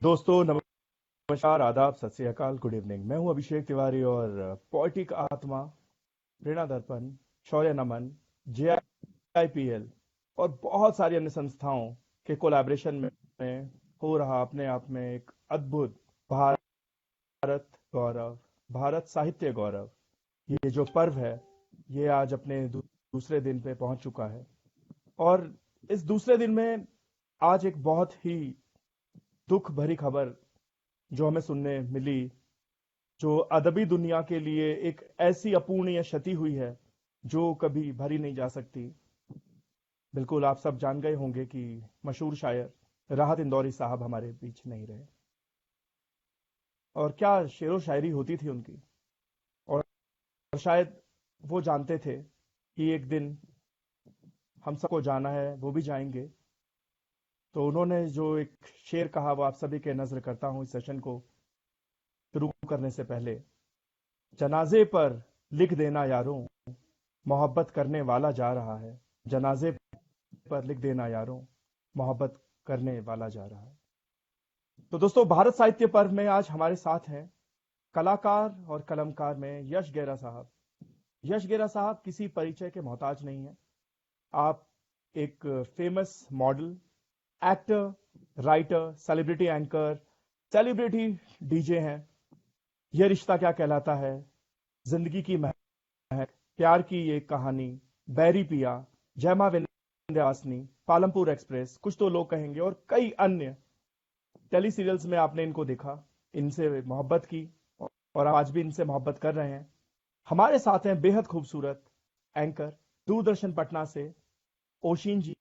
दोस्तों नमस्कार, आदाब, सत श्री अकाल, गुड इवनिंग। मैं हूं अभिषेक तिवारी और पोएटिक आत्मा, प्रेरणा दर्पण, शौर्य नमन, JIPL और बहुत सारी अन्य संस्थाओं के कोलैबोरेशन में हो रहा अपने आप में एक अद्भुत भारत गौरव, भारत साहित्य गौरव, ये जो पर्व है, ये आज अपने दूसरे दिन पे पहुंच चुका है। और इस दूसरे दिन में आज एक बहुत ही दुख भरी खबर जो हमें सुनने मिली, जो अदबी दुनिया के लिए एक ऐसी अपूर्णीय क्षति हुई है जो कभी भरी नहीं जा सकती। बिल्कुल आप सब जान गए होंगे कि मशहूर शायर राहत इंदौरी साहब हमारे बीच नहीं रहे। और क्या शेरो शायरी होती थी उनकी। और शायद वो जानते थे कि एक दिन हम सबको जाना है, वो भी जाएंगे। तो उन्होंने जो एक शेर कहा वो आप सभी के नजर करता हूं इस सेशन को शुरू करने से पहले। जनाजे पर लिख देना यारों, मोहब्बत करने वाला जा रहा है। जनाजे पर लिख देना यारों, मोहब्बत करने वाला जा रहा है। तो दोस्तों, भारत साहित्य पर्व में आज हमारे साथ हैं कलाकार और कलमकार में यश गेरा साहब। यश गेरा साहब किसी परिचय के मोहताज नहीं है। आप एक famous model, actor, writer, celebrity anchor, celebrity DJ हैं। यह रिश्ता क्या कहलाता है, जिंदगी की महक, प्यार की ये कहानी, बैरी पिया, जयमा विंध्यवासिनी, पालमपुर एक्सप्रेस, कुछ तो लोग कहेंगे, और कई अन्य टेली सीरियल्स में आपने इनको देखा, इनसे मोहब्बत की और आज भी इनसे मोहब्बत कर रहे हैं। हमारे साथ हैं बेहद खूबसूरत एंकर दूरदर्शन पटना से ओशिन जी।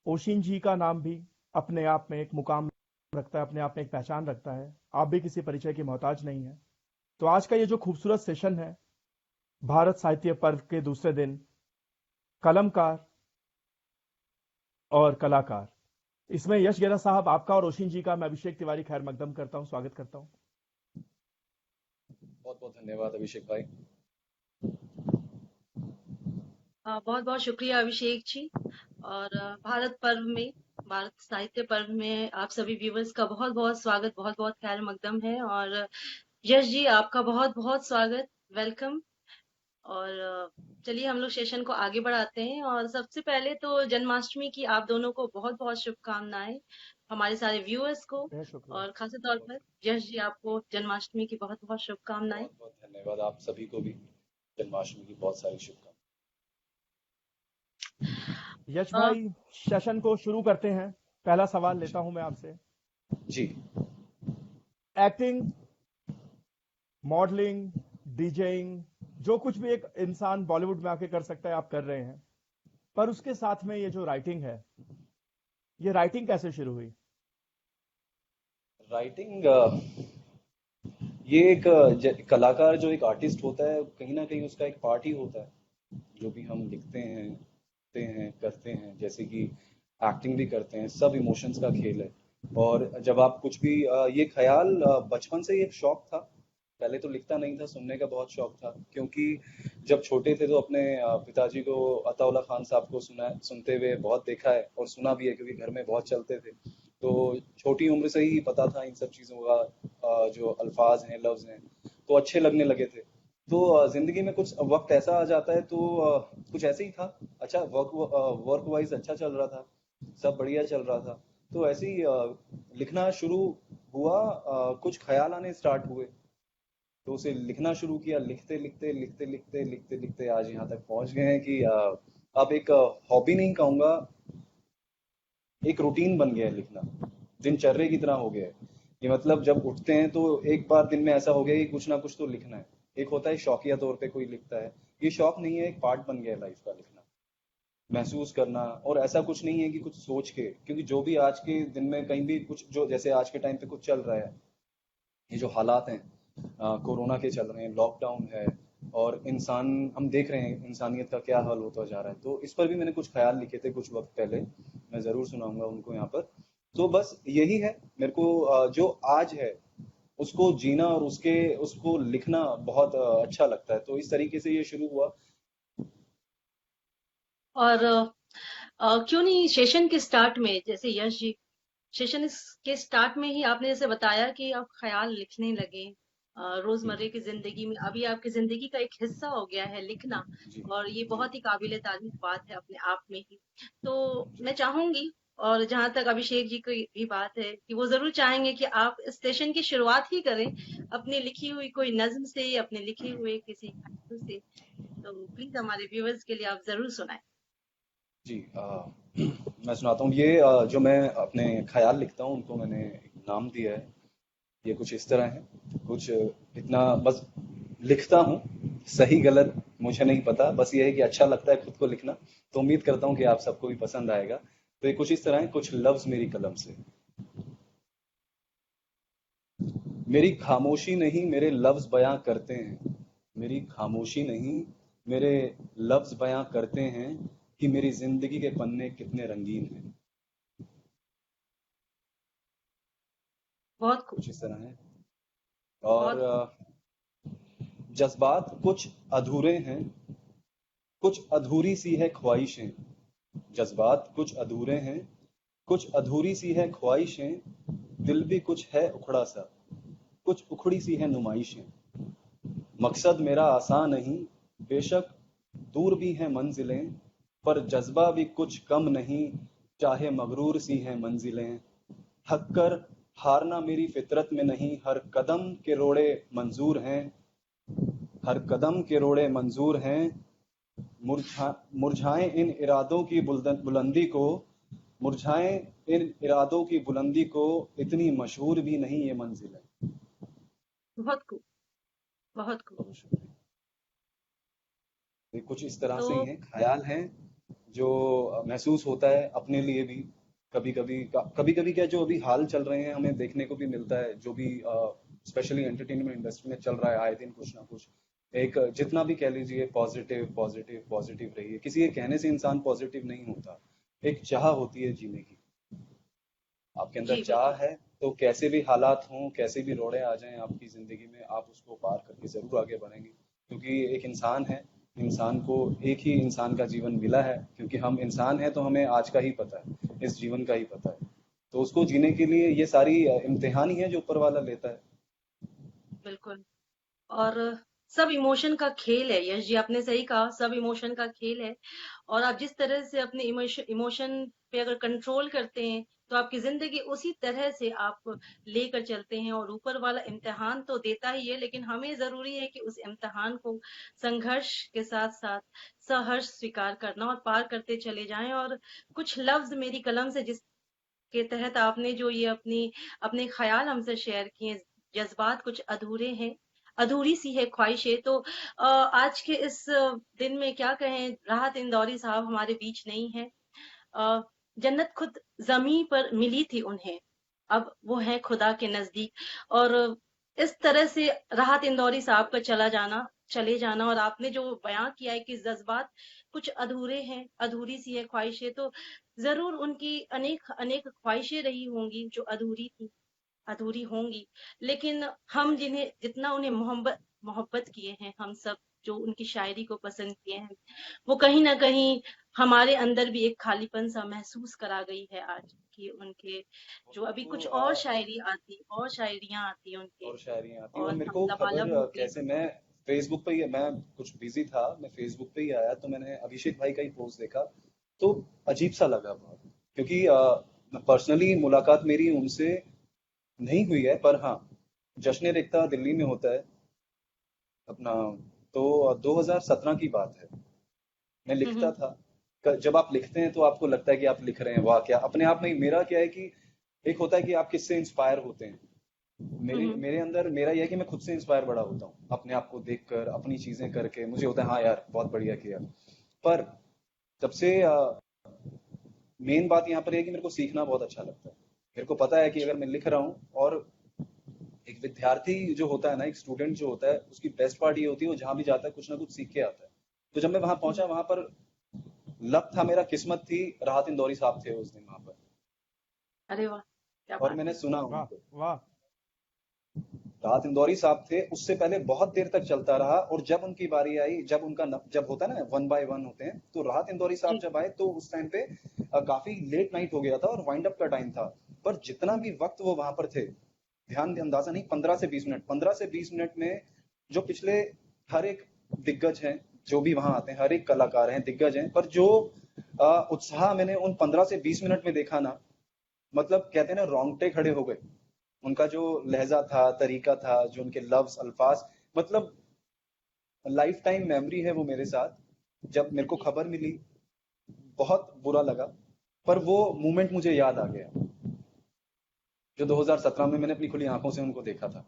ओशिन जी का नाम भी अपने आप में एक मुकाम रखता है, अपने आप में एक पहचान रखता है। आप भी किसी परिचय के मोहताज नहीं है। तो आज का ये जो खूबसूरत सेशन है, भारत साहित्य पर्व के दूसरे दिन, कलमकार और कलाकार, इसमें यश गेरा साहब आपका और ओशिन जी का मैं अभिषेक तिवारी खैर मकदम करता हूं, स्वागत करता हूं। बहुत बहुत धन्यवाद अभिषेक भाई। बहुत बहुत शुक्रिया अभिषेक जी। और भारत पर्व में, भारत साहित्य पर्व में आप सभी व्यूवर्स का बहुत बहुत स्वागत, बहुत बहुत खैर मकदम है। और यश जी, आपका बहुत बहुत स्वागत, वेलकम। और चलिए हम लोग सेशन को आगे बढ़ाते हैं। और सबसे पहले तो जन्माष्टमी की आप दोनों को बहुत बहुत शुभकामनाएं, हमारे सारे व्यूअर्स को। बेहद शुक्रिया। और खास तौर बहुत पर यश जी, आपको जन्माष्टमी की बहुत बहुत शुभकामनाएं। बहुत बहुत धन्यवाद, आप सभी को भी जन्माष्टमी की बहुत सारी शुभकामनाएं। यश अ, भाई, सेशन को शुरू करते हैं। पहला सवाल लेता जी हूं मैं आपसे। जी। एक्टिंग, मॉडलिंग, डीजेइंग, जो कुछ भी एक इंसान बॉलीवुड में आके कर सकता है आप कर रहे हैं, पर उसके साथ में ये जो राइटिंग है, ये राइटिंग कैसे शुरू हुई? राइटिंग, ये एक कलाकार जो एक आर्टिस्ट होता है, कहीं ना कहीं उसका एक पार्ट ही होता है। जो भी हम लिखते हैं करते हैं, जैसे कि एक्टिंग भी करते हैं, सब इमोशंस का खेल है। और जब आप कुछ भी ये ख्याल बचपन से ही एक शौक था। पहले तो लिखता नहीं था, सुनने का बहुत शौक था, क्योंकि जब छोटे थे तो अपने पिताजी को, अताउल्ला खान साहब को सुनते हुए बहुत देखा है और सुना भी है, क्योंकि घर में बहुत चलते थे। तो छोटी उम्र से ही पता था इन सब चीज़ों का, जो अल्फाज हैं, लफ्ज़ हैं, तो अच्छे लगने लगे थे। तो जिंदगी में कुछ वक्त ऐसा आ जाता है, तो कुछ ऐसे ही था। अच्छा, वर्क वाइज अच्छा चल रहा था, सब बढ़िया चल रहा था। तो ऐसे ही लिखना शुरू हुआ, कुछ ख्याल आने स्टार्ट हुए, तो उसे लिखना शुरू किया। लिखते लिखते लिखते लिखते लिखते लिखते आज यहाँ तक पहुंच गए हैं कि अब एक हॉबी नहीं कहूंगा, एक रूटीन बन गया है लिखना, दिनचर्या की तरह हो गया है। ये मतलब जब उठते हैं तो एक बार दिन में ऐसा हो गया कि कुछ ना कुछ तो लिखना है। एक होता है शौकिया तौर पे कोई लिखता है, ये शौक नहीं है, एक पार्ट बन गया है लाइफ का लिखना, महसूस करना। और ऐसा कुछ नहीं है कि कुछ सोच के, क्योंकि जो भी आज के दिन में कहीं भी कुछ, जो जैसे आज के टाइम पे कुछ चल रहा है, ये जो हालात हैं, कोरोना के चल रहे हैं, लॉकडाउन है, और इंसान, हम देख रहे हैं इंसानियत का क्या हाल होता जा रहा है। तो इस पर भी मैंने कुछ ख्याल लिखे थे कुछ वक्त पहले, मैं ज़रूर सुनाऊंगा उनको यहाँ पर। तो बस यही है मेरे को, जो आज है उसको जीना और उसको लिखना बहुत अच्छा लगता है। तो इस तरीके से ये शुरू हुआ। और क्यों नहीं सेशन के स्टार्ट में, जैसे यश जी सेशन के स्टार्ट में ही आपने जैसे बताया कि आप ख्याल लिखने लगे, रोजमर्रा की जिंदगी में अभी आपकी जिंदगी का एक हिस्सा हो गया है लिखना, जी और ये जी बहुत ही काबिले तारीफ बात है अपने आप में ही। तो जी मैं चाहूंगी, और जहां तक अभिषेक जी की भी बात है कि वो जरूर चाहेंगे कि आप इस सेशन की शुरुआत ही करें अपनी लिखी हुई कोई नज्म से, अपने लिखे हुए किसी हaiku से। तो प्लीज हमारे व्यूअर्स के लिए आप जरूर सुनाएं। जी मैं सुनाता हूँ। ये जो मैं अपने ख्याल लिखता हूँ उनको मैंने एक नाम दिया है। ये कुछ इस तरह है, कुछ इतना बस लिखता हूँ। सही गलत मुझे नहीं पता, बस ये है कि अच्छा लगता है खुद को लिखना, तो उम्मीद करता हूँ कि आप सबको भी पसंद आएगा। तो ये कुछ इस तरह है, कुछ लफ्ज मेरी कलम से। मेरी खामोशी नहीं मेरे लफ्ज बयां करते हैं, मेरी खामोशी नहीं मेरे लफ्ज बयां करते हैं कि मेरी जिंदगी के पन्ने कितने रंगीन हैं। बहुत खूब। कुछ इस तरह है। और बहुत खूब। जज्बात कुछ अधूरे हैं, कुछ अधूरी सी है ख्वाहिशें। जज्बात कुछ अधूरे हैं, कुछ अधूरी सी है ख्वाहिशें। दिल भी कुछ है उखड़ा सा, कुछ उखड़ी सी है नुमाइशें। मकसद मेरा आसान नहीं, बेशक दूर भी हैं मंजिलें, पर जज्बा भी कुछ कम नहीं, चाहे मगरूर सी हैं मंजिलें। थक कर हारना मेरी फितरत में नहीं, हर कदम के रोड़े मंजूर हैं, हर कदम के रोड़े मंजूर हैं। मुरझाएं इन इरादों की बुलंदी को, मुरझाएं इन इरादों की बुलंदी को, इतनी मशहूर भी नहीं ये मंजिलें। बहुत खूब। बहुत खूब। बहुत शुक्रिया। ये कुछ इस तरह तो से ही हैं, ख्याल हैं जो महसूस होता है अपने लिए भी। कभी कभी कभी कभी क्या, जो अभी हाल चल रहे हैं हमें देखने को भी मिलता है, जो भी स्पेशली एंटरटेनमेंट इंडस्ट्री में चल रहा है आए दिन कुछ ना कुछ। एक जितना भी कह लीजिए, पॉजिटिव पॉजिटिव पॉजिटिव रहिए, किसी के कहने से इंसान पॉजिटिव नहीं होता। एक चाह होती है जीने की। आपके अंदर जी चाह बिल्कुल। है तो कैसे भी हालात हों, कैसे भी रोड़े आ जाएं आपकी जिंदगी में, आप उसको पार करके जरूर आगे बढ़ेंगे। क्योंकि एक इंसान है, इंसान को एक ही इंसान का जीवन मिला है, क्योंकि हम इंसान हैं तो हमें आज का ही पता है, इस जीवन का ही पता है। तो उसको जीने के लिए ये सारी इम्तिहान ही है जो ऊपर वाला लेता है। बिल्कुल। और सब इमोशन का खेल है, यश जी आपने सही कहा, सब इमोशन का खेल है। और आप जिस तरह से अपने इमोशन पे अगर कंट्रोल करते हैं तो आपकी जिंदगी उसी तरह से आप लेकर चलते हैं। और ऊपर वाला इम्तिहान तो देता ही है, लेकिन हमें जरूरी है कि उस इम्तिहान को संघर्ष के साथ साथ सहर्ष स्वीकार करना और पार करते चले जाएं। और कुछ लफ्ज मेरी कलम से जिसके तहत आपने जो ये अपने ख्याल हमसे शेयर किए, जज्बात कुछ अधूरे हैं, अधूरी सी है ख्वाहिशें। तो आज के इस दिन में क्या कहें, राहत इंदौरी साहब हमारे बीच नहीं है। अ, जन्नत खुद जमी पर मिली थी उन्हें, अब वो है खुदा के नजदीक। और इस तरह से राहत इंदौरी साहब का चले जाना, और आपने जो बयां किया है कि जज्बात कुछ अधूरे हैं, अधूरी सी है ख्वाहिशें, तो जरूर उनकी अनेक अनेक ख्वाहिशें रही होंगी जो अधूरी थी, अधूरी होंगी। लेकिन हम जिन्हें जितना उन्हें मोहब्बत मोहब्बत किए हैं, हम सब जो उनकी शायरी को पसंद किए हैं, वो कहीं ना कहीं हमारे अंदर भी एक खालीपन सा महसूस करा गई है आज कि उनके जो अभी वो कुछ और शायरी आती, और शायरियां आती उनके, और शायरियाँ आती। और और मेरे हम को खबर लबालब होते हैं। कैसे, मैं फेसबुक पे ही, मैं कुछ बिजी था, मैं फेसबुक पे ही आया तो मैंने अभिषेक भाई का ही पोस्ट देखा, तो अजीब सा लगा बहुत। क्योंकि पर्सनली मुलाकात मेरी उनसे नहीं हुई है, पर हाँ, जश्न रेख्ता दिल्ली में होता है अपना। तो 2017 की बात है, मैं लिखता हम्म। था। जब आप लिखते हैं तो आपको लगता है कि आप लिख रहे हैं, वाह क्या अपने आप में ही। मेरा क्या है कि एक होता है कि आप किससे इंस्पायर होते हैं, मेरे हम्म। मेरे अंदर मेरा यह है कि मैं खुद से इंस्पायर बड़ा होता हूँ, अपने आप को देखकर, अपनी चीजें करके मुझे होता है हाँ यार बहुत बढ़िया किया। पर जब से मेन बात यहाँ पर है कि मेरे को सीखना बहुत अच्छा लगता है। मेरे को पता है कि अगर मैं लिख रहा हूँ, और एक विद्यार्थी जो होता है ना, एक स्टूडेंट जो होता है, उसकी बेस्ट पार्ट ये होती है वो जहाँ भी जाता है कुछ ना कुछ सीख के आता है। तो जब मैं वहां हम्म। पहुंचा, वहां पर लक था, मेरा किस्मत थी, राहत इंदौरी साहब थे उस दिन वहां पर। अरे वाह, क्या और बात मैंने है। सुना वाह उनको। वाह। राहत इंदौरी साहब थे, उससे पहले बहुत देर तक चलता रहा, और जब उनकी बारी आई, जब होता है ना 1 बाय 1 होते हैं, तो राहत इंदौरी साहब जी जब आए तो उस टाइम पे काफी लेट नाइट हो गया था और वाइंड अप का टाइम था। पर जितना भी वक्त वो वहां पर थे, ध्यान अंदाजा नहीं, 15 से 20 मिनट में जो पिछले हर एक दिग्गज हैं, जो भी वहां आते हैं, हर एक कलाकार हैं, दिग्गज हैं, पर जो उत्साह मैंने उन 15 से 20 मिनट में देखा ना, मतलब कहते हैं ना, रोंगटे खड़े हो गए। उनका जो लहजा था, तरीका था, जो उनके लफ्ज अल्फाज, मतलब लाइफ टाइम मेमोरी है वो मेरे साथ। जब मेरे को जी खबर मिली, बहुत बुरा लगा, पर वो मोमेंट मुझे याद आ गया, जो 2017 में मैंने अपनी खुली आंखों से उनको देखा था।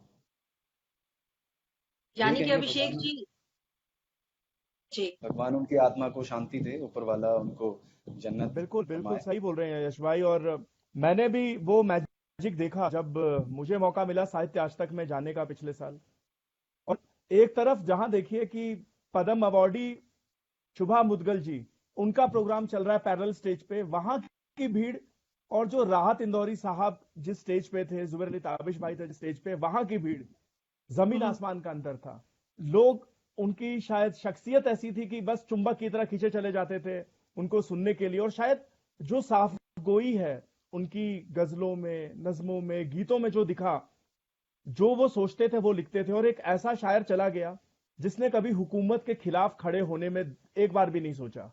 यही यानी कि कहेंगे, अभिषेक भगवान, जी। जी भगवान उनकी आत्मा को शांति दे, ऊपर वाला उनको जन्नत बिल्कुल बिल्कुल फरमाए। सही बोल रहे हैं यश भाई। और मैंने भी वो मैजिक देखा जब मुझे मौका मिला साहित्य आज तक में जाने का पिछले साल। और एक तरफ जहां देखिए कि पद्म अवॉर्डी शुभा मुदगल जी, उनका प्रोग्राम चल रहा है पैरेलल स्टेज पे, वहां की भीड़, और जो राहत इंदौरी साहब जिस स्टेज पे थे, जुबैर अली ताबिश भाई थे जिस स्टेज पे, वहां की भीड़, जमीन हम्म, आसमान का अंतर था। लोग, उनकी शायद शख्सियत ऐसी थी कि बस चुंबक की तरह खींचे चले जाते थे उनको सुनने के लिए। और शायद जो साफ गोई है उनकी गजलों में, नज्मों में, गीतों में जो दिखा, जो वो सोचते थे वो लिखते थे। और एक ऐसा शायर चला गया जिसने कभी हुकूमत के खिलाफ खड़े होने में एक बार भी नहीं सोचा।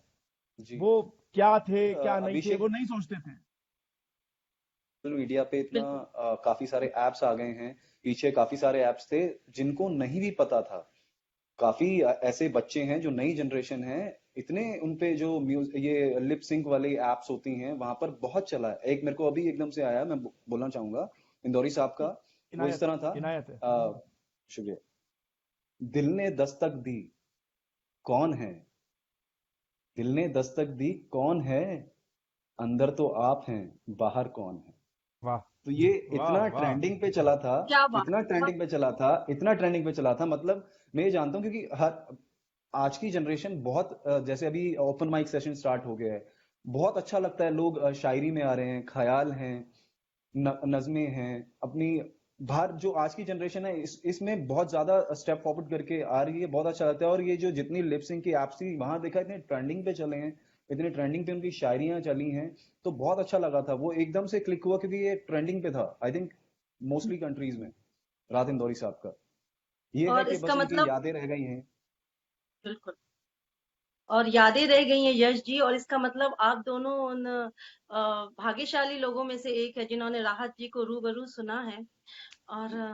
जी। वो क्या थे क्या नहीं थे वो अभिषेक, नहीं सोचते थे। सोशल मीडिया पे इतना बिल्कुल। काफी सारे एप्स आ गए हैं, पीछे काफी सारे एप्स थे जिनको नहीं भी पता था। काफी ऐसे बच्चे हैं जो नई जनरेशन है, इतने उनपे जो ये लिप सिंक वाली एप्स होती हैं, वहां पर बहुत चला है। एक मेरे को अभी एकदम से आया, मैं बोलना चाहूंगा, इंदौरी साहब का। वो इस इनायत तरह था, इनायत है। शुक्रिया। दिल ने दस्तक दी, कौन है? दिल ने दस्तक दी, कौन है? अंदर तो आप हैं, बाहर कौन है? वाह तो ये वाह इतना वाह। ट्रेंडिंग पे चला था, क्या बात। इतना ट्रेंडिंग पे चला था, इतना ट्रेंडिंग पे चला था, मतलब मैं ये जानता हूँ, क्योंकि हर आज की जनरेशन बहुत जैसे अभी ओपन माइक सेशन स्टार्ट हो गया है, बहुत अच्छा लगता है। लोग शायरी में आ रहे हैं, ख्याल हैं, नज़में हैं अपनी। बाहर जो आज की जनरेशन है, इसमें बहुत ज्यादा स्टेप फॉरवर्ड करके आ रही है, बहुत अच्छा लगता है। और ये जो जितनी लिपसिंग की एप्स थी, वहां देखा इतने ट्रेंडिंग पे चले हैं, इतने ट्रेंडिंग पे उनकी शायरियां चली हैं, तो बहुत अच्छा लगा था। वो एकदम से क्लिक हुआ क्योंकि ये ट्रेंडिंग पे था, आई थिंक मोस्टली कंट्रीज में, राहत इंदौरी साहब का। ये है और कि इसका बस उनकी मतलब, यादें रह गई हैं। बिल्कुल, और यादें रह गई हैं यश जी। और इसका मतलब आप दोनों उन भाग्यशाली लोगों में से एक है जिन्होंने राहत जी को रूबरू सुना है। और जी।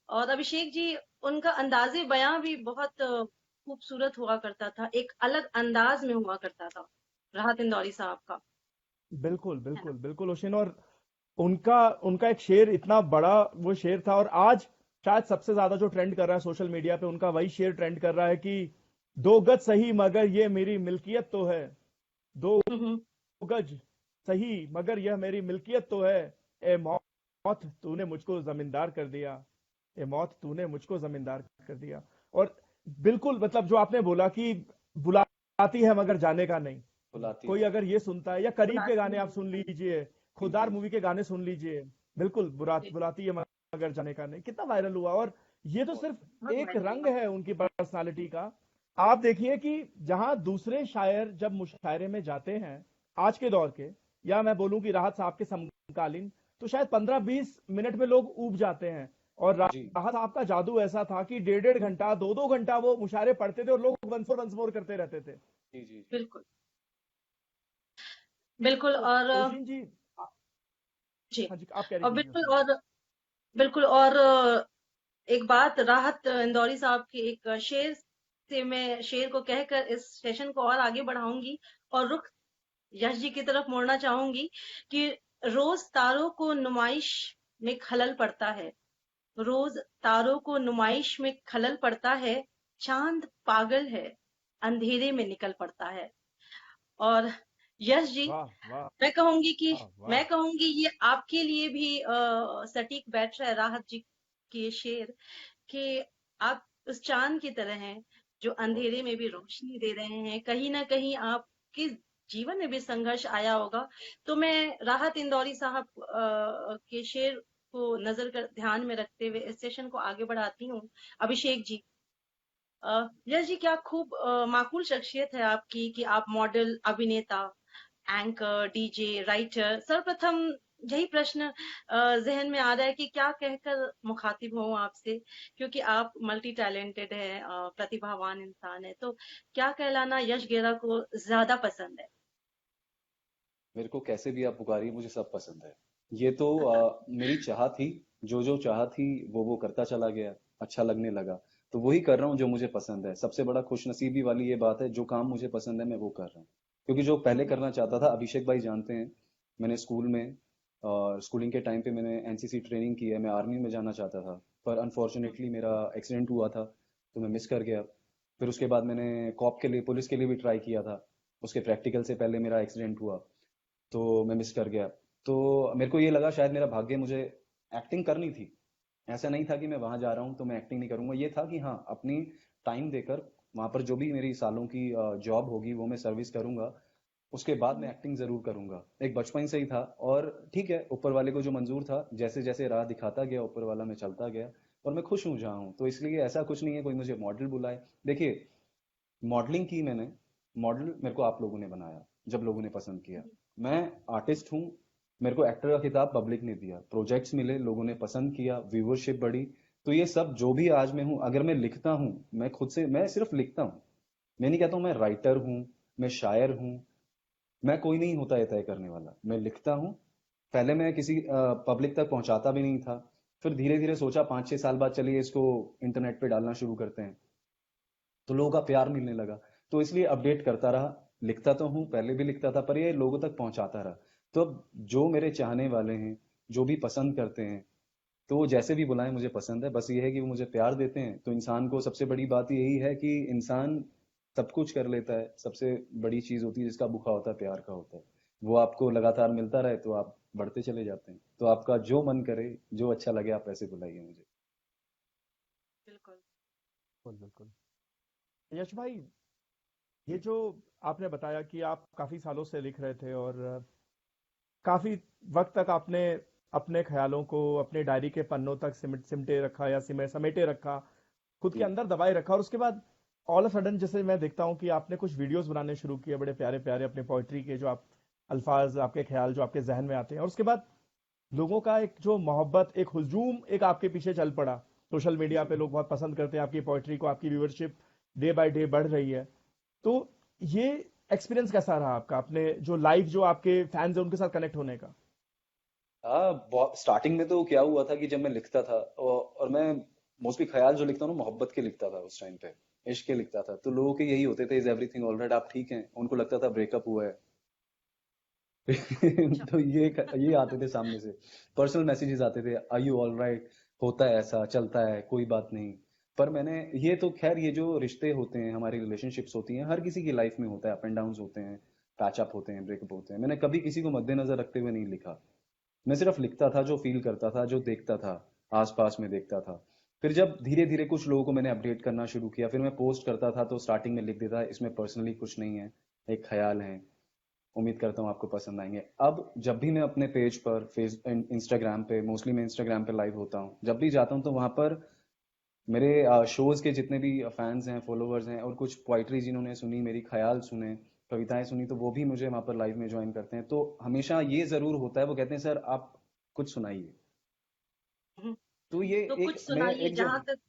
और अभिषेक जी, उनका अंदाजे बयां भी बहुत खूबसूरत हुआ करता था, एक अलग अंदाज में हुआ करता था राहत इंदौरी साहब का, बिल्कुल है ना। बिल्कुल बिल्कुल ओशिन। और उनका उनका एक शेर इतना बड़ा वो शेर था। और आज शायद सबसे ज्यादा जो ट्रेंड कर रहा है सोशल मीडिया पे, उनका वही शेर ट्रेंड कर रहा है कि दो गज सही मगर ये मेरी मिल्कियत तो है। दो हम्म। गज सही मगर यह मेरी मिल्कियत तो है। ए मौत तूने मुझको जमींदार कर दिया। ए मौत तूने मुझको जमींदार कर दिया। और बिल्कुल मतलब जो आपने बोला कि बुलाती है मगर जाने का नहीं। बुलाती कोई है। अगर ये सुनता है, या करीब के बुलाती गाने है आप सुन मगर लीजिए, जी खुदार जी मूवी के गाने सुन लीजिए, बिल्कुल जी, बुलाती है मगर जाने का नहीं, कितना वायरल हुआ। और ये तो बहुत। सिर्फ बहुत एक वायरल रंग हुआ। है उनकी पर्सनालिटी का। आप देखिए कि जहां दूसरे शायर जब मुशायरे में जाते हैं आज के दौर के, या मैं बोलूं कि राहत साहब के समकालीन, तो शायद 15-20 मिनट में लोग ऊब जाते हैं। और जी राहत साहब का जादू ऐसा था कि 1.5-1.5 घंटा, 2-2 घंटा वो मुशायरे पढ़ते थे और लोग वंस मोर करते रहते थे। जी जी जी। बिल्कुल बिल्कुल। तो और ओशिन जी जी, हाँ जी, आप कह रही और थी जी बिल्कुल, ओशिन। और बिल्कुल, और एक बात राहत इंदौरी साहब के एक शेर से मैं शेर को कहकर इस सेशन को और आगे बढ़ाऊंगी, और रुख यश जी की तरफ मोड़ना चाहूंगी कि रोज तारों को नुमाइश में खलल पड़ता है, रोज तारों को नुमाइश में खलल पड़ता है, चांद पागल है, अंधेरे में निकल पड़ता है। और यश जी, वाह वाह मैं कहूंगी कि वाह वाह। मैं कहूंगी ये आपके लिए भी सटीक बैठ रहा है राहत जी की ये शेर, कि आप उस चांद की तरह हैं जो बहुत अंधेरे बहुत में भी रोशनी दे रहे हैं। कहीं ना कहीं आपके जीवन में भी संघर्ष आया होगा। तो मैं राहत इंदौरी साहब के शेर को ध्यान में रखते हुए इस सेशन को आगे बढ़ाती हूँ। अभिषेक जी, यश जी, क्या खूब माकूल शख्सियत है आपकी कि आप मॉडल, अभिनेता, एंकर, डीजे, राइटर। सर्वप्रथम यही प्रश्न जहन में आ रहा है कि क्या कहकर मुखातिब हूँ आपसे, क्योंकि आप मल्टी टैलेंटेड है, प्रतिभावान इंसान है। तो क्या कहलाना यश गेरा को ज्यादा पसंद है? मेरे को कैसे भी आप पुकारिए, मुझे सब पसंद है। ये तो मेरी चाह थी, जो जो चाह थी वो करता चला गया, अच्छा लगने लगा, तो वही कर रहा हूँ जो मुझे पसंद है। सबसे बड़ा खुशनसीबी वाली ये बात है, जो काम मुझे पसंद है मैं वो कर रहा हूँ। क्योंकि जो पहले करना चाहता था, अभिषेक भाई जानते हैं, मैंने स्कूल में और स्कूलिंग के टाइम पे मैंने एनसीसी ट्रेनिंग की है, मैं आर्मी में जाना चाहता था, पर अनफॉर्चुनेटली मेरा एक्सीडेंट हुआ था, तो मैं मिस कर गया। फिर उसके बाद मैंने कॉप के लिए, पुलिस के लिए भी ट्राई किया था, उसके प्रैक्टिकल से पहले मेरा एक्सीडेंट हुआ, तो मैं मिस कर गया। तो मेरे को ये लगा शायद मेरा भाग्य, मुझे एक्टिंग करनी थी। ऐसा नहीं था कि मैं वहां जा रहा हूँ तो मैं एक्टिंग नहीं करूंगा, ये था कि हाँ, अपनी टाइम देकर वहां पर जो भी मेरी सालों की जॉब होगी वो मैं सर्विस करूंगा, उसके बाद मैं एक्टिंग जरूर करूंगा। एक बचपन से ही था, और ठीक है, ऊपर वाले को जो मंजूर था, जैसे जैसे राह दिखाता गया ऊपर वाला, मैं चलता गया, और मैं खुश हूँ जहाँ हूँ। तो इसलिए ऐसा कुछ नहीं है कोई मुझे मॉडल बुलाए। देखिए, मॉडलिंग की मैंने, मॉडल मेरे को आप लोगों ने बनाया, जब लोगों ने पसंद किया। मैं आर्टिस्ट हूँ, मेरे को एक्टर का खिताब पब्लिक ने दिया, प्रोजेक्ट्स मिले, लोगों ने पसंद किया, व्यूवरशिप बढ़ी। तो ये सब जो भी आज मैं हूँ, अगर मैं लिखता हूँ, मैं खुद से, मैं सिर्फ लिखता हूँ, मैं नहीं कहता हूँ मैं राइटर हूँ, मैं शायर हूँ, मैं कोई नहीं होता है तय करने वाला, मैं लिखता हूँ। पहले मैं किसी पब्लिक तक पहुंचाता भी नहीं था, फिर धीरे धीरे सोचा 5-6 साल बाद चलिए इसको इंटरनेट पे डालना शुरू करते हैं, तो लोगों का प्यार मिलने लगा, तो इसलिए अपडेट करता रहा। लिखता तो हूँ, पहले भी लिखता था, पर ये लोगों तक पहुंचाता रहा। तो अब जो मेरे चाहने वाले हैं, जो भी पसंद करते हैं, तो वो जैसे भी बुलाएं मुझे पसंद है। बस ये है कि वो मुझे प्यार देते हैं। तो इंसान को सबसे बड़ी बात यही है कि इंसान सब कुछ कर लेता है, सबसे बड़ी चीज होती है जिसका भूखा होता है, प्यार का होता है। वो आपको लगातार मिलता रहे तो आप बढ़ते चले जाते हैं। तो आपका जो मन करे, जो अच्छा लगे, आप ऐसे बुलाइए मुझे। बिल्कुल। बिल्कुल बिल्कुल। यश भाई, ये जो आपने बताया कि आप काफी सालों से लिख रहे थे और काफी वक्त तक आपने अपने ख्यालों को अपने डायरी के पन्नों तक सिमटे रखा या समेटे रखा, खुद के जी। अंदर दबाए रखा, और उसके बाद ऑल ऑफ सडन जैसे मैं देखता हूँ कि आपने कुछ वीडियोस बनाने शुरू किए बड़े प्यारे प्यारे अपने पोइट्री के, जो आप अल्फाज, आपके ख्याल जो आपके जहन में आते हैं, और उसके बाद लोगों का एक जो मोहब्बत, एक हुजूम एक आपके पीछे चल पड़ा। सोशल मीडिया जी। पे लोग बहुत पसंद करते हैं आपकी पोइट्री को, आपकी व्यूअरशिप डे बाय डे बढ़ रही है। तो ये एक्सपीरियंस कैसा रहा आपका, अपने जो लाइव जो आपके फैंस हैं उनके साथ कनेक्ट होने का? हाँ, स्टार्टिंग में तो क्या हुआ था कि जब मैं लिखता था, और मैं मोस्टली ख्याल जो लिखता हूँ ना, मोहब्बत के लिखता था उस टाइम पे, इश्क के लिखता था, तो लोगों के यही होते थे, इज एवरीथिंग ऑलराइट, आप ठीक हैं, उनको लगता था ब्रेकअप हुआ है। अच्छा। तो ये आते थे सामने से, पर्सनल मैसेजेस आते थे, आर यू ऑल राइट, होता है ऐसा, चलता है, कोई बात नहीं। पर मैंने, ये तो खैर, ये जो रिश्ते होते हैं, हमारी रिलेशनशिप्स होती हैं, हर किसी की लाइफ में होता है, अप एंड डाउन होते हैं, पैचअप होते हैं, ब्रेकअप होते हैं। मैंने कभी किसी को मद्देनजर रखते हुए नहीं लिखा, मैं सिर्फ लिखता था जो फील करता था, जो देखता था, आसपास में देखता था। फिर जब धीरे धीरे कुछ लोगों को मैंने अपडेट करना शुरू किया, फिर मैं पोस्ट करता था, तो स्टार्टिंग में लिख देता इसमें पर्सनली कुछ नहीं है, एक ख्याल है, उम्मीद करता हूँ आपको पसंद आएंगे। अब जब भी मैं अपने पेज पर, फेस इंस्टाग्राम पे, मोस्टली मैं इंस्टाग्राम पे लाइव होता हूँ, जब भी जाता हूँ तो वहां पर मेरे शोज के जितने भी फैंस हैं, फॉलोवर्स हैं, और कुछ पोइट्री जिन्होंने सुनी, मेरी ख्याल सुने, कविताएं सुनी, तो वो भी मुझे वहां पर लाइव में ज्वाइन करते हैं। तो हमेशा ये जरूर होता है, वो कहते हैं सर आप कुछ सुनाइए। हम्म, तो ये तो एक, कुछ मैं सुनाइए एक जहां तक।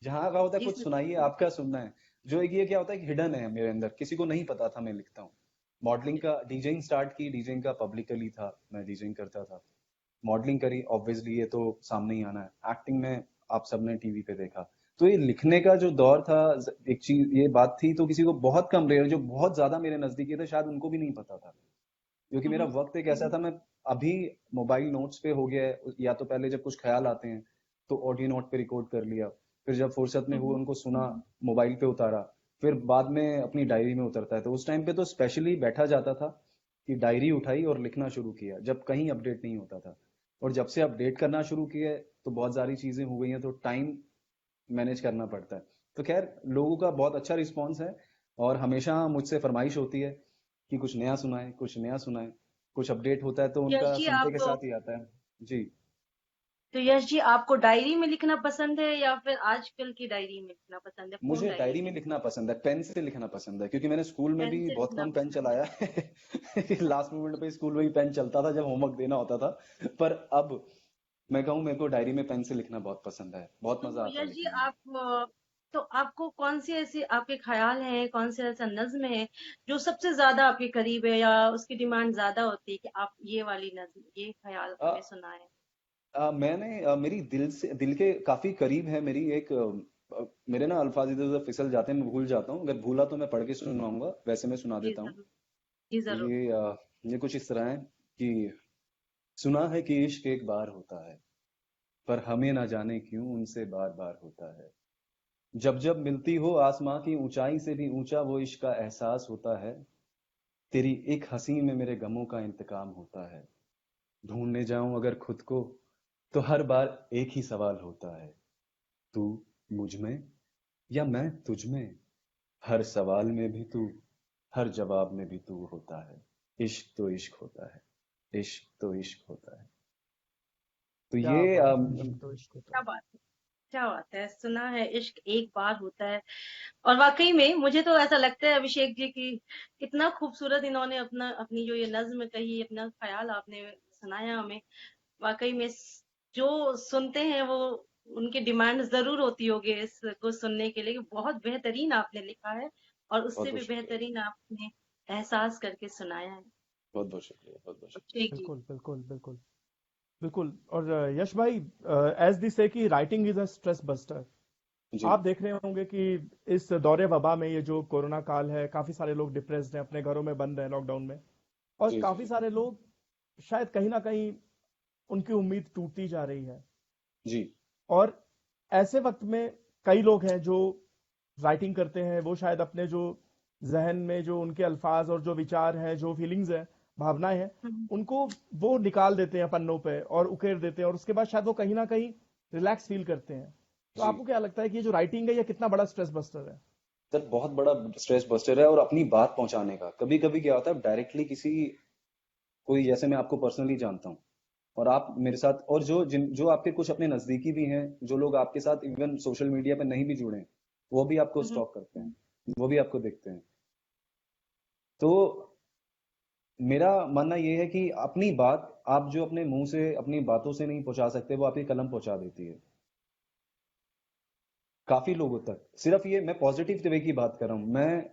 जहाँ का होता है जी कुछ सुनाइए, आपका सुनना है। जो एक ये क्या होता है कि हिडन है मेरे अंदर, किसी को नहीं पता था मैं लिखता हूँ। मॉडलिंग का, डीजेइंग स्टार्ट की, डीजेइंग का पब्लिकली था, मैं डीजेइंग करता था। मॉडलिंग करी, ऑब्वियसली ये तो सामने ही आना है। एक्टिंग में आप सबने टीवी पे देखा। तो ये लिखने का जो दौर था, एक चीज ये बात थी, तो किसी को बहुत कम, रेयर, जो बहुत ज्यादा मेरे नजदीकी थे, शायद उनको भी नहीं पता था। क्योंकि मेरा वक्त एक ऐसा था, मैं अभी मोबाइल नोट्स पे हो गया है, या तो पहले जब कुछ ख्याल आते हैं तो ऑडियो नोट पे रिकॉर्ड कर लिया, फिर जब फुर्सत में हुआ उनको सुना, मोबाइल पे उतारा, फिर बाद में अपनी डायरी में उतरता है। तो उस टाइम पे तो स्पेशली बैठा जाता था कि डायरी उठाई और लिखना शुरू किया, जब कहीं अपडेट नहीं होता था। और जब से अपडेट करना शुरू किया है, तो बहुत सारी चीजें हो गई हैं, तो टाइम मैनेज करना पड़ता है। तो खैर, लोगों का बहुत अच्छा रिस्पॉन्स है, और हमेशा मुझसे फरमाइश होती है कि कुछ नया सुनाए, कुछ नया सुनाए। कुछ अपडेट होता है तो यश उनका जी, सुनते के आप साथ ही आता है। जी। तो यश जी, आपको डायरी में लिखना पसंद है या फिर आजकल की डायरी में लिखना पसंद है, फोन मुझे डायरी डायरी में में? लिखना पसंद है, पेन से लिखना पसंद है, क्योंकि मैंने स्कूल में पेन भी से बहुत लिखना कम पेन पसंद है। चलाया है। लास्ट मोमेंट पे स्कूल में भी पेन चलता था जब होमवर्क देना होता था। पर अब मैं कहूँ, मेरे को डायरी में पेन से लिखना बहुत पसंद है, बहुत मजा तो आता है यश जी, लिखने में। तो आपको कौन सी ऐसी आपके ख्याल हैं, कौन से ऐसा नज्म है जो सबसे ज्यादा आपके करीब है, या उसकी डिमांड ज्यादा होती है कि आप ये वाली नज्म, ये ख्याल अ, हमें सुनाएं? मेरी दिल के काफी करीब है मेरी एक मेरे ना अल्फाज इधर उधर फिसल जाते हैं, मैं भूल जाता हूँ, अगर भूला तो मैं पढ़ के सुनाऊंगा, वैसे मैं सुना जी देता हूँ। जरूर। जी जरूर। ये कुछ इस तरह है कि सुना है कि इश्क एक बार होता है, पर हमें ना जाने क्यों उनसे बार बार होता है। जब जब मिलती हो आसमां की ऊंचाई से भी ऊंचा वो इश्क का एहसास होता है। तेरी एक हंसी में मेरे गमों का इंतकाम होता है। ढूंढने जाऊं अगर खुद को तो हर बार एक ही सवाल होता है, तू मुझ में या मैं तुझ में। हर सवाल में भी तू, हर जवाब में भी तू होता है। इश्क तो इश्क होता है, इश्क तो इश्क होता है। तो क्या ये बात है, इश्क तो इश्क होता क्या है। बात है, क्या बात है, सुना है इश्क एक बार होता है। और वाकई में मुझे तो ऐसा लगता है अभिषेक जी की कितना खूबसूरत इन्होंने अपना अपनी जो ये नज्म कही, अपना ख्याल आपने सुनाया हमें। वाकई में जो सुनते हैं वो, उनकी डिमांड जरूर होती होगी इसको सुनने के लिए। बहुत बेहतरीन आपने लिखा है, और बहुत उससे बहुत भी शुक्रिया, बेहतरीन आपने एहसास करके सुनाया है। बहुत बहुत शुक्रिया, बहुत बहुत शुक्रिया। अभिषेक जी। बिल्कुल बिल्कुल बिल्कुल बिल्कुल। और यश भाई, एज दी से कि writing is a stress buster. जी आप देख रहे होंगे कि इस दौरे वबा में, ये जो कोरोना काल है, काफी सारे लोग डिप्रेस्ड हैं, अपने घरों में बंद हैं लॉकडाउन में। और जी जी काफी जी सारे लोग शायद कहीं ना कहीं उनकी उम्मीद टूटती जा रही है। जी और ऐसे वक्त में कई लोग हैं जो राइटिंग करते हैं, वो शायद अपने जो जहन में जो उनके अल्फाज और जो विचार हैं, जो फीलिंग्स हैं, भावनाएं हैं, हम्म, उनको वो निकाल देते हैं पन्नों पे और उकेर देते हैं, और उसके बाद शायद वो कहीं ना कहीं रिलैक्स फील करते हैं। तो जी। आपको क्या लगता है कि ये जो राइटिंग है, ये कितना बड़ा स्ट्रेस बस्टर है? सर बहुत बड़ा स्ट्रेस बस्टर है, और अपनी बात पहुंचाने का, कभी कभी क्या होता है डायरेक्टली किसी, कोई जैसे मैं आपको पर्सनली जानता हूँ, और आप मेरे साथ, और जो आपके कुछ अपने नजदीकी भी हैं, जो लोग आपके साथ इवन सोशल मीडिया पे नहीं भी जुड़े हैं, वो भी आपको हम्म, स्टॉक करते हैं, वो भी आपको देखते हैं। तो मेरा मानना ये है कि अपनी बात आप जो अपने मुंह से अपनी बातों से नहीं पहुंचा सकते, वो आपकी कलम पहुंचा देती है काफी लोगों तक। सिर्फ ये मैं पॉजिटिव वे की बात कर रहा हूँ, मैं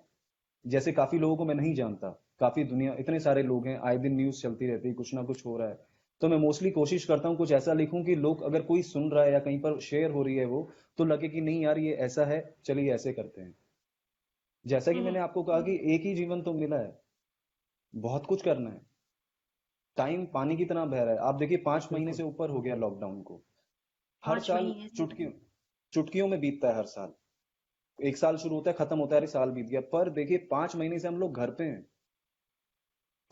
जैसे काफी लोगों को मैं नहीं जानता, काफी दुनिया, इतने सारे लोग हैं, आए दिन न्यूज चलती रहती है, कुछ ना कुछ हो रहा है। तो मैं मोस्टली कोशिश करता हूँ कुछ ऐसा लिखूं कि लोग, अगर कोई सुन रहा है या कहीं पर शेयर हो रही है वो, तो लगे कि नहीं यार ये ऐसा है, चलिए ऐसे करते हैं। जैसा कि हम्म, मैंने आपको कहा कि एक ही जीवन तो मिला है, बहुत कुछ करना है, टाइम पानी की तरह बह रहा है। आप देखिए 5 महीने बिल्कुल से ऊपर हो गया लॉकडाउन को, हर 5 महीने साल से। चुटकियों चुटकियों में बीतता है हर साल। एक साल शुरू होता है, खत्म होता है, अरे साल बीत गया। पर देखिए 5 महीने से हम लोग घर पे हैं,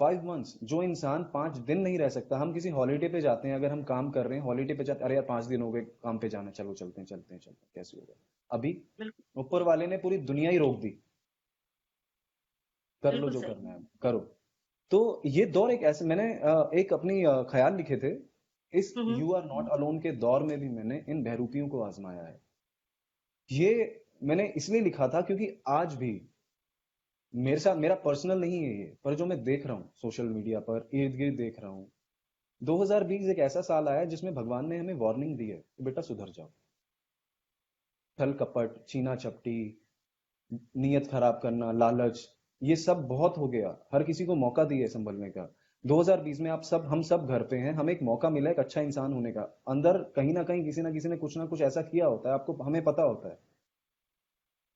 5 मंथ्स। जो इंसान 5 दिन नहीं रह सकता, हम किसी हॉलीडे पे जाते हैं, अगर हम काम कर रहे हैं हॉलीडे पे जाते, अरे यार 5 दिन हो गए काम पे जाना, चलो चलते हैं चलते हैं चलते हैं, कैसे होगा। अभी बिल्कुल। ऊपर वाले ने पूरी दुनिया ही रोक दी, कर लो बिल्कुल जो सही। करना है करो। तो ये दौर एक ऐसे, मैंने एक अपनी ख्याल लिखे थे, इस हम्म, यू आर नॉट अलोन के दौर में भी मैंने इन बहरूपियों को आजमाया है। ये मैंने इसलिए लिखा था क्योंकि आज भी मेरे साथ, मेरा पर्सनल नहीं है ये, पर जो मैं देख रहा हूँ सोशल मीडिया पर, इर्द गिर्द देख रहा हूँ, 2020 एक ऐसा साल आया है जिसमें भगवान ने हमें वार्निंग दी है कि बेटा सुधर जाओ। छल कपट, छीना झपटी, नीयत खराब करना, लालच, ये सब बहुत हो गया, हर किसी को मौका दिए संभलने का। 2020 में हम सब घर पे हैं, हमें एक मौका मिला एक अच्छा इंसान होने का। अंदर कहीं ना किसी ने कुछ ना कुछ ऐसा किया होता है, आपको हमें पता होता है,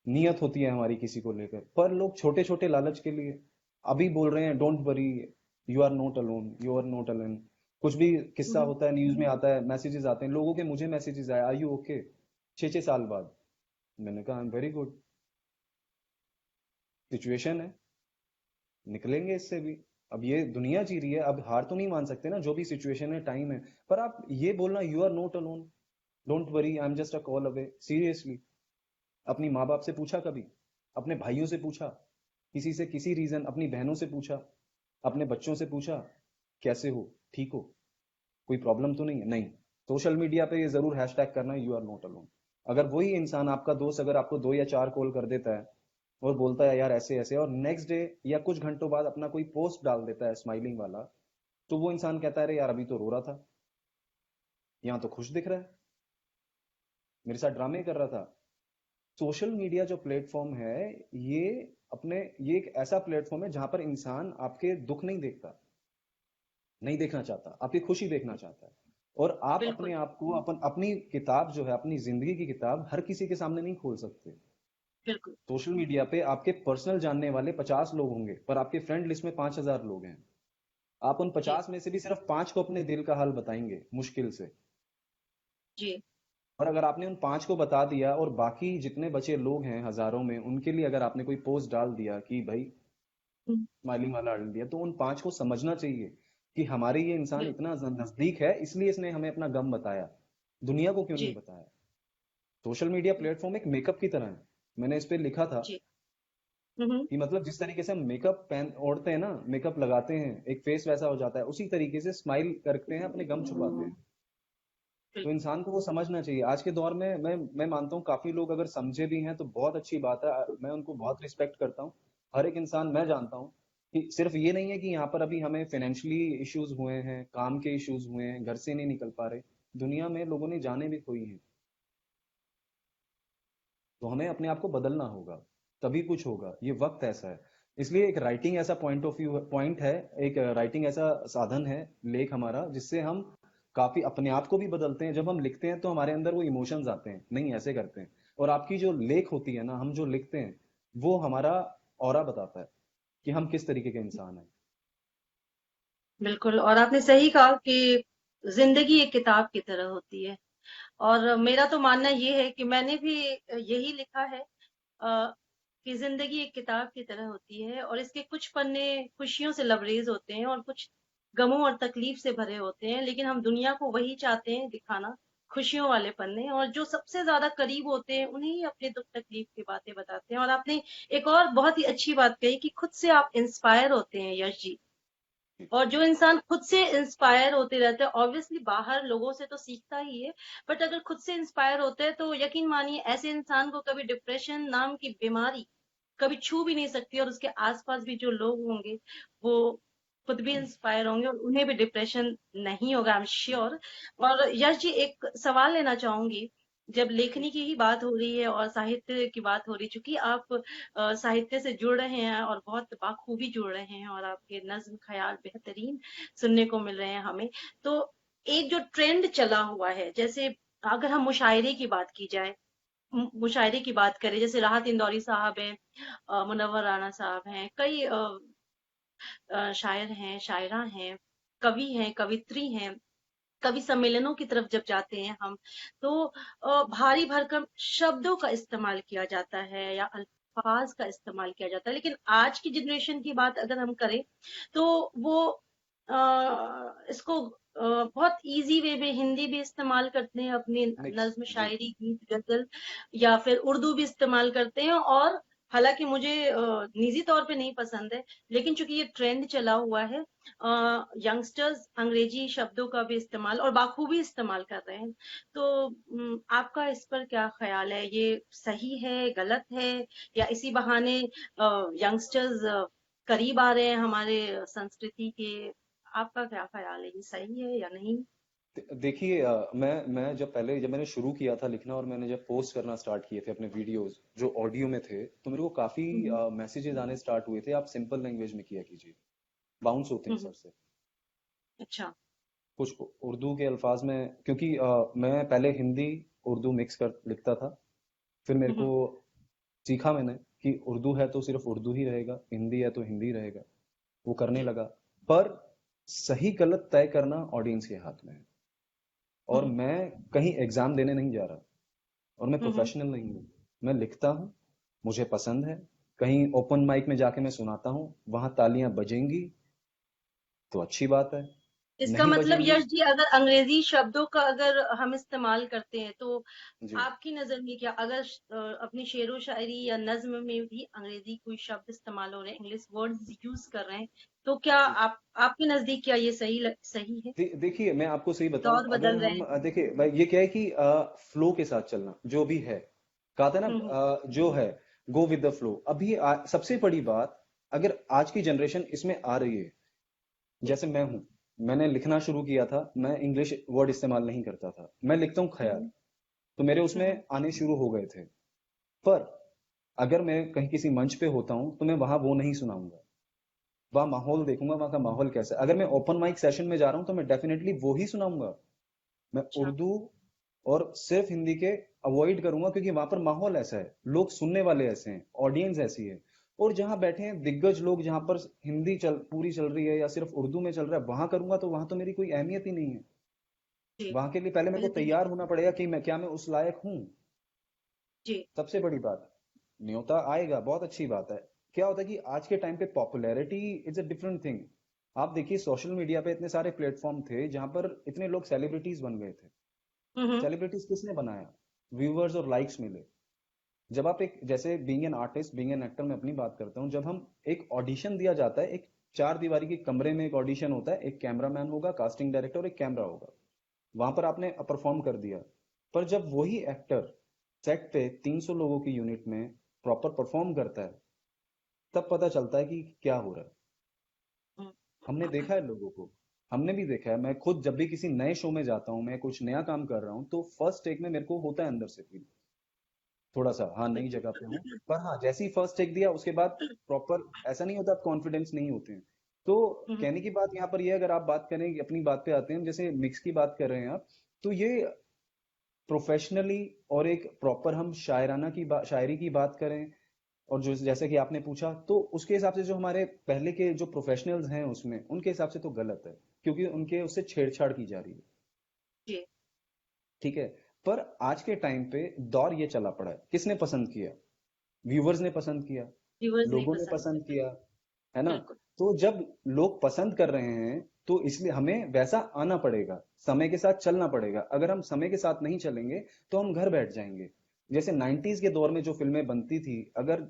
नियत होती है हमारी किसी को लेकर। पर लोग छोटे छोटे लालच के लिए अभी बोल रहे हैं don't worry, you are not alone, you are not alone. कुछ भी किस्सा हम्म, होता है, न्यूज में आता है, मैसेजेस आते हैं लोगों के, मुझे मैसेजेस आए आर यू ओके, 6 6 साल बाद। मैंने कहा I am very good, situation है, निकलेंगे इससे भी। अब ये दुनिया जी रही है, अब हार तो नहीं मान सकते ना, जो भी सिचुएशन है, टाइम है। पर आप ये बोलना you are not alone, don't worry, I am just a call away, seriously अपनी माँ बाप से पूछा कभी? अपने भाइयों से पूछा? किसी से किसी रीजन, अपनी बहनों से पूछा? अपने बच्चों से पूछा कैसे हो, ठीक हो, कोई प्रॉब्लम तो नहीं है? नहीं। सोशल मीडिया पे ये जरूर हैशटैग करना, यू आर नॉट अलोन। अगर वही इंसान, आपका दोस्त, अगर आपको 2 या 4 कॉल कर देता है और बोलता है यार ऐसे ऐसे, और नेक्स्ट डे या कुछ घंटों बाद अपना कोई पोस्ट डाल देता है स्माइलिंग वाला, तो वो इंसान कहता है अरे यार अभी तो रो रहा था, यहाँ तो खुश दिख रहा है, मेरे साथ ड्रामे कर रहा था। सोशल मीडिया जो प्लेटफॉर्म है, ये ये एक ऐसा प्लेटफॉर्म है जहां पर इंसान आपके दुख नहीं देखता, नहीं देखना चाहता, आपकी खुशी देखना चाहता है। और आप बिल्कुल अपने आप को, अपनी किताब जो है, अपनी जिंदगी की किताब हर किसी के सामने नहीं खोल सकते। बिल्कुल। सोशल मीडिया पे आपके पर्सनल जानने वाले 50 लोग होंगे, पर आपके फ्रेंड लिस्ट में 5000 लोग हैं। आप उन जी 50 में से भी सिर्फ 5 को अपने दिल का हाल बताएंगे मुश्किल से। जी। और अगर आपने उन 5 को बता दिया और बाकी जितने बचे लोग हैं हजारों में, उनके लिए अगर आपने कोई पोस्ट डाल दिया कि भाई हम्म, स्माइलिंग वाला डाल दिया, तो उन 5 को समझना चाहिए कि हमारे ये इंसान बिल्कुल। इतना नजदीक है, इसलिए इसने हमें अपना गम बताया, दुनिया को क्यों नहीं जी बताया। सोशल मीडिया प्लेटफॉर्म एक मेकअप की तरह है। मैंने इस पे लिखा था जी। हम्म। कि मतलब जिस तरीके से हम मेकअप पहन ओढ़ते हैं ना, मेकअप लगाते हैं, एक फेस वैसा हो जाता है, उसी तरीके से स्माइल करते हैं, अपने गम छुपाते हैं। तो बिल्कुल। इंसान को वो समझना चाहिए। आज के दौर में मैं मानता हूँ काफी लोग अगर समझे भी हैं तो बहुत अच्छी बात है, मैं उनको बहुत रिस्पेक्ट करता हूँ। हर एक इंसान, मैं जानता हूँ कि सिर्फ ये नहीं है कि यहाँ पर अभी हमें फाइनेंशियली इश्यूज हुए हैं, काम के इश्यूज हुए हैं, घर से नहीं निकल पा रहे, दुनिया में लोगों ने जाने भी खोई हैं। तो हमें अपने आप को बदलना होगा, तभी कुछ होगा। ये वक्त ऐसा है। इसलिए एक राइटिंग ऐसा पॉइंट है, एक राइटिंग ऐसा साधन है, लेख हमारा, जिससे हम काफी अपने आप को भी बदलते हैं। जब हम लिखते हैं तो हमारे अंदर वो इमोशंस आते हैं, नहीं ऐसे करते हैं। और आपकी जो लेख होती है ना, हम जो लिखते हैं, वो हमारा ऑरा बताता है कि हम किस तरीके के इंसान हैं। बिल्कुल। और आपने सही कहा कि जिंदगी एक किताब की तरह होती है। और मेरा तो मानना ये है कि मैंने भी यही लिखा है, कि जिंदगी एक किताब की तरह होती है और इसके कुछ पन्ने खुशियों से लबरेज होते हैं और कुछ गमों और तकलीफ से भरे होते हैं, लेकिन हम दुनिया को वही चाहते हैं दिखाना, खुशियों वाले पन्ने। और जो सबसे ज्यादा करीब होते हैं उन्हें ही अपने दुख तकलीफ की बातें बताते हैं। और आपने एक और बहुत ही अच्छी बात कही कि खुद से आप इंस्पायर होते हैं, यश जी। और जो इंसान खुद से इंस्पायर होते रहते हैं, ऑब्वियसली बाहर लोगों से तो सीखता ही है, बट अगर खुद से इंस्पायर होते हैं तो यकीन मानिए ऐसे इंसान को कभी डिप्रेशन नाम की बीमारी कभी छू भी नहीं सकती। और उसके आसपास भी जो लोग होंगे वो खुद भी इंस्पायर होंगे और उन्हें भी डिप्रेशन नहीं होगा, आई एम श्योर। और यश जी, एक सवाल लेना चाहूंगी। जब लेखनी की ही बात हो रही है और साहित्य की बात हो रही, चूंकि आप साहित्य से जुड़ रहे हैं और बहुत बाखूबी जुड़ रहे हैं और आपके नज्म ख्याल बेहतरीन सुनने को मिल रहे हैं हमें, तो एक जो ट्रेंड चला हुआ है, जैसे अगर हम मुशायरे की बात की जाए, मुशायरे की बात करें, जैसे राहत इंदौरी साहब हैं, मुनव्वर राना साहब हैं, कई शायर हैं, शायरा हैं, कवि हैं, कवित्री हैं। कवि सम्मेलनों की तरफ जब जाते हैं हम, तो भारी भरकम शब्दों का इस्तेमाल किया जाता है या अल्फाज का इस्तेमाल किया जाता है। लेकिन आज की जनरेशन की बात अगर हम करें तो वो इसको बहुत इजी वे में हिंदी भी इस्तेमाल करते हैं, अपनी मिक्स, नज्म जी। शायरी गीत गजल, या फिर उर्दू भी इस्तेमाल करते हैं। और हालांकि मुझे निजी तौर पे नहीं पसंद है, लेकिन चूंकि ये ट्रेंड चला हुआ है, यंगस्टर्स अंग्रेजी शब्दों का भी इस्तेमाल और बाखूबी इस्तेमाल कर रहे हैं। तो आपका इस पर क्या ख्याल है? ये सही है, गलत है, या इसी बहाने यंगस्टर्स करीब आ रहे हैं हमारे संस्कृति के? आपका क्या ख्याल है, ये सही है या नहीं? देखिए, मैं जब मैंने शुरू किया था लिखना और मैंने जब पोस्ट करना स्टार्ट किए थे अपने वीडियोस जो ऑडियो में थे, तो मेरे को काफी हम्म। मैसेजेस आने स्टार्ट हुए थे, आप सिंपल लैंग्वेज में किया कीजिए, बाउंस होते हैं हम्म। सर से। अच्छा। कुछ उर्दू के अल्फाज में, क्योंकि मैं पहले हिंदी उर्दू मिक्स कर लिखता था, फिर मेरे को हम्म। सीखा मैंने कि उर्दू है तो सिर्फ उर्दू ही रहेगा, हिंदी है तो हिंदी रहेगा, वो करने जी। लगा। पर सही गलत तय करना ऑडियंस के हाथ में है। और हम्म। मैं कहीं एग्जाम देने नहीं जा रहा, और मैं हम्म। प्रोफेशनल नहीं हूँ। मैं लिखता हूँ, मुझे पसंद है, कहीं ओपन माइक में जाके मैं सुनाता हूँ, वहां तालियां बजेंगी तो अच्छी बात है, इसका नहीं मतलब बजेंगे। यश जी, अगर अंग्रेजी शब्दों का अगर हम इस्तेमाल करते हैं तो जी। आपकी नजर में क्या, अगर अपनी शेरो शायरी या नज्म में भी अंग्रेजी कोई शब्द इस्तेमाल हो रहे हैं, इंग्लिश वर्ड्स यूज कर रहे हैं, तो क्या जी। आपके नजदीक क्या ये सही है? देखिए मैं आपको सही बताऊं, दौर अगर बदल रहे हम हैं। देखिए भाई, ये क्या है कि फ्लो के साथ चलना जो भी है, कहा था ना हम्म। जो है, गो विद द फ्लो। अभी सबसे बड़ी बात, अगर आज की जनरेशन इसमें आ रही है, जी। जैसे मैं हूं, मैंने लिखना शुरू किया था, मैं इंग्लिश वर्ड इस्तेमाल नहीं करता था, मैं लिखता हूँ ख्याल, हम्म। तो मेरे उसमें हम्म। आने शुरू हो गए थे। पर अगर मैं कहीं किसी मंच पे होता हूँ तो मैं वहां वो नहीं सुनाऊंगा, वहाँ माहौल देखूंगा, वहाँ का माहौल कैसा है। अगर मैं ओपन माइक सेशन में जा रहा हूँ तो मैं डेफिनेटली वो ही सुनाऊंगा। मैं अच्छा। उर्दू और सिर्फ हिंदी के अवॉइड करूंगा, क्योंकि वहां पर माहौल ऐसा है, लोग सुनने वाले ऐसे हैं, ऑडियंस ऐसी है। और जहां बैठे हैं दिग्गज लोग, जहां पर हिंदी पूरी चल रही है या सिर्फ उर्दू में चल रहा है, वहां करूंगा तो वहां तो मेरी कोई अहमियत ही नहीं है। जी। वहां के लिए पहले मेरे को बिल्कुल। तैयार होना पड़ेगा कि मैं क्या, मैं उस लायक हूँ। जी। सबसे बड़ी बात, न्योता आएगा, बहुत अच्छी बात है। क्या होता है कि आज के टाइम पे popularity is a different thing. आप देखिए सोशल मीडिया पे इतने सारे प्लेटफॉर्म थे जहां पर इतने लोग सेलिब्रिटीज बन गए थे। हम्म। सेलिब्रिटीज किसने बनाया? व्यूअर्स और लाइक्स मिले। जब आप एक, जैसे being an artist, being an actor, मैं अपनी बात करता हूँ, जब हम एक ऑडिशन दिया जाता है, एक चार दीवारी के कमरे में एक ऑडिशन होता है, एक कैमरामैन होगा, कास्टिंग डायरेक्टर और एक कैमरा होगा, वहां पर आपने परफॉर्म कर दिया। पर जब वही एक्टर सेट पे 300 लोगों की यूनिट में प्रॉपर परफॉर्म करता है, तब पता चलता है कि क्या हो रहा है। हम्म। हमने देखा है लोगों को, हमने भी देखा है। मैं खुद जब भी किसी नए शो में जाता हूँ, मैं कुछ नया काम कर रहा हूँ, तो फर्स्ट टेक में मेरे को होता है अंदर से फील, थोड़ा सा, हाँ नई जगह पे हूँ। पर हाँ, जैसे ही फर्स्ट टेक दिया उसके बाद प्रॉपर ऐसा नहीं होता, कॉन्फिडेंस नहीं होते हैं। तो हम्म। कहने की बात यहाँ पर ये है, अगर आप बात करें, अपनी बात पे आते हैं, जैसे मिक्स की बात कर रहे हैं आप, तो ये प्रोफेशनली और एक प्रॉपर हम शायराना की बात, शायरी की बात करें, और जो जैसे कि आपने पूछा, तो उसके हिसाब से जो हमारे पहले के जो प्रोफेशनल्स हैं उसमें, उनके हिसाब से तो गलत है, क्योंकि उनके उससे छेड़छाड़ की जा रही है। जी। ठीक है। पर आज के टाइम पे दौर ये चला पड़ा है, किसने पसंद किया? व्यूवर्स ने पसंद किया, व्यूअर्स नहीं लोगों ने पसंद पसंद करते। किया, है ना? बिल्कुल। तो जब लोग पसंद कर रहे हैं, तो इसलिए हमें वैसा आना पड़ेगा, समय के साथ चलना पड़ेगा। अगर हम समय के साथ नहीं चलेंगे तो हम घर बैठ जाएंगे। जैसे 90s के दौर में जो फिल्में बनती थी, अगर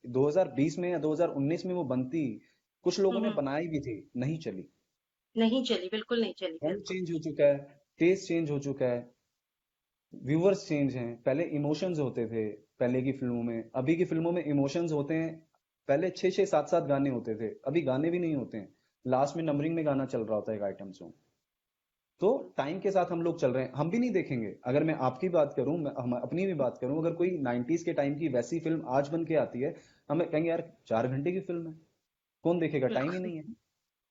2020 में या 2019 में वो बनती, कुछ लोगों ने हम्म। बनाई भी थी, नहीं चली। नहीं चली, बिल्कुल नहीं चली, ट्रेंड बिल्कुल। चेंज हो चुका है, टेस्ट चेंज हो चुका है, व्यूअर्स चेंज हैं। पहले इमोशंस होते थे पहले की फिल्मों में, अभी की फिल्मों में इमोशंस होते हैं। पहले 6-6 7-7 गाने होते थे, अभी गाने भी नहीं होते हैं। लास्ट में नंबरिंग में गाना चल रहा होता है, एक आइटम सॉन्ग। तो टाइम के साथ हम लोग चल रहे हैं, हम भी नहीं देखेंगे। अगर मैं आपकी बात करूं, मैं हम अपनी भी बात करूं, अगर कोई 90s के टाइम की वैसी फिल्म आज बन के आती है, हमें कहेंगे यार 4 घंटे की फिल्म है, कौन देखेगा, टाइम ही बिल्कुल। नहीं है।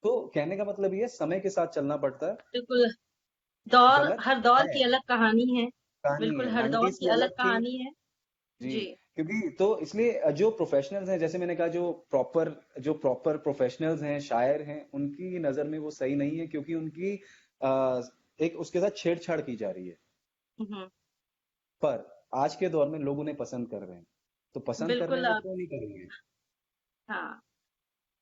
तो कहने का मतलब ये है, समय के साथ चलना पड़ता है। बिल्कुल। दौर, गलत हर दौर है, की अलग कहानी है। कहानी बिल्कुल, है, हर दौर 90s की की अलग अलग थी। कहानी है। जी। जी। क्योंकि तो इसलिए जो प्रोफेशनल्स हैं, जैसे मैंने कहा, जो प्रॉपर प्रोफेशनल्स हैं, शायर हैं, उनकी नजर में वो सही नहीं है, क्योंकि उनकी आ, एक उसके साथ छेड़छाड़ की जा रही है। हम्म। पर आज के दौर में लोग उन्हें पसंद कर रहे हैं, तो पसंद कर रहे बिल्कुल। हैं, वो क्यों नहीं करेंगे? हाँ,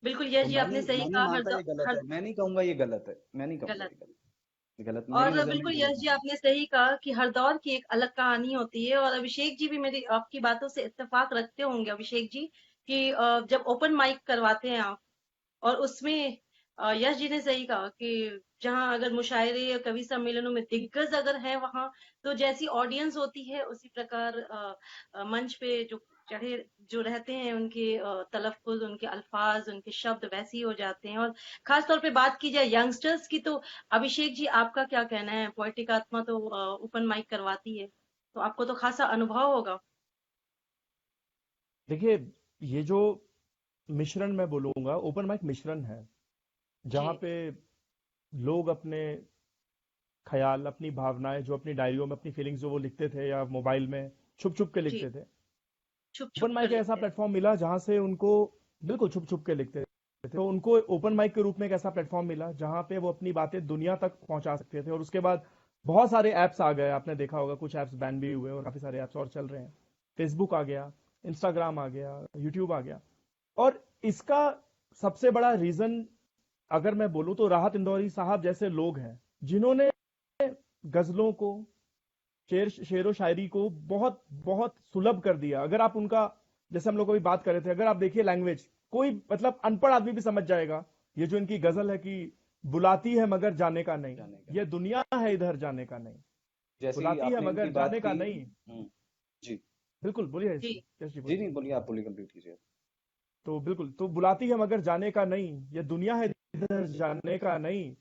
बिल्कुल यश तो जी, मैं आपने नहीं सही मैं नहीं कहा, मानता ये गलत हर है, मैं नहीं कहूंगा ये गलत है, मैं नहीं कहूंगा गलत। ये गलत, ये गलत मेरी और नजर में बिल्कुल गलत यश जी, नहीं है। आपने सही कहा कि हर दौर की एक अलग कहानी होती है, और अभिषेक जी भी मेरी आपकी बातों से इत्तेफाक रखते होंगे अभिषेक जी, कि जब ओपन माइक करवाते हैं आप, और उसमें यश जी ने सही कहा कि जहां अगर मुशायरे या कवि सम्मेलनों में दिग्गज अगर है वहां, तो जैसी ऑडियंस होती है उसी प्रकार मंच पे जो चढ़े जो रहते हैं, उनके तलफ्फुज, उनके अल्फाज, उनके शब्द वैसे ही हो जाते हैं। और खास तौर पे बात की जाए यंगस्टर्स की, तो अभिषेक जी आपका क्या कहना है? पोएटिक आत्मा तो ओपन माइक करवाती है, तो आपको तो खासा अनुभव होगा। देखिए, ये जो मिश्रण मैं बोलूंगा, ओपन माइक मिश्रण है, जहां जी। पे लोग अपने ख्याल, अपनी भावनाएं, जो अपनी डायरियों में अपनी फीलिंग्स जो वो लिखते थे या मोबाइल में छुप छुप के जी। लिखते थे, छुप ओपन छुप कर माइक ऐसा लिखते हैं। प्लेटफॉर्म मिला जहां से उनको, बिल्कुल छुप छुप के लिखते थे, तो उनको ओपन माइक के रूप में एक ऐसा प्लेटफॉर्म मिला जहां पे वो अपनी बातें दुनिया तक पहुंचा सकते थे। और उसके बाद बहुत सारे ऐप्स आ गए, आपने देखा होगा, कुछ ऐप्स बैन भी हुए और काफी सारे ऐप्स और चल रहे हैं। फेसबुक आ गया, इंस्टाग्राम आ गया, यूट्यूब आ गया। और इसका सबसे बड़ा रीजन अगर मैं बोलूं तो राहत इंदौरी साहब जैसे लोग हैं जिन्होंने गजलों को, शेरो शायरी को बहुत बहुत सुलभ कर दिया। अगर आप उनका, जैसे हम लोग अभी बात कर रहे थे, अगर आप देखिए लैंग्वेज, कोई मतलब अनपढ़ आदमी भी समझ जाएगा। ये जो इनकी गजल है कि बुलाती है मगर जाने का नहीं, जाने का ये नहीं। दुनिया है इधर जाने का नहीं, जैसे ही बुलाती है आपने इनकी मगर बात जाने का की। नहीं। जी बिल्कुल बोलिए यश जी। जी, यश जी जी, बोलिए। नहीं बोलिए, आप बोलिए, कंप्लीट कीजिए। तो बिल्कुल, तो बुलाती है मगर जाने का नहीं, ये दुनिया है इधर जाने का नहीं,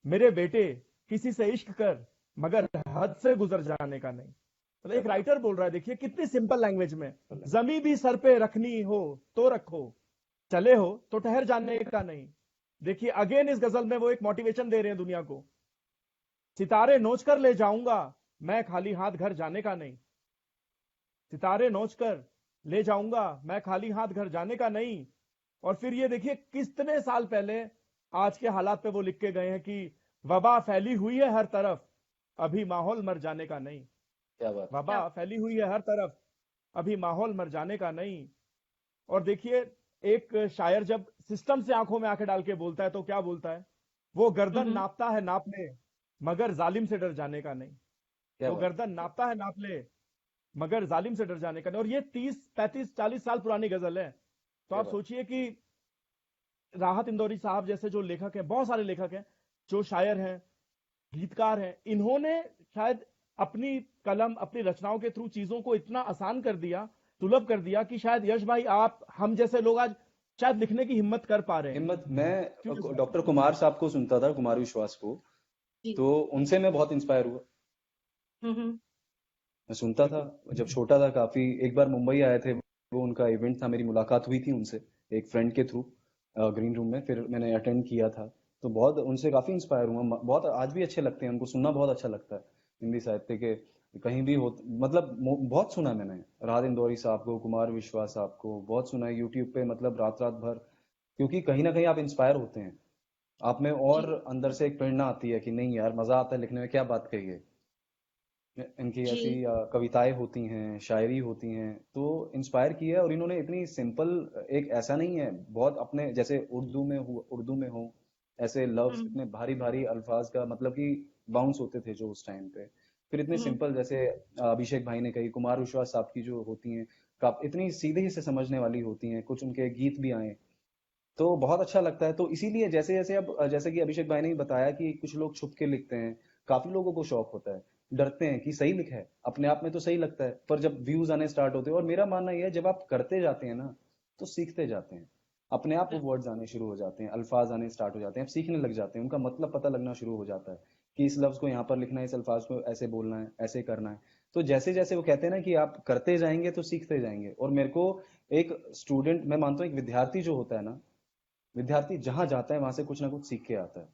मेरे बेटे किसी से इश्क कर मगर हद से गुजर जाने का नहीं। मतलब क्या एक बात राइटर बोल रहा है, देखिए कितनी सिंपल लैंग्वेज में। है। जमी भी सर पे रखनी हो तो रखो, चले हो तो ठहर जाने का नहीं। देखिए अगेन इस गजल में वो एक मोटिवेशन दे रहे हैं दुनिया को। सितारे नोच कर ले जाऊंगा, मैं खाली हाथ घर जाने का नहीं। सितारे नोच कर ले जाऊंगा, मैं खाली हाथ घर जाने का नहीं। और फिर ये देखिए कितने साल पहले आज के हालात पे वो लिख के गए हैं कि वबा फैली हुई है हर तरफ, अभी माहौल मर जाने का नहीं। क्या बात है। क्या वबा फैली हुई है हर तरफ, अभी माहौल मर जाने का नहीं। और देखिए एक शायर जब सिस्टम से आंखों में आंखें डाल के बोलता है तो क्या बोलता है, वो गर्दन हम्म नापता है नाप ले मगर जालिम से डर जाने का नहीं। क्या वो बात गर्दन नापता है नाप ले मगर जालिम से डर जाने का नहीं। और ये 30 35 40 साल पुरानी गजल है। तो क्या आप बात सोचिए कि राहत इंदौरी साहब जैसे जो लेखक हैं, बहुत सारे लेखक हैं, जो शायर हैं, गीतकार हैं, इन्होंने शायद अपनी कलम, अपनी रचनाओं के थ्रू चीजों को इतना आसान कर दिया, सुलभ कर दिया कि शायद यश भाई आप हम जैसे लोग आज शायद लिखने की हिम्मत कर पा रहे हैं। हिम्मत। क्योंकि मैं डॉक्टर कुमार साहब को सुनता था, कुमार विश्वास को। जी। तो उनसे मैं बहुत इंस्पायर हुआ। हम्म। मैं सुनता था बिल्कुल जब छोटा था काफी। एक बार मुंबई आए थे, वो उनका इवेंट था, मेरी मुलाकात हुई थी उनसे एक फ्रेंड के थ्रू, ग्रीन रूम में। फिर मैंने अटेंड किया था। तो बहुत उनसे काफी इंस्पायर हुआ। बहुत आज भी अच्छे लगते हैं, उनको सुनना बहुत अच्छा लगता है। हिंदी साहित्य के कहीं भी हो, मतलब बहुत सुना है मैंने राहत इंदौरी साहब को, कुमार विश्वास साहब को बहुत सुना है यूट्यूब पे, मतलब रात रात भर। क्योंकि कहीं ना कहीं आप इंस्पायर होते हैं, आप में जी। और अंदर से एक प्रेरणा आती है कि नहीं यार, मजा आता है लिखने में, क्या बात कही है। इनकी ऐसी जी। कविताएं होती हैं, शायरी होती हैं, तो इंस्पायर किया है। और इन्होंने इतनी सिंपल, एक ऐसा नहीं है बहुत अपने जैसे उर्दू में हो ऐसे लफ्ज, हम्म इतने भारी भारी अल्फाज का मतलब कि बाउंस होते थे जो उस टाइम पे। फिर इतने हम्म सिंपल, जैसे अभिषेक भाई ने कही, कुमार विश्वास साहब की जो होती हैं, इतनी सीधे से समझने वाली होती हैं। कुछ उनके गीत भी आए तो बहुत अच्छा लगता है। तो इसीलिए जैसे जैसे अब जैसे कि अभिषेक भाई ने भी बताया कि कुछ लोग छुप के लिखते हैं, काफी लोगों को शौक होता है, डरते हैं कि सही लिखा है, अपने आप में तो सही लगता है, पर जब व्यूज आने स्टार्ट होते हैं, और मेरा मानना यह है जब आप करते जाते हैं ना, तो सीखते जाते हैं। अपने आप वो बिल्कुल वर्ड्स आने शुरू हो जाते हैं, अल्फाज आने स्टार्ट हो जाते हैं, आप सीखने लग जाते हैं, उनका मतलब पता लगना शुरू हो जाता है कि इस लफ्ज को यहाँ पर लिखना है, इस अल्फाज को ऐसे बोलना है, ऐसे करना है। तो जैसे जैसे वो कहते हैं ना कि आप करते जाएंगे तो सीखते जाएंगे। और मेरे को एक स्टूडेंट, मैं मानता हूँ एक विद्यार्थी जो होता है ना, विद्यार्थी जहां जाता है वहां से कुछ ना कुछ सीख के आता है।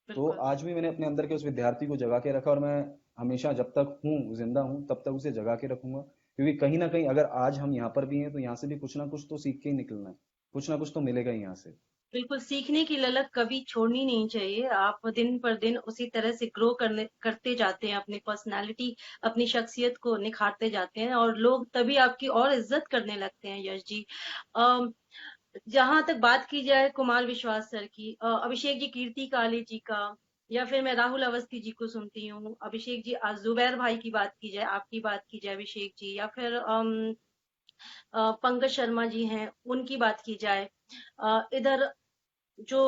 तो बिल्कुल आज भी मैंने अपने अंदर के उस विद्यार्थी को जगा के रखा, और मैं हमेशा जब तक हूँ, जिंदा हूँ, तब तक उसे जगा के रखूंगा। क्योंकि कहीं ना कहीं अगर आज हम यहाँ पर भी हैं तो यहाँ से भी कुछ ना कुछ तो सीख के ही निकलना है, कुछ ना कुछ तो मिलेगा ही यहाँ से। बिल्कुल, सीखने की ललक कभी छोड़नी नहीं चाहिए। आप दिन पर दिन उसी तरह से ग्रो करते जाते हैं, अपनी पर्सनालिटी, अपनी शख्सियत को निखारते जाते हैं और लोग तभी आपकी और इज्जत करने लगते हैं यश जी। अम, जहां तक बात की जाए कुमार विश्वास सर की, अभिषेक जी कीर्ति काले जी का, या फिर मैं राहुल अवस्थी जी को सुनती हूँ, अभिषेक जी, जुबैर भाई की बात की जाए, आपकी बात की जाए अभिषेक जी, या फिर पंकज शर्मा जी हैं, उनकी बात की जाए, इधर जो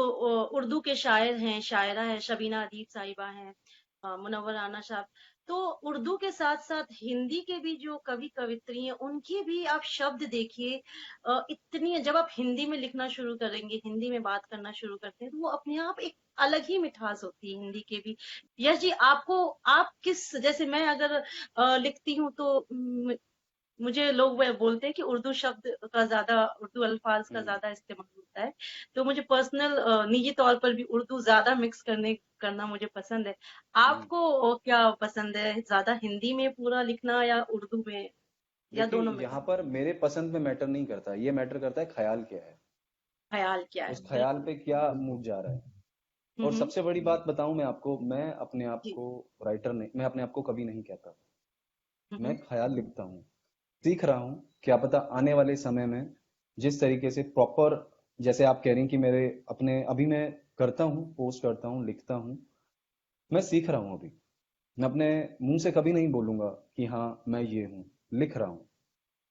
उर्दू के शायर हैं, शायरा है, शबीना अदीब साहिबा हैं, मुनव्वर राना साहब। तो उर्दू के साथ साथ हिंदी के भी जो कवि कवित्री हैं, उनके भी आप शब्द देखिए। इतनी, जब आप हिंदी में लिखना शुरू करेंगे, हिंदी में बात करना शुरू करते हैं, तो वो अपने आप एक अलग ही मिठास होती है हिंदी के भी। यश जी, आपको, आप किस, जैसे मैं अगर लिखती हूँ तो मुझे लोग वो बोलते हैं कि उर्दू शब्द का ज्यादा, उर्दू अल्फाज का हम्म। ज्यादा इस्तेमाल होता है। तो मुझे पर्सनल, निजी तौर पर भी उर्दू ज्यादा मिक्स करना मुझे पसंद है। हम्म। आपको क्या पसंद है, ज्यादा हिंदी में पूरा लिखना या उर्दू में, या देखिए, दोनों में? यहाँ पर मेरे पसंद में मैटर नहीं करता, ये मैटर करता है ख्याल क्या है, ख्याल क्या है? उस ख्याल बिल्कुल। पे क्या मूड जा रहा है। और हम्म। सबसे बड़ी बात बताऊं मैं आपको, मैं अपने आप जी। को राइटर नहीं, मैं अपने आप को कभी नहीं कहता। मैं हम्म। ख्याल लिखता हूँ, सीख रहा हूँ, क्या पता आने वाले समय में जिस तरीके से प्रॉपर, जैसे आप कह रही हैं कि मेरे अपने, अभी मैं करता हूँ, पोस्ट करता हूँ, लिखता हूँ, मैं सीख रहा हूँ अभी। मैं अपने मुंह से कभी नहीं बोलूंगा कि हाँ मैं ये हूँ। लिख रहा हूँ,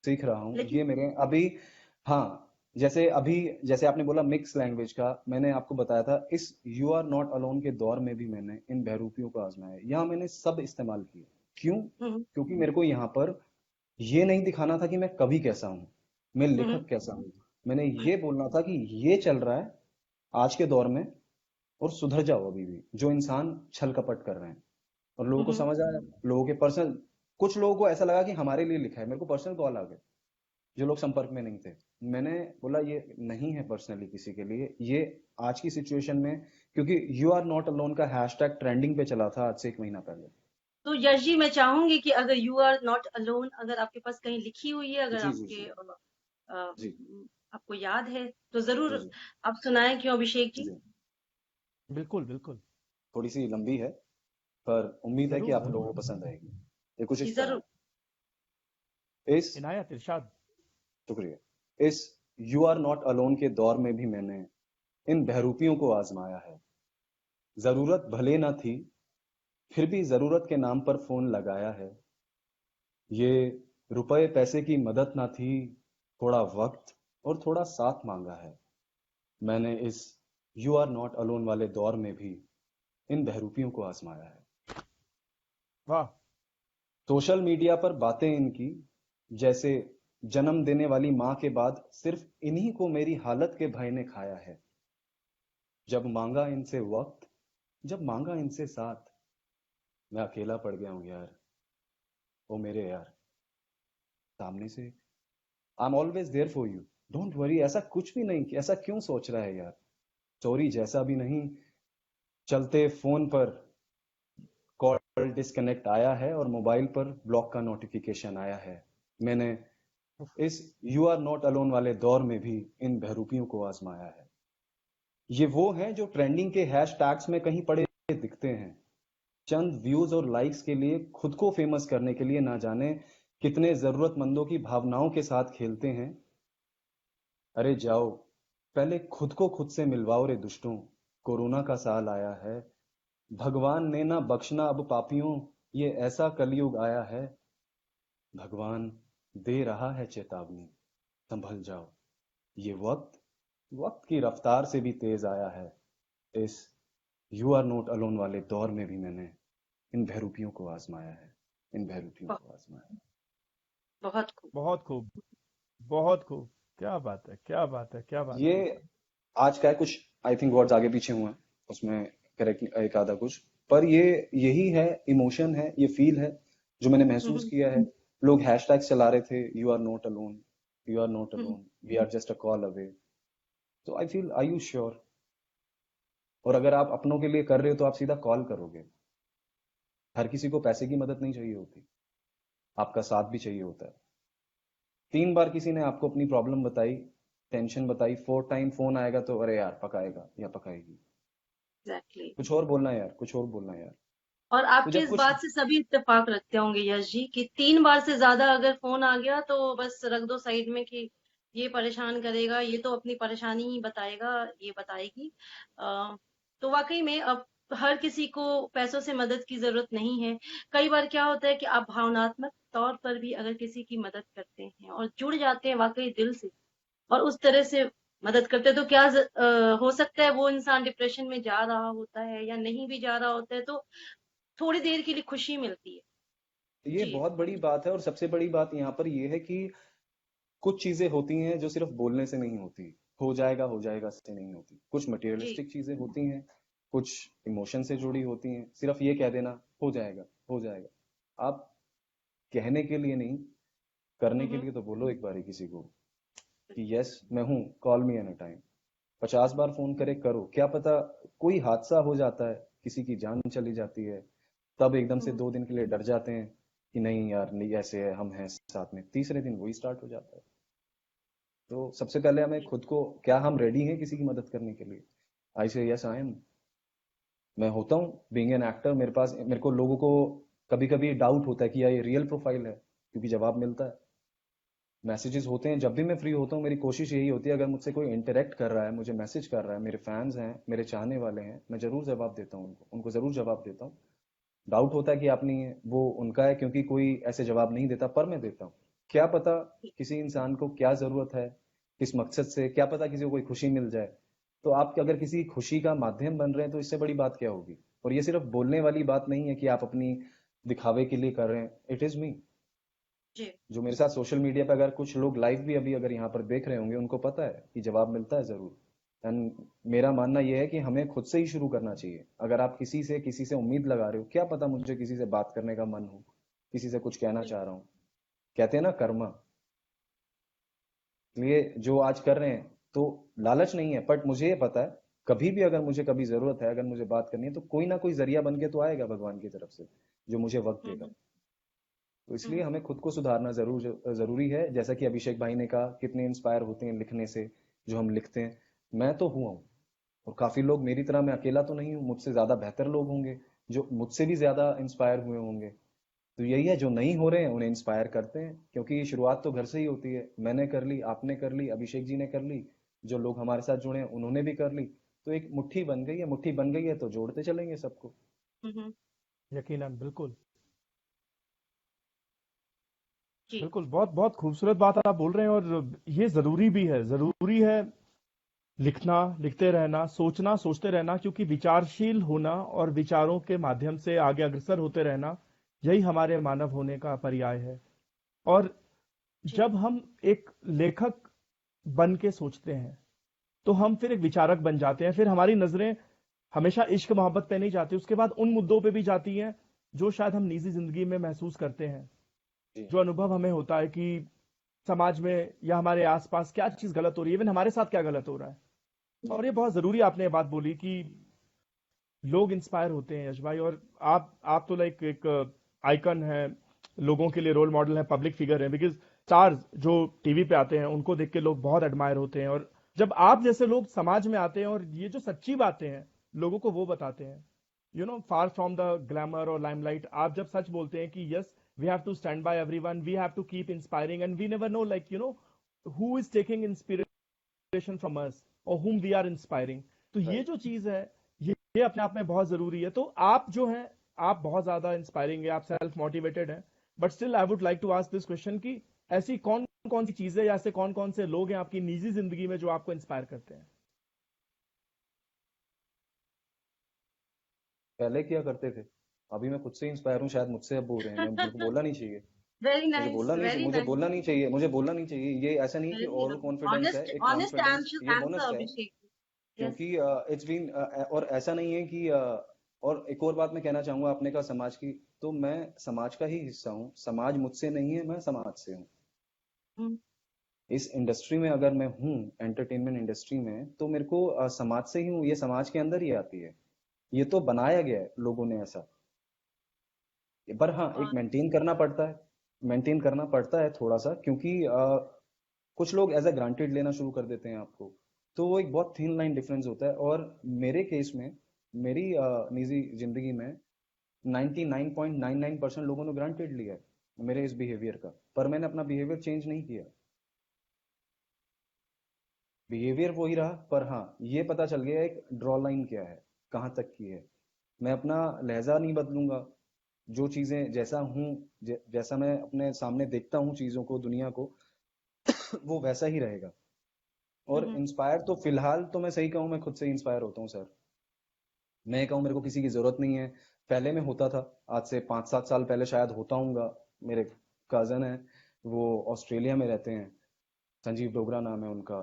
सीख रहा हूँ, लेकिन ये मेरे अभी। हाँ, जैसे अभी, जैसे आपने बोला मिक्स लैंग्वेज का, मैंने आपको बताया था, इस यू आर नॉट अलोन के दौर में भी मैंने इन बहरूपियों को आजमाया। यहाँ मैंने सब इस्तेमाल किए। क्यों? हम्म क्योंकि मेरे को यहाँ पर ये नहीं दिखाना था कि मैं कवि कैसा हूँ, मैं हम्म लेखक कैसा हूँ। मैंने ये बोलना था कि ये चल रहा है आज के दौर में, और सुधर जाओ अभी भी जो इंसान छल कपट कर रहे हैं। और लोगों को हम्म समझ आया, लोगों के पर्सनल, कुछ लोगों को ऐसा लगा कि हमारे लिए लिखा है। मेरे को पर्सनल कॉल आ गए, जो लोग संपर्क में नहीं थे। मैंने बोला ये नहीं है पर्सनली किसी के लिए, ये आज की सिचुएशन में, क्योंकि यू आर नॉट अलोन का हैशटैग ट्रेंडिंग पे चला था आज से 1 महीना पहले। तो यश जी, मैं चाहूंगी कि अगर यू आर नॉट अलोन अगर आपके पास कहीं लिखी हुई है, अगर जी जी आपके जी जी आपको याद है तो जरूर जी जी आप सुनाएं, क्यों अभिषेक जी। जी। बिल्कुल बिल्कुल। थोड़ी सी लंबी है, पर उम्मीद है कि जरूर आप लोगों जरूर। को पसंद आएगी। ये कुछ जी इस तरह जरूर। है। इस इनायत, इरशाद। शुक्रिया। इस यू आर नॉट अलोन के दौर में भी मैंने इन बहरूपियों को आजमाया है। जरूरत भले ना थी, फिर भी जरूरत के नाम पर फोन लगाया है। ये रुपए पैसे की मदद ना थी, थोड़ा वक्त और थोड़ा साथ मांगा है। मैंने इस यू आर नॉट अलोन वाले दौर में भी इन बहरूपियों को आजमाया है। वाह। सोशल मीडिया पर बातें इनकी, जैसे जन्म देने वाली माँ के बाद सिर्फ इन्हीं को मेरी हालत के भय ने खाया है। जब मांगा इनसे वक्त, जब मांगा इनसे साथ, मैं अकेला पड़ गया हूँ यार। ओ मेरे यार, सामने से I am always there for you, don't worry. ऐसा कुछ भी नहीं, ऐसा क्यों सोच रहा है यार? सॉरी जैसा भी नहीं, चलते फोन पर कॉल डिस्कनेक्ट आया है और मोबाइल पर ब्लॉक का नोटिफिकेशन आया है। मैंने इस यू आर नॉट अलोन वाले दौर में भी इन बहरूपियों को आजमाया है। ये वो हैं जो ट्रेंडिंग के हैशटैग्स में कहीं पड़े दिखते हैं, चंद व्यूज और लाइक्स के लिए, खुद को फेमस करने के लिए ना जाने कितने जरूरतमंदों की भावनाओं के साथ खेलते हैं। अरे जाओ, पहले खुद को खुद से मिलवाओ रे दुष्टों, कोरोना का साल आया है। भगवान ने ना बख्शना अब पापियों, ये ऐसा कलयुग आया है। भगवान दे रहा है चेतावनी, संभल जाओ। ये वक्त, वक्त की रफ्तार से भी तेज आया है। इस यू आर नॉट अलोन वाले दौर में भी मैंने इन बहरूपियों को आजमाया है, इन बहरूपियों बहुत को आजमाया है। बहुत खूब। बहुत खूब, बहुत खूब। क्या बात है, क्या बात है, क्या बात ये है। आज का है, कुछ आई थिंक वर्ड्स आगे पीछे हुए हैं उसमें, करेक्ट एक आधा कुछ, पर ये यही है, इमोशन है, ये फील है जो मैंने महसूस हम्म किया है। लोग हैशटैग चला रहे थे, you are not alone, you are not hmm alone, we are just a call away. तो I feel, are you sure? और अगर आप अपनों के लिए कर रहे हो तो आप सीधा कॉल करोगे। हर किसी को पैसे की मदद नहीं चाहिए होती, आपका साथ भी चाहिए होता है। 3 बार किसी ने आपको अपनी प्रॉब्लम बताई, टेंशन बताई, 4th टाइम फोन आएगा तो अरे यार पकाएगा या पकाएगी, एग्जैक्टली। कुछ और बोलना है यार, कुछ और बोलना है यार। और तो आपके जब इस कुछ, बात से सभी इत्तेफाक रखते होंगे यश जी कि 3 बार से ज्यादा अगर फोन आ गया तो बस रख दो साइड में कि ये परेशान करेगा, ये तो अपनी परेशानी ही बताएगा, ये बताएगी। तो वाकई में अब हर किसी को पैसों से मदद की जरूरत नहीं है। कई बार क्या होता है कि आप भावनात्मक तौर पर भी अगर किसी की मदद करते हैं और जुड़ जाते हैं वाकई दिल से, और उस तरह से मदद करते हैं, तो क्या हो सकता है वो इंसान डिप्रेशन में जा रहा होता है या नहीं भी जा रहा होता है तो थोड़ी देर के लिए खुशी मिलती है। ये जी। बहुत बड़ी बात है। और सबसे बड़ी बात यहाँ पर ये है कि कुछ चीजें होती हैं जो सिर्फ बोलने से नहीं होती, हो जाएगा से नहीं होती। कुछ जी। मटेरियलिस्टिक चीजें होती हैं, कुछ इमोशन से जुड़ी होती हैं। सिर्फ ये कह देना हो जाएगा, हो जाएगा, आप कहने के लिए नहीं, करने के हम्म लिए तो बोलो एक बारी किसी को कि यस मैं हूँ, कॉल मी एनी टाइम। 50 बार फोन करे करो, क्या पता कोई हादसा हो जाता है, किसी की जान चली जाती है, तब एकदम से हम्म 2 दिन के लिए डर जाते हैं कि नहीं यार, नहीं ऐसे है, हम हैं साथ में। तीसरे दिन वही स्टार्ट हो जाता है। तो सबसे पहले हमें खुद को, क्या हम रेडी हैं किसी की मदद करने के लिए? आई से यस आई एम। मैं होता हूँ बीइंग एन एक्टर, मेरे पास, मेरे को लोगों को कभी कभी डाउट होता है कि यार ये रियल प्रोफाइल है, क्योंकि जवाब मिलता है। मैसेजेस होते हैं, जब भी मैं फ्री होता हूँ मेरी कोशिश यही होती है, अगर मुझसे कोई इंटरेक्ट कर रहा है, मुझे मैसेज कर रहा है, मेरे फैंस हैं, मेरे चाहने वाले हैं, मैं जरूर जवाब देता हूँ, उनको ज़रूर जवाब देता हूँ। डाउट होता है कि आप नहीं है, वो उनका है, क्योंकि कोई ऐसे जवाब नहीं देता, पर मैं देता हूँ। क्या पता किसी इंसान को क्या ज़रूरत है, किस मकसद से, क्या पता किसी को कोई खुशी मिल जाए। तो आप अगर किसी खुशी का माध्यम बन रहे हैं तो इससे बड़ी बात क्या होगी। और ये सिर्फ बोलने वाली बात नहीं है कि आप अपनी दिखावे के लिए कर रहे हैं। It is me. जी। जो मेरे साथ सोशल मीडिया पे अगर कुछ लोग लाइव भी अभी अगर यहाँ पर देख रहे होंगे, उनको पता है कि जवाब मिलता है जरूर। एंड मेरा मानना यह है कि हमें खुद से ही शुरू करना चाहिए। अगर आप किसी से उम्मीद लगा रहे हो, क्या पता मुझे किसी से बात करने का मन हो, किसी से कुछ कहना चाह रहा हूँ, कहते हैं ना कर्मा। इसलिए जो आज कर रहे हैं तो लालच नहीं है, बट मुझे ये पता है कभी भी अगर मुझे कभी जरूरत है, अगर मुझे बात करनी है, तो कोई ना कोई जरिया बन के तो आएगा भगवान की तरफ से, जो मुझे वक्त देगा। हम्म। तो इसलिए हम्म। हमें खुद को सुधारना जरूरी है। जैसा कि अभिषेक भाई ने कहा, कितने इंस्पायर होते हैं लिखने से, जो हम लिखते हैं। मैं तो हुआ हूँ, और काफी लोग मेरी तरह, मैं अकेला तो नहीं हूँ, मुझसे ज्यादा बेहतर लोग होंगे जो मुझसे भी ज्यादा इंस्पायर हुए होंगे। तो यही है, जो नहीं हो रहे हैं उन्हें इंस्पायर करते हैं, क्योंकि शुरुआत तो घर से ही होती है। मैंने कर ली, आपने कर ली, अभिषेक जी ने कर ली, जो लोग हमारे साथ जुड़े हैं उन्होंने भी कर ली। तो एक मुट्ठी बन गई है, मुट्ठी बन गई है तो जोड़ते चलेंगे सबको। हम्म। यकीनन, बिल्कुल। जी। बिल्कुल, बहुत बहुत खूबसूरत बात आप बोल रहे हैं, और ये ज़रूरी भी है, ज़रूरी है लिखना, लिखते रहना, सोचना, सोचते रहना, क्योंकि विचारशील होना और विचारों के माध्यम से आगे अग्रसर होते रहना, यही हमारे मानव होने का पर्याय है। और जी। जब हम एक लेखक बन के सोचते हैं, तो हम फिर एक विचारक बन जाते हैं। फिर हमारी नजरें हमेशा इश्क मोहब्बत पे नहीं जाती, उसके बाद उन मुद्दों पे भी जाती हैं जो शायद हम निजी जिंदगी में महसूस करते हैं, जी। जो अनुभव हमें होता है कि समाज में या हमारे आसपास क्या चीज गलत हो रही है, इवन हमारे साथ क्या गलत हो रहा है। और ये बहुत जरूरी आपने ये बात बोली कि लोग इंस्पायर होते हैं, यश भाई। और आप तो लाइक एक आइकन है, लोगों के लिए रोल मॉडल है, पब्लिक फिगर है, बिकॉज स्टार्स जो टीवी पे आते हैं उनको देख के लोग बहुत एडमायर होते हैं। और जब आप जैसे लोग समाज में आते हैं और ये जो सच्ची बातें हैं लोगों को वो बताते हैं, फार फ्रॉम द ग्लैमर और लाइमलाइट, आप जब सच बोलते हैं कि yes, we have to stand by everyone, we have to keep inspiring, and we never know like who is taking inspiration from us or whom we are inspiring. तो ये right. जो चीज है, ये अपने आप में बहुत जरूरी है। तो आप जो हैं, आप बहुत ज्यादा इंस्पायरिंग है, आप सेल्फ मोटिवेटेड हैं, but still I would like to ask this question कि ऐसी कौन कौन सी चीजें या ऐसे कौन कौन से लोग हैं आपकी निजी जिंदगी में जो आपको इंस्पायर करते हैं? पहले क्या करते थे, अभी मैं खुद से इंस्पायर हूँ, शायद मुझसे अब बोल रहे हैं। मैं, मेरे को बोलना नहीं चाहिए। वेरी मुझे नाइस, बोलना नहीं चाहिए, वेरी मुझे नाइस, बोलना नहीं चाहिए, मुझे बोलना नहीं चाहिए। ये ऐसा नहीं कि वेरी ओरल नाइस। कॉन्फिडेंस है, ऑनेस्ट, एक ऑनेस्ट कॉन्फिडेंस, ये आंसर, बोनस है। अभिषेक। यस। क्योंकि इट्स बीन, और ऐसा नहीं है कि और एक और बात मैं कहना चाहूंगा, आपने कहा समाज की, तो मैं समाज का ही हिस्सा हूँ। समाज मुझसे नहीं है, मैं समाज से हूँ। इस इंडस्ट्री में अगर मैं हूँ, एंटरटेनमेंट इंडस्ट्री में, तो मेरे को समाज से ही हूँ, ये समाज के अंदर ही आती है। ये तो बनाया गया है लोगों ने ऐसा। पर हाँ, एक और मेंटेन करना पड़ता है, मेंटेन करना पड़ता है थोड़ा सा, क्योंकि कुछ लोग एज अ ग्रांटेड लेना शुरू कर देते हैं आपको। तो वो एक बहुत थिन लाइन डिफरेंस होता है। और मेरे केस में, मेरी निजी जिंदगी में 99.99% लोगों ने ग्रांटेड लिया है मेरे इस बिहेवियर का, पर मैंने अपना बिहेवियर चेंज नहीं किया। बिहेवियर वही रहा, पर हाँ, ये पता चल गया एक ड्रॉ लाइन क्या है, कहाँ तक की है। मैं अपना लहजा नहीं बदलूंगा। जो चीजें जैसा हूँ, जैसा मैं अपने सामने देखता हूँ चीजों को, दुनिया को, वो वैसा ही रहेगा। और इंस्पायर तो फिलहाल तो मैं सही कहूँ, मैं खुद से इंस्पायर होता हूँ सर। मैं कहूँ मेरे को किसी की जरूरत नहीं है। पहले में होता था, आज से 5-7 साल पहले शायद होता हूँगा। मेरे कजन है, वो ऑस्ट्रेलिया में रहते हैं, संजीव डोगरा नाम है उनका।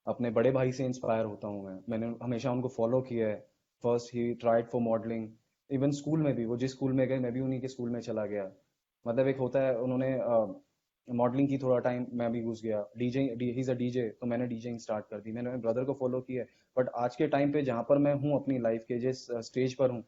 अपने बड़े भाई से इंस्पायर होता हूँ मैं, मैंने हमेशा उनको फॉलो किया है। First he tried for modelling. Even school में भी, वो जिस स्कूल में गए मैं भी उन्हीं के स्कूल में चला गया। मतलब एक होता है, उन्होंने मॉडलिंग की, थोड़ा टाइम मैं भी घुस गया। DJ, he is a DJ, तो मैंने डीजेइंग स्टार्ट कर दी, मैंने अपने ब्रदर को फॉलो किया। बट आज के टाइम पे जहाँ पर मैं हूँ अपनी लाइफ के जिस स्टेज पर हूँ,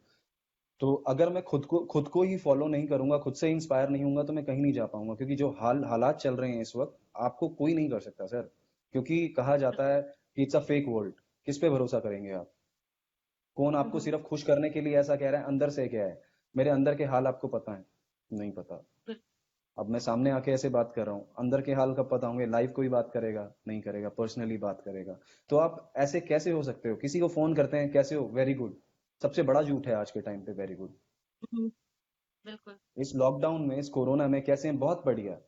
तो अगर मैं खुद को ही फॉलो नहीं करूंगा, खुद से इंस्पायर नहीं होऊंगा, तो मैं कहीं नहीं जा पाऊंगा। क्योंकि जो हालात चल रहे हैं इस वक्त, आपको कोई नहीं कर सकता सर। क्योंकि कहा जाता है कि इट्स अ फेक वर्ल्ड। किस पे भरोसा करेंगे आप? कौन आपको सिर्फ खुश करने के लिए ऐसा कह रहा है, अंदर से क्या है? मेरे अंदर के हाल आपको पता है? नहीं पता। अब मैं सामने आके ऐसे बात कर रहा हूँ, अंदर के हाल कब पता होंगे? लाइव कोई बात करेगा नहीं करेगा, पर्सनली बात करेगा। तो आप ऐसे कैसे हो सकते हो? किसी को फोन करते हैं, कैसे हो, वेरी गुड, सबसे बड़ा झूठ है आज के टाइम पे, वेरी गुड। हम्म, बिल्कुल। इस लॉकडाउन में, इस कोरोना में कैसे हैं? बहुत बढ़िया।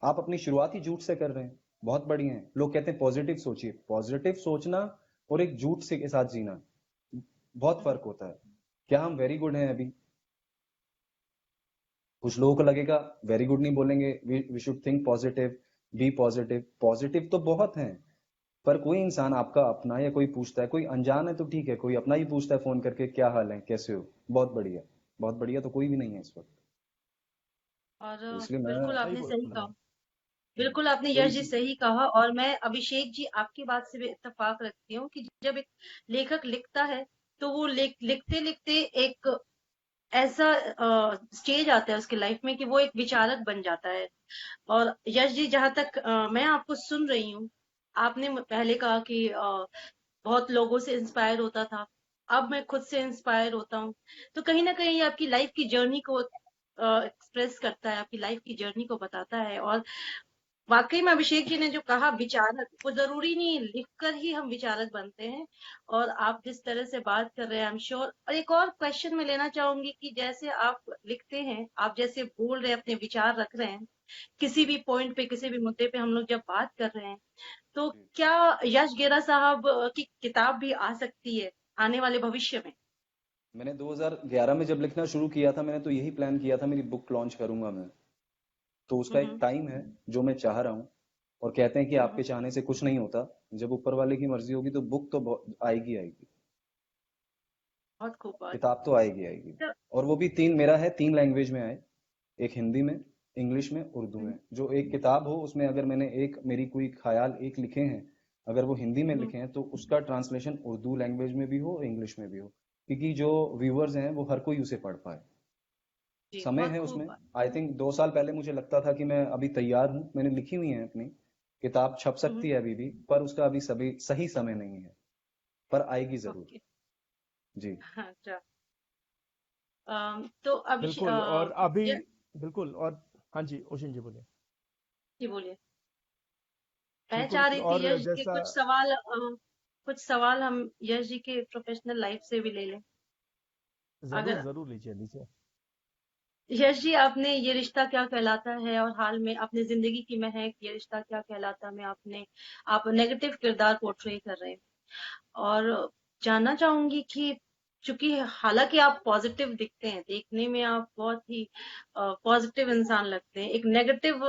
आप अपनी शुरुआत ही झूठ से कर रहे हैं, बहुत बढ़िया है। लोग कहते हैं पॉजिटिव सोचिए, पॉजिटिव सोचना और एक झूठ से के साथ जीना बहुत हम्म, फर्क होता है। क्या हम वेरी गुड हैं अभी? कुछ लोगों को लगेगा वेरी गुड नहीं बोलेंगे, we should think positive, be positive. Positive तो बहुत हैं, पर कोई इंसान आपका अपना या कोई पूछता है, कोई अनजान है तो ठीक है, कोई अपना ही पूछता है फोन करके क्या हाल है, कैसे हो, बहुत बढ़िया। बहुत बढ़िया तो कोई भी नहीं है इस वक्त। और तो इसलिए मैं बिल्कुल सही आपने सही बोला। कहा। बिल्कुल आपने तो यश जी सही कहा, और मैं अभिषेक जी आपकी बात से भी इत्तेफाक रखती हूँ कि जब एक लेखक लिखता है तो वो लिखते लिखते एक ऐसा स्टेज आता है उसकी लाइफ में कि वो एक विचारक बन जाता है। और यश जी, जहां तक मैं आपको सुन रही हूँ, आपने पहले कहा कि बहुत लोगों से इंस्पायर होता था, अब मैं खुद से इंस्पायर होता हूँ। तो कहीं ना कहीं ये आपकी लाइफ की जर्नी को एक्सप्रेस करता है, आपकी लाइफ की जर्नी को बताता है। और वाकई में अभिषेक जी ने जो कहा विचारक, वो जरूरी नहीं लिखकर ही हम विचारक बनते हैं। और आप जिस तरह से बात कर रहे हैं, आई एम श्योर। और एक और क्वेश्चन मैं लेना चाहूंगी कि जैसे आप लिखते हैं, आप जैसे बोल रहे हैं, अपने विचार रख रहे हैं, किसी भी पॉइंट पे, किसी भी मुद्दे पे हम लोग जब बात कर रहे हैं, तो क्या यश गेरा साहब की किताब भी आ सकती है आने वाले भविष्य में? मैंने 2011 में जब लिखना शुरू किया था, मैंने तो यही प्लान किया था, मेरी बुक लॉन्च करूंगा मैं। तो उसका एक हम्म, टाइम है जो मैं चाह रहा हूँ। और कहते हैं कि हम्म, आपके चाहने से कुछ नहीं होता, जब ऊपर वाले की मर्जी होगी तो बुक तो आएगी आएगी। बहुत खूब बात। किताब तो आएगी आएगी। तो, और वो भी तीन, मेरा है 3 लैंग्वेज में आए, एक हिंदी में, इंग्लिश में, उर्दू हम्म, में। जो एक किताब हो उसमें अगर मैंने एक मेरी कोई ख्याल एक लिखे हैं, अगर वो हिंदी में हम्म, लिखे हैं तो उसका ट्रांसलेशन उर्दू लैंग्वेज में भी हो और इंग्लिश में भी हो, क्योंकि जो व्यूअर्स हैं वो हर कोई उसे पढ़ पाए। जी, समय बहुत है खूब उसमें। बात। आई थिंक 2 साल पहले मुझे लगता था कि मैं अभी तैयार हूँ, मैंने लिखी हुई है अपनी किताब, छप हम्म, सकती है अभी भी, पर उसका अभी सभी सही समय नहीं है, पर आएगी जरूर। ओके। जी। अच्छा। तो बिल्कुल। और अभी बिल्कुल। और हाँ जी, ओशिन जी बोलिए। जी बोलिए। मैं बिल्कुल। चाह रही थी और यश के जैसा, कुछ सवाल हम यश जी के प्रोफेशनल लाइफ से भी ले लें। जरूर अगर जरूर लीजिए लीजिए। यश जी, आपने ये रिश्ता क्या कहलाता है और हाल में आपने जिंदगी की महक ये रिश्ता क्या कहलाता में आप नेगेटिव किरदार पोर्ट्रे कर रहे हैं। और जानना चाहूंगी कि चूंकि हालांकि आप पॉजिटिव दिखते हैं, देखने में आप बहुत ही पॉजिटिव इंसान लगते हैं, एक नेगेटिव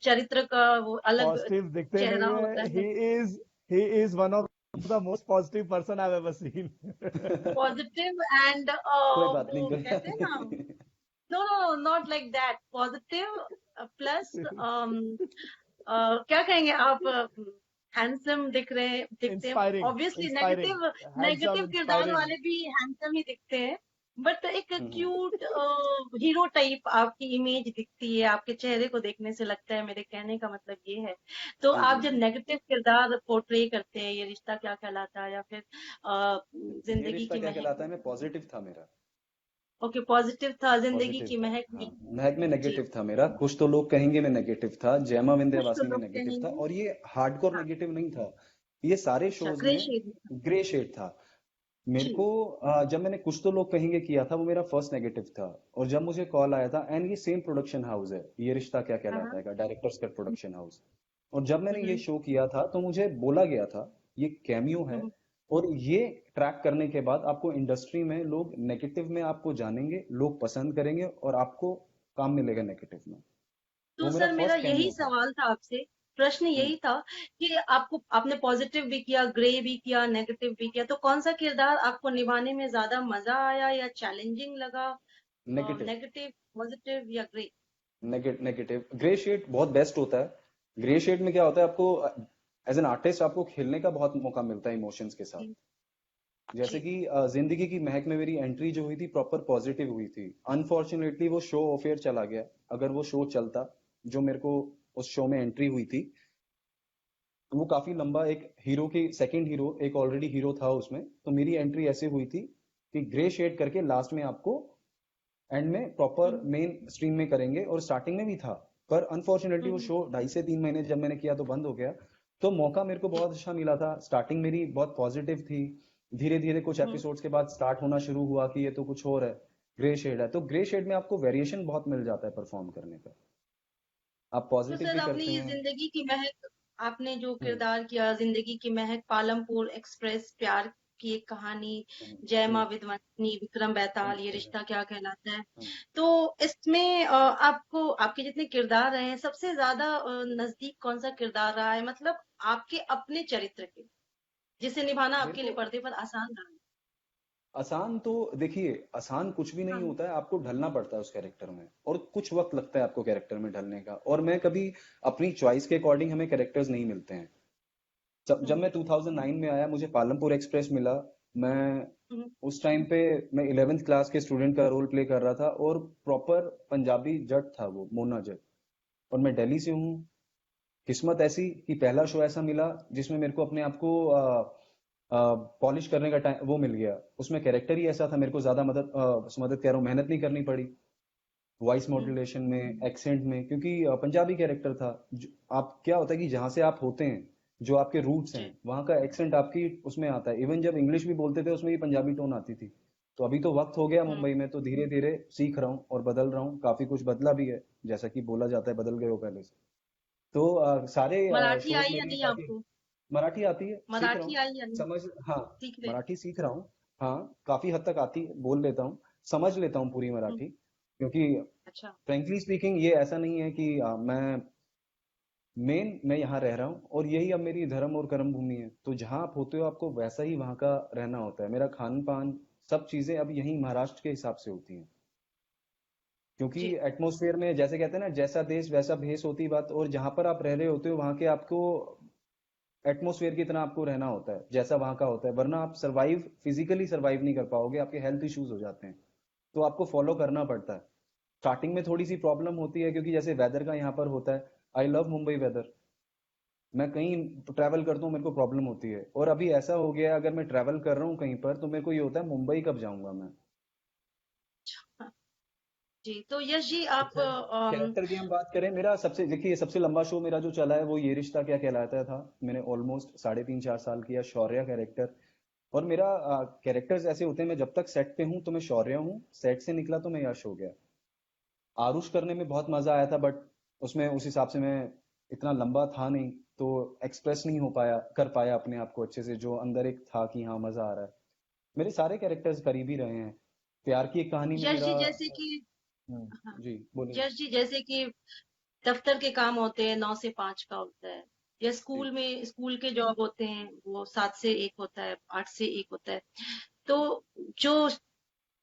चरित्र का वो अलग पॉजिटिव दिखते चेहरा नहीं होता है। है। He is one of the most positive person I ever seen. Positive and कोई बात नहीं, वो कोई कहते बात हैं ना, नहीं। No no not like that, positive plus क्या कहेंगे आप, हैंडसम दिखते हैं। Inspiring obviously inspiring, negative handsome, negative किरदार इंस्पायरिंग। वाले भी हैंडसम ही दिखते हैं, बट एक हम्म, क्यूट हीरो टाइप आपकी इमेज दिखती है, आपके चेहरे को देखने से लगता है, मेरे कहने का मतलब ये है। तो जी आप जी जब जी। नेगेटिव किरदार पोर्ट्रे करते हैं, ये रिश्ता क्या कहलाता है या फिर ये जिंदगी रिश्ता की क्या महक कहलाता है में, में पॉजिटिव था मेरा। ओके पॉजिटिव था, जिंदगी पॉजिटिव की था, महक हाँ। में। महक में जी, नेगेटिव था मेरा। कुछ तो लोग कहेंगे मैं नेगेटिव था, जयमा कुछ तो विंध्यवासिनी में लोग नेगेटिव था, कहेंगे। और ये हार्डकोर हाँ, नेगेटिव नहीं था। ये सारे अच्छा, शोज ग्रे में शेड में। ग्रे शेड था। मेरे जी। को जब मैंने कुछ तो लोग कहेंगे किया था, वो मेरा फर्स्ट नेगेटिव था। और जब मुझे कॉल आया था, एंड ये सेम प्रोडक्शन हाउस है, ये रिश्ता क्या हाँ, कहलाता हाँ। है का डायरेक्टर्स कट प्रोडक्शन हाउस। और जब मैंने ये हम्म, शो किया था तो मुझे बोला गया था ये कैमियो है, हम्म। और ये ट्रैक करने के बाद आपको इंडस्ट्री में लोग नेगेटिव में आपको जानेंगे, लोग पसंद करेंगे और आपको काम मिलेगा नेगेटिव में। तो वो मेरा सर मेरा फर्स्ट यही कैमियो था। सवाल था आपसे, प्रश्न हम्म। यही था कि आपने पॉजिटिव भी किया, ग्रे भी किया, नेगेटिव भी किया, तो कौन सा किरदार आपको निभाने में ज्यादा मजा आया या चैलेंजिंग लगा? नेगेटिव। नेगेटिव, पॉजिटिव या ग्रे? नेगेटिव। ग्रे शेड बहुत बेस्ट होता है। ग्रे शेड में क्या होता है, आपको एज एन आर्टिस्ट आपको खेलने का बहुत मौका मिलता है इमोशंस के साथ। जी, जैसे जी। कि जिंदगी की महक में मेरी एंट्री जो हुई थी प्रॉपर पॉजिटिव हुई थी। अनफॉर्चुनेटली वो शो ऑफ एयर चला गया। अगर वो शो चलता, जो मेरे को उस शो में एंट्री हुई थी, तो वो काफी लंबा, एक हीरो की सेकंड हीरो, एक ऑलरेडी हीरो था उसमें, तो मेरी एंट्री ऐसे हुई थी कि ग्रे शेड करके लास्ट में आपको एंड में प्रॉपर हम्म, मेन स्ट्रीम में करेंगे, और स्टार्टिंग में भी था। पर अनफॉर्चुनेटली वो हम्म, शो 2.5 से 3 महीने जब मैंने किया तो बंद हो गया। तो मौका मेरे को जी, बहुत अच्छा मिला था, स्टार्टिंग मेरी बहुत पॉजिटिव थी। धीरे धीरे कुछ हम्म। एपिसोड्स के बाद स्टार्ट होना शुरू हुआ कि ये तो कुछ और है, ग्रे शेड है। तो ग्रे शेड में आपको वेरिएशन बहुत मिल जाता है परफॉर्म करने का, आप तो पॉजिटिव सर भी आपने करते ये हैं। जिंदगी की महक, आपने जो हम्म किरदार किया जिंदगी की महक, पालमपुर एक्सप्रेस, प्यार की एक कहानी, हम्म जय हम्म माँ विध्वंसिनी, विक्रम बेताल, ये हम्म रिश्ता क्या कहलाता है, हम्म। तो इसमें आपको आपके जितने किरदार रहे हैं सबसे ज्यादा नजदीक कौन सा किरदार रहा है, मतलब आपके अपने चरित्र के, जिसे निभाना मेरे आपके लिए को पर्दे पर आसान रहा है? आसान तो देखिए, आसान कुछ भी नहीं हाँ। होता है, आपको ढलना पड़ता है उस कैरेक्टर में, और कुछ वक्त लगता है आपको कैरेक्टर में ढलने का। और मैं कभी अपनी चॉइस के अकॉर्डिंग, हमें कैरेक्टर्स नहीं मिलते हैं। जब हम्म, मैं 2009 में आया, मुझे पालमपुर एक्सप्रेस मिला। मैं हम्म, उस टाइम पे मैं 11th क्लास के स्टूडेंट का रोल प्ले कर रहा था, और प्रॉपर पंजाबी जट था वो, मोना जट। और मैं दिल्ली से हूँ। किस्मत ऐसी कि पहला शो ऐसा मिला जिसमें मेरे को अपने आप को पॉलिश करने का टाइम वो मिल गया। उसमें कैरेक्टर ही ऐसा था, मेरे को ज्यादा मदद कह रहा हूँ, मेहनत नहीं करनी पड़ी वॉइस हम्म, मॉड्यूलेशन में, एक्सेंट में, क्योंकि पंजाबी कैरेक्टर था। आप क्या होता है कि जहाँ से आप होते हैं, जो आपके रूट्स हैं, जी, वहाँ का एक्सेंट आपकी उसमें आता है। इवन जब इंग्लिश भी बोलते थे उसमें भी पंजाबी टोन आती थी। तो अभी तो वक्त हो गया हम्म। मुंबई में, तो धीरे धीरे सीख रहा हूँ और बदल रहा हूँ, काफी कुछ बदला भी है, जैसा कि बोला जाता है बदल गए हो पहले से। तो सारे मराठी शोज आई या मेरे नहीं काफी। आपको? मराठी आती है, सीख रहा मराठी हूँ। आई या नहीं? समझ, हाँ, सीख रहे? मराठी सीख रहा हूँ। हाँ, काफी हद तक आती है, बोल लेता हूँ, समझ लेता हूँ पूरी हम्म, मराठी। क्योंकि अच्छा। फ्रेंकली स्पीकिंग ये ऐसा नहीं है कि मैं यहाँ रह रहा हूँ और यही अब मेरी धर्म और कर्म भूमि है। तो जहाँ आप होते हो आपको वैसा ही वहाँ का रहना होता है। मेरा खान पान, सब चीजें अब यहीं महाराष्ट्र के हिसाब से होती हैं। क्योंकि जी, एटमोसफेयर में, जैसे कहते हैं ना, जैसा देश वैसा भेष होती बात। और जहां पर आप रह रहे होते हो वहां के आपको एटमोसफेयर की तरह आपको रहना होता है, जैसा वहां का होता है। वरना आप सरवाइव, फिजिकली सरवाइव नहीं कर पाओगे, आपके हेल्थ इश्यूज हो जाते हैं। तो आपको फॉलो करना पड़ता है। स्टार्टिंग में थोड़ी सी प्रॉब्लम होती है, क्योंकि जैसे वेदर का यहाँ पर होता है। I love Mumbai weather. मैं कहीं ट्रैवल करता हूँ मेरे को प्रॉब्लम होती है। और अभी ऐसा हो गया है, अगर मैं ट्रैवल कर रहा हूँ कहीं पर, तो मेरे को ये होता है मुंबई कब जाऊंगा मैं। हाँ, जी। तो यश जी आप अच्छा, कैरेक्टर की हम बात करें, मेरा सबसे, देखिए, सबसे लंबा शो मेरा जो चला है वो ये रिश्ता क्या कहलाता था। मैंने ऑलमोस्ट 3.5 4 साल किया शौर्य कैरेक्टर। और मेरा कैरेक्टर्स ऐसे होते हैं, मैं जब तक सेट पे हूँ तो मैं शौर्य हूँ, सेट से निकला तो मैं यश हो गया। आरुष करने में बहुत मजा आया था, बट उसमें उस हिसाब से मैं इतना लंबा था नहीं, तो एक्सप्रेस नहीं हो पाया, कर पाया अपने आप को अच्छे से, जो अंदर एक था कि हाँ मजा आ रहा है। मेरे सारे कैरेक्टर्स करीबी रहे हैं। प्यार की एक कहानी में यश मेरा। जी जैसे कि, हाँ, जी बोलिए। यश जी जैसे कि दफ्तर के काम होते हैं 9 से 5 का होता है, या जी स्कूल में स्कूल के जॉब होते हैं वो 7 से 1 होता है, 8 से 1 होता है, तो जो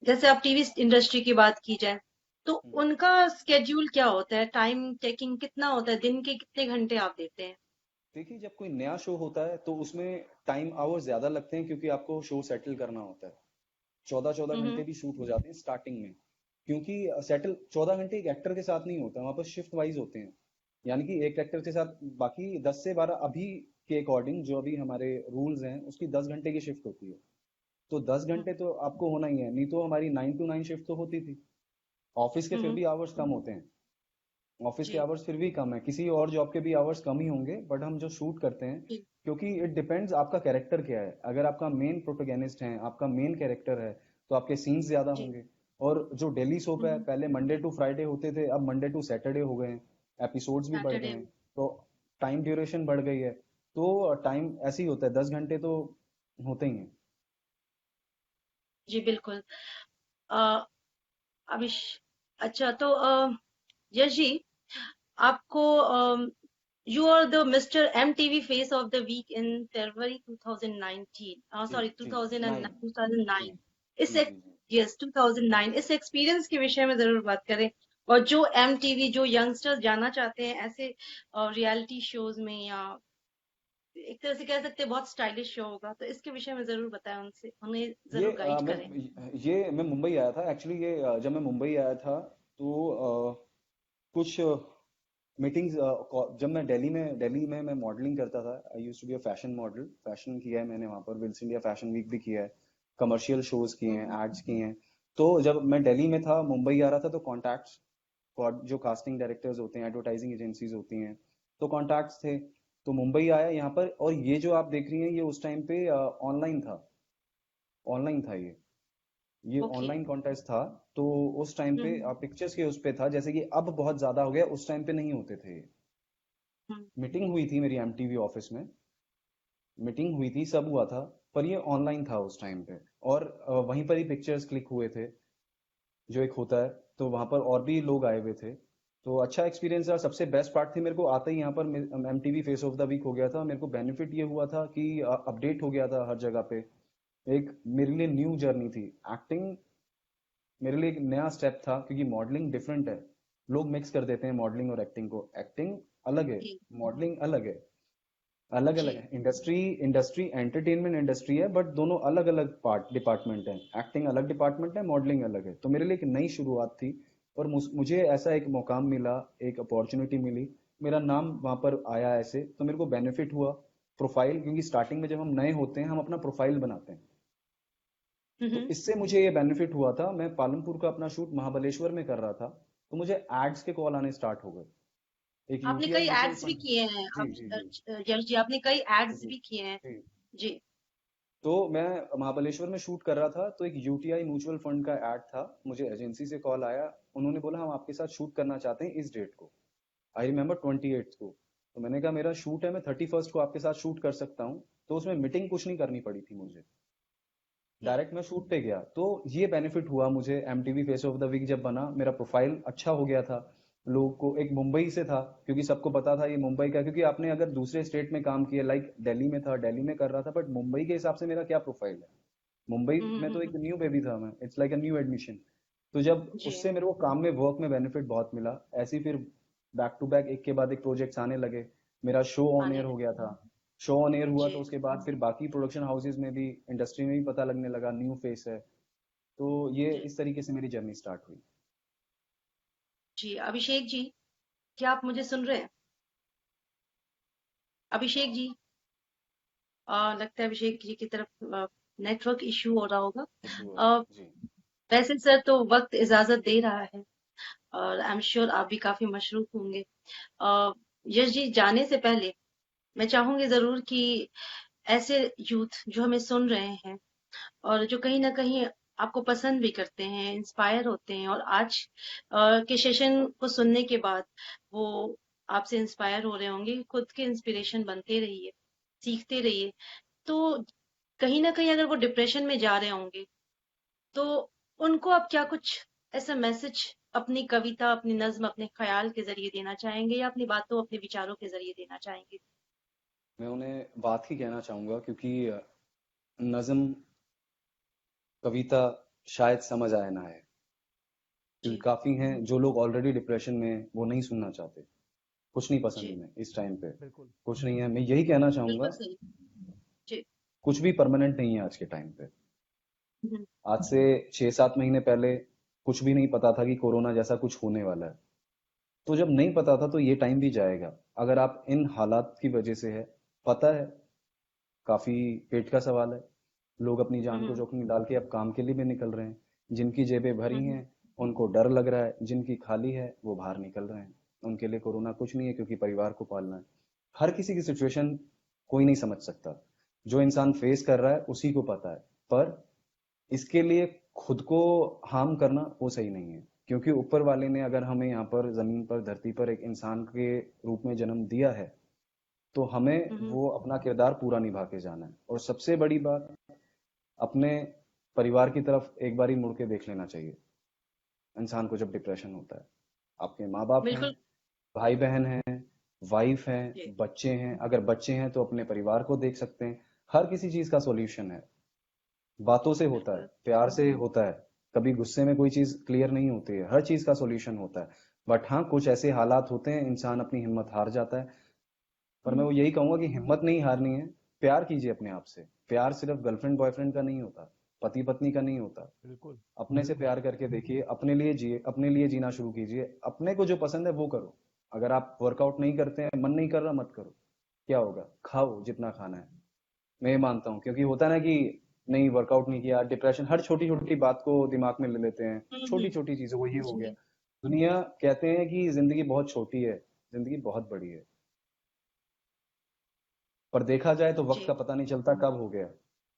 जैसे आप टीवी इंडस्ट्री की बात की जाए तो हम्म। उनका स्केड्यूल क्या होता है, टाइम टेकिंग कितना होता है, दिन के कितने घंटे आप देते हैं? देखिए, जब कोई नया शो होता है तो उसमें टाइम आवर्स ज्यादा लगते हैं, क्योंकि आपको शो सेटल करना होता है। 14 14 घंटे हम्म, भी शूट हो जाते हैं स्टार्टिंग में। क्योंकि सेटल 14 घंटे एक एक्टर के साथ नहीं होता, वहां पर शिफ्ट वाइज होते हैं। यानी कि एक एक्टर के साथ बाकी 10 से 12, अभी के अकॉर्डिंग जो अभी हमारे रूल्स हैं उसकी 10 घंटे की शिफ्ट होती है। तो दस हम्म, घंटे तो आपको होना ही है, नहीं तो हमारी 9 to 9 शिफ्ट तो होती थी। ऑफिस के फिर हम्म, भी आवर्स कम होते हैं। ऑफिस के जी, आवर्स फिर भी कम है, किसी और जॉब के भी आवर्स कम ही होंगे, बट हम जो शूट करते हैं, जी, क्योंकि इट डिपेंड्स आपका कैरेक्टर क्या है। अगर आपका मेन प्रोटोगेनिस्ट है, आपका मेन कैरेक्टर है, तो आपके सीन्स ज्यादा जी, होंगे। और जो डेली सोप है, हम्म, पहले मंडे टू फ्राइडे होते थे, अब मंडे टू सैटरडे हो गए हैं। एपिसोड्स भी बढ़ गए सैटरडे हैं। में, तो टाइम ड्यूरेशन बढ़ गई है। तो टाइम ऐसे ही होता है, 10 घंटे तो होते ही हैं। जी बिल्कुल। अ, अभिष अच्छा तो यश जी आपको you are the mister MTV face of the week in February 2019, जी सॉरी जी। 2009, नाइन। 2009, जी इस जी जी जी। यस 2009, इस एक्सपीरियंस के विषय में जरूर बात करें। और जो MTV, जो यंगस्टर्स जाना चाहते हैं ऐसे रियलिटी शोज में, या एक तरह से कह सकते हैं बहुत स्टाइलिश शो होगा, तो इसके विषय में जरूर बताएं, उनसे उन्हें जरूर गाइड करें। मैं मुंबई आया था एक्चुअली। ये जब मैं मुंबई आया था तो कुछ मीटिंग्स, जब मैं दिल्ली में मैं मॉडलिंग करता था। I used to be a fashion model. Fashion किया है मैंने वहाँ पर, विल्स इंडिया फैशन वीक भी किया है, कमर्शियल शोज किए हम्म, हैं, एड्स किए हैं। तो जब मैं दिल्ली में था, मुंबई आ रहा था, तो कॉन्टैक्ट्स जो कास्टिंग डायरेक्टर्स होते हैं, एडवर्टाइजिंग एजेंसीज होती हैं, तो कॉन्टैक्ट्स थे। तो मुंबई आया यहाँ पर, और ये जो आप देख रही हैं ये उस टाइम पे ऑनलाइन था ये ओके। ऑनलाइन कॉन्टेस्ट था। तो उस टाइम पे हम्म पिक्चर्स के उस पे था, जैसे कि अब बहुत ज्यादा हो गया, उस टाइम पे नहीं होते थे। हम्म मीटिंग हुई थी मेरी एमटीवी ऑफिस में, मीटिंग हुई थी, सब हुआ था, पर ये ऑनलाइन था उस टाइम पे। और वहीं पर ही पिक्चर्स क्लिक हुए थे, जो एक होता है। तो वहां पर और भी लोग आए हुए थे। तो अच्छा एक्सपीरियंस रहा। सबसे बेस्ट पार्ट थी, मेरे को आते ही यहाँ पर MTV face of the week हो गया था। मेरे को बेनिफिट ये हुआ था कि अपडेट हो गया था हर जगह पे। एक मेरे लिए न्यू जर्नी थी एक्टिंग, मेरे लिए एक नया स्टेप था, क्योंकि मॉडलिंग डिफरेंट है। लोग मिक्स कर देते हैं मॉडलिंग और एक्टिंग को। एक्टिंग अलग है, जी मॉडलिंग अलग है। अलग अलग जी है, इंडस्ट्री इंडस्ट्री एंटरटेनमेंट इंडस्ट्री है, बट दोनों अलग अलग डिपार्टमेंट हैं। एक्टिंग अलग डिपार्टमेंट है, मॉडलिंग अलग है। तो मेरे लिए एक नई शुरुआत थी, और मुझे ऐसा एक मुकाम मिला, एक अपॉर्चुनिटी मिली, मेरा नाम वहां पर आया ऐसे, तो मेरे को बेनिफिट हुआ। प्रोफाइल, क्योंकि स्टार्टिंग में जब हम नए होते हैं हम अपना प्रोफाइल बनाते हैं, तो हम्म इससे मुझे ये बेनिफिट हुआ था। मैं पालमपुर का अपना शूट महाबलेश्वर में कर रहा था, तो मुझे एड्स के कॉल आने स्टार्ट हो गए। एक आपने यूटीआई कई म्यूचुअल एड्स भी फंड। किए हैं जी आप, जी जी यश जी, आपने कई एड्स जी भी किए हैं। जी। जी तो मैं महाबलेश्वर में शूट कर रहा था, तो एक यूटीआई म्यूचुअल फंड का एड था। मुझे एजेंसी से कॉल आया, उन्होंने बोला हम आपके साथ शूट करना चाहते हैं इस डेट को। आई रिमेम्बर 28 को। तो मैंने कहा मेरा शूट है, मैं 31 को आपके साथ शूट कर सकता हूँ। तो उसमें मीटिंग कुछ नहीं करनी पड़ी थी मुझे, जी डायरेक्ट मैं शूट पे गया। तो ये बेनिफिट हुआ मुझे। MTV face of the week जब बना, मेरा प्रोफाइल अच्छा हो गया था। लोगों को, एक मुंबई से था, क्योंकि सबको पता था ये मुंबई का, क्योंकि आपने अगर दूसरे स्टेट में काम किया, लाइक दिल्ली में था, दिल्ली में कर रहा था, बट मुंबई के हिसाब से मेरा क्या प्रोफाइल है। मुंबई में तो हम्म। एक न्यू बेबी था मैं, it's like a new admission. तो जब जी उससे मेरे को काम में, वर्क में बेनिफिट बहुत मिला। ऐसे ही फिर बैक टू बैक एक के बाद एक प्रोजेक्ट्स आने लगे। मेरा शो ऑन आने एयर हो लगे। गया था। शो ऑन एयर हुआ, तो जी उसके बाद फिर बाकी प्रोडक्शन हाउसेज में भी, इंडस्ट्री में भी पता लगने लगा न्यू फेस है। तो ये जी इस तरीके से मेरी जर्नी स्टार्ट हुई। जी। अभिषेक जी, क्या आप मुझे सुन रहे हैं? अभिषेक जी, लगता है अभिषेक जी की तरफ नेटवर्क इशू हो रहा होगा। इशू हो रहा अ, है जी। वैसे सर तो वक्त इजाजत दे रहा है, और आई एम श्योर आप भी काफी मशरूफ होंगे। अ, यश जी, जाने से पहले मैं चाहूंगी जरूर कि ऐसे यूथ जो हमें सुन रहे हैं और जो कहीं ना कहीं आपको पसंद भी करते हैं, इंस्पायर होते हैं, और आज के सेशन को सुनने के बाद वो आपसे इंस्पायर हो रहे होंगे, खुद के इंस्पिरेशन बनते रहिए, सीखते रहिए। तो कहीं ना कहीं अगर वो डिप्रेशन में जा रहे होंगे, तो उनको आप क्या कुछ ऐसा मैसेज अपनी कविता, अपनी नज्म, अपने ख्याल के जरिए देना चाहेंगे, या अपनी बातों, अपने विचारों के जरिए देना चाहेंगे? मैं उन्हें बात ही कहना चाहूंगा, क्योंकि नज्म, कविता शायद समझ आए ना आए, क्योंकि जी काफी हैं जो लोग ऑलरेडी डिप्रेशन में हैं, वो नहीं सुनना चाहते। कुछ नहीं पसंद जी, उन्हें इस टाइम पे। बिल्कुल। कुछ नहीं है, मैं यही कहना बिल्कुल चाहूंगा। सही। जी। कुछ भी परमानेंट नहीं है आज के टाइम पे। हम्म आज से 6-7 महीने पहले कुछ भी नहीं पता था कि कोरोना जैसा कुछ होने वाला है। तो जब नहीं पता था, तो ये टाइम भी जाएगा। अगर आप इन हालात की वजह से है, पता है, काफी पेट का सवाल है। लोग अपनी जान को हम्म जोखिम में डाल के अब काम के लिए भी निकल रहे हैं। जिनकी जेबें भरी हम्म हैं, उनको डर लग रहा है, जिनकी खाली है वो बाहर निकल रहे हैं। उनके लिए कोरोना कुछ नहीं है, क्योंकि परिवार को पालना है। हर किसी की सिचुएशन कोई नहीं समझ सकता। जो इंसान फेस कर रहा है उसी को पता है। पर इसके लिए खुद को हार्म करना वो सही नहीं है, क्योंकि ऊपर वाले ने अगर हमें यहाँ पर जमीन पर, धरती पर एक इंसान के रूप में जन्म दिया है, तो हमें हम्म वो अपना किरदार पूरा निभा के जाना है। और सबसे बड़ी बात, अपने परिवार की तरफ एक बारी मुड़ के देख लेना चाहिए इंसान को जब डिप्रेशन होता है। आपके माँ बाप हैं, बिल्कुल। भाई बहन हैं, वाइफ हैं, जी बच्चे हैं। अगर बच्चे हैं तो अपने परिवार को देख सकते हैं। हर किसी चीज का सॉल्यूशन है। बातों से होता है, बिल्कुल। प्यार से होता है। कभी गुस्से में कोई चीज क्लियर नहीं होती है, हर चीज का सॉल्यूशन होता है। बट हाँ, कुछ ऐसे हालात होते हैं, इंसान अपनी हिम्मत हार जाता है। पर मैं वो हम्म यही कहूंगा कि हिम्मत नहीं हारनी है। प्यार कीजिए अपने आप से। प्यार सिर्फ गर्लफ्रेंड बॉयफ्रेंड का नहीं होता, पति पत्नी का नहीं होता। बिल्कुल। अपने से प्यार करके देखिए, अपने लिए जिए, अपने लिए जीना शुरू कीजिए। अपने को जो पसंद है वो करो। अगर आप वर्कआउट नहीं करते हैं, मन नहीं कर रहा, मत करो। क्या होगा, खाओ जितना खाना है। मैं ये मानता हूँ, क्योंकि होता है ना कि नहीं, वर्कआउट नहीं किया, डिप्रेशन, हर छोटी छोटी बात को दिमाग में ले लेते हैं। छोटी हम्म। छोटी चीजों को, ये हो गया। जी दुनिया कहते हैं कि जिंदगी बहुत छोटी है, जिंदगी बहुत बड़ी है, पर देखा जाए तो वक्त जी का पता नहीं चलता कब हो गया।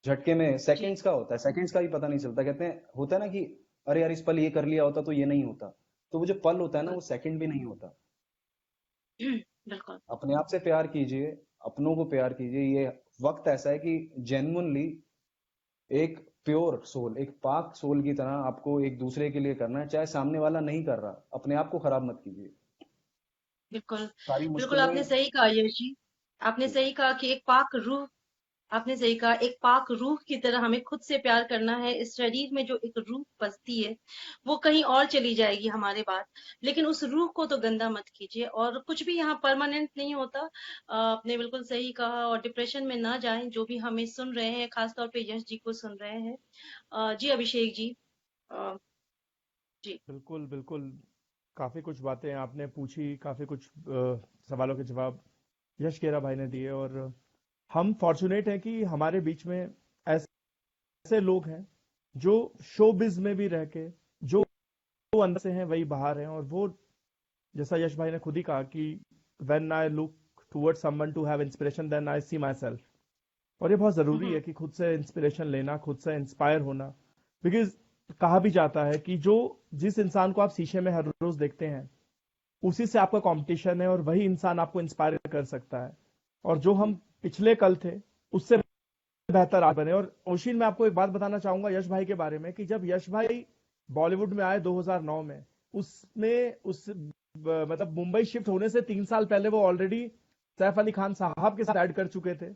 झटके में जी सेकंड्स का होता है, सेकंड्स का भी पता नहीं चलता। कहते हैं होता है ना कि अरे यार इस पल ये कर लिया होता तो ये नहीं होता। तो वो जो पल होता है ना, वो सेकंड भी नहीं होता। बिल्कुल अपने आप से प्यार कीजिए, अपनों को प्यार कीजिए। ये वक्त ऐसा है कि जेन्युइनली एक प्योर सोल, एक पाक सोल की तरह आपको एक दूसरे के लिए करना है, चाहे सामने वाला नहीं कर रहा। अपने आप को खराब मत कीजिए। बिल्कुल सारी बिल्कुल मुश्किलें। आपने सही कहा यश जी। आपने जी। सही कहा कि एक पाक रूह, आपने सही कहा एक पाक रूह की तरह हमें खुद से प्यार करना है। इस शरीर में जो एक रूह बसती है वो कहीं और चली जाएगी हमारे बाद, लेकिन उस रूह को तो गंदा मत कीजिए। और कुछ भी यहाँ परमानेंट नहीं होता। आपने बिल्कुल सही कहा। और डिप्रेशन में ना जाएं, जो भी हमें सुन रहे हैं, खासतौर पे यश जी को सुन रहे हैं। जी अभिषेक जी। अ, जी बिल्कुल बिल्कुल। काफी कुछ बातें आपने पूछी, काफी कुछ सवालों के जवाब यश केरा भाई ने दिए। और हम फॉर्चुनेट हैं कि हमारे बीच में ऐसे लोग हैं जो शोबिज में भी रह के, जो अंदर से हैं वही बाहर हैं। और वो, जैसा यश भाई ने खुद ही कहा कि when I look towards someone to have inspiration then I see myself. और ये बहुत जरूरी हम्म है कि खुद से इंस्पिरेशन लेना, खुद से इंस्पायर होना। बिकॉज कहा भी जाता है कि जो जिस इंसान को आप शीशे में हर रोज देखते हैं, उसी से आपका कंपटीशन है, और वही इंसान आपको इंस्पायर कर सकता है। और जो हम जी। पिछले कल थे, उससे बेहतर आज बने। और ओशिन, मैं आपको एक बात बताना चाहूंगा यश भाई के बारे में, कि जब यश भाई बॉलीवुड में आए 2009 में, उसमें मतलब मुंबई शिफ्ट होने से 3 साल पहले वो ऑलरेडी सैफ अली खान साहब के साथ ऐड कर चुके थे।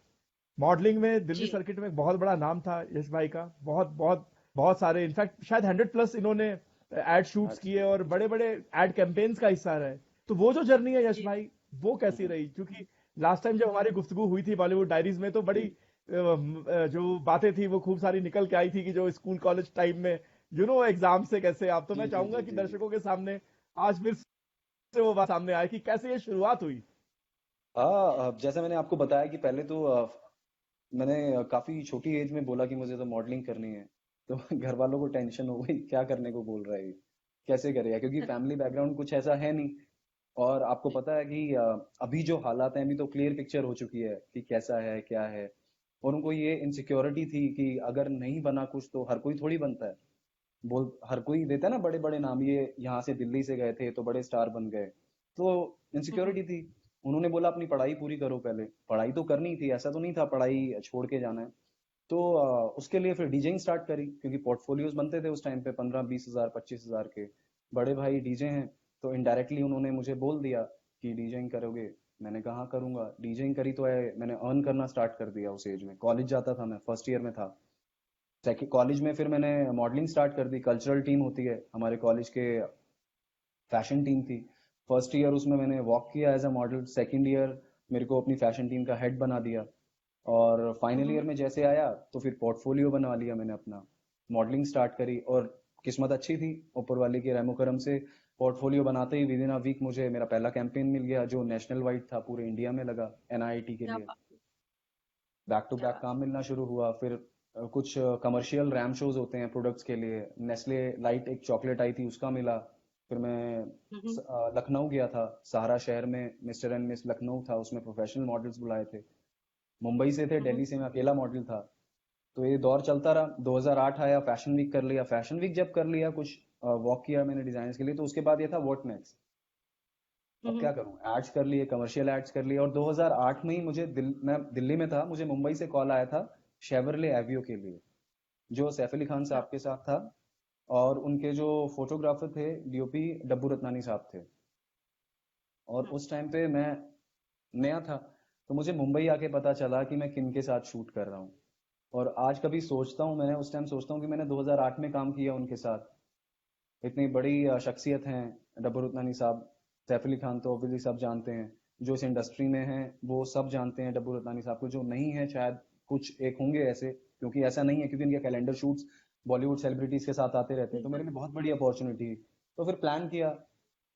मॉडलिंग में दिल्ली जी सर्किट में एक बहुत बड़ा नाम था यश भाई का। बहुत बहुत बहुत सारे, इनफैक्ट शायद 100+ इन्होंने एड शूट्स किए और एब्सोल्युटली। बड़े बड़े एड कैंपेन्स का हिस्सा रहे। तो वो जो जर्नी है यश जी भाई, वो कैसी रही? क्योंकि लास्ट टाइम जब हमारी गुफ्तगू हुई थी बॉलीवुड डायरीज में, तो बड़ी जी। जो बातें थी वो खूब सारी निकल के आई थी, कि जो स्कूल कॉलेज टाइम में एग्जाम से कैसे आप। तो जी मैं जी चाहूंगा जी कि जी। दर्शकों के सामने आज फिर से वो बात सामने आए कि कैसे ये शुरुआत हुई। हाँ, जैसे मैंने आपको बताया कि पहले तो मैंने काफी छोटी एज में बोला कि मुझे तो मॉडलिंग करनी है। तो घर वालों को टेंशन हो गई, क्या करने को बोल रहा है ये, कैसे करेगा, क्योंकि फैमिली बैकग्राउंड कुछ ऐसा है नहीं। और आपको पता है कि अभी जो हालात हैं, अभी तो क्लियर पिक्चर हो चुकी है कि कैसा है क्या है। और उनको ये इनसिक्योरिटी थी कि अगर नहीं बना कुछ तो हर कोई थोड़ी बनता है। बोल हर कोई देता है ना बड़े बड़े नाम, ये यहाँ से दिल्ली से गए थे तो बड़े स्टार बन गए। तो हम्म इनसिक्योरिटी थी। उन्होंने बोला अपनी पढ़ाई पूरी करो, पहले पढ़ाई तो करनी थी, ऐसा तो नहीं था पढ़ाई छोड़ के जाना है। तो उसके लिए फिर डीजेइंग स्टार्ट करी, क्योंकि पोर्टफोलियोज बनते थे उस टाइम पे 15-20 हजार 25 हजार के। बड़े भाई डीजे हैं, तो इनडायरेक्टली उन्होंने मुझे बोल दिया कि डीजेइंग करोगे। मैंने कहा हाँ करूंगा। डीजेइंग करी तो मैंने अर्न करना स्टार्ट कर दिया उस एज में। कॉलेज जाता था, मैं फर्स्ट ईयर में था। सेकेंड कॉलेज में फिर मैंने मॉडलिंग स्टार्ट कर दी। कल्चरल टीम होती है हमारे कॉलेज के, फैशन टीम थी। फर्स्ट ईयर उसमें मैंने वॉक किया as a model. Second year मेरे को अपनी फैशन टीम का हेड बना दिया। और फाइनल ईयर हम्म में जैसे आया तो फिर पोर्टफोलियो बनवा लिया मैंने अपना। मॉडलिंग स्टार्ट करी और किस्मत अच्छी थी ऊपर वाले के रहमो करम से। पोर्टफोलियो बनाते ही विद इन अ वीक मुझे मेरा पहला कैंपेन मिल गया, जो नेशनल वाइड था, पूरे इंडिया में लगा, एनआईटी के क्या लिए। बात बैक टू क्या बैक बात काम मिलना शुरू हुआ। फिर कुछ कमर्शियल रैम शोज होते हैं प्रोडक्ट्स के लिए। नेस्ले लाइट एक चॉकलेट आई थी, उसका मिला। फिर मैं हम्म लखनऊ गया था। सहारा शहर में मिस्टर एंड मिस लखनऊ था, उसमें प्रोफेशनल मॉडल्स बुलाए थे। मुंबई से थे, हम्म दिल्ली से मैं अकेला मॉडल था। तो ये दौर चलता रहा। 2008 आया, फैशन वीक कर लिया। फैशन वीक जब कर लिया, कुछ वॉक किया मैंने डिजाइन के लिए, तो उसके बाद ये था व्हाट नेक्स्ट। अब क्या हम्म करूं, एड्स कर लिए, कमर्शियल एड्स कर लिए। और 2008 में ही मैं दिल्ली में था, मुझे मुंबई से कॉल आया था शेवरले एवियो के लिए, जो सैफ अली खान क्या साहब के साथ था। और उनके जो फोटोग्राफर थे डीओपी डब्बू रत्नानी साहब थे। और हम्म उस टाइम पे मैं नया था। तो मुझे मुंबई आके पता चला कि मैं किन के साथ शूट कर रहा हूँ। और आज कभी सोचता हूँ, मैंने उस टाइम सोचता हूँ कि मैंने 2008 में काम किया उनके साथ। इतनी बड़ी शख्सियत हैं डब्बू रुकनानी साहब। सैफ अली खान तो ऑब्वियसली सब जानते हैं, जो इस इंडस्ट्री में हैं वो सब जानते हैं डब्बू रुकनानी साहब को। जो नहीं है शायद कुछ एक होंगे ऐसे, क्योंकि ऐसा नहीं है, क्योंकि इनके कैलेंडर शूट्स बॉलीवुड सेलिब्रिटीज के साथ आते रहते हैं। तो बिल्कुल मेरे लिए बहुत बड़ी अपॉर्चुनिटी। तो फिर प्लान किया।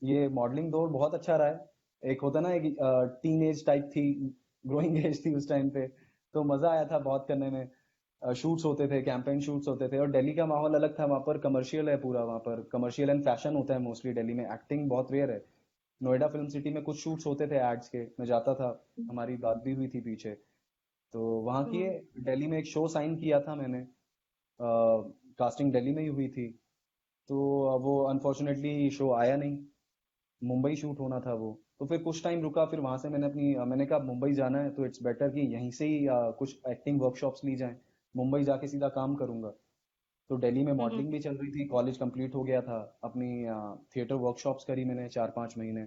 ये मॉडलिंग दौर बहुत अच्छा रहा है। एक होता ना, एक टीन एज टाइप थी, ग्रोइंग एज थी उस टाइम पे। तो मजा आया था बहुत करने में। शूट्स होते थे, कैंपेन शूट्स होते थे, और दिल्ली का माहौल अलग था। वहाँ पर कमर्शियल है पूरा, वहाँ पर कमर्शियल एंड फैशन होता है मोस्टली। दिल्ली में एक्टिंग बहुत रेयर है। नोएडा फिल्म सिटी में कुछ शूट्स होते थे एड्स के, मैं जाता था, हमारी बात भी हुई थी पीछे। तो वहाँ की हम्म, दिल्ली में एक शो साइन किया था मैंने, कास्टिंग दिल्ली में ही हुई थी। तो वो अनफॉर्चुनेटली शो आया नहीं, मुंबई शूट होना था वो। तो फिर कुछ टाइम रुका, फिर वहां से मैंने कहा मुंबई जाना है तो इट्स बेटर कि यहीं से ही कुछ एक्टिंग वर्कशॉप्स ली जाएं। मुंबई जाके सीधा काम करूंगा। तो दिल्ली में हम्म, मॉडलिंग भी चल रही थी, कॉलेज कंप्लीट हो गया था, अपनी थिएटर वर्कशॉप्स करी मैंने 4-5 महीने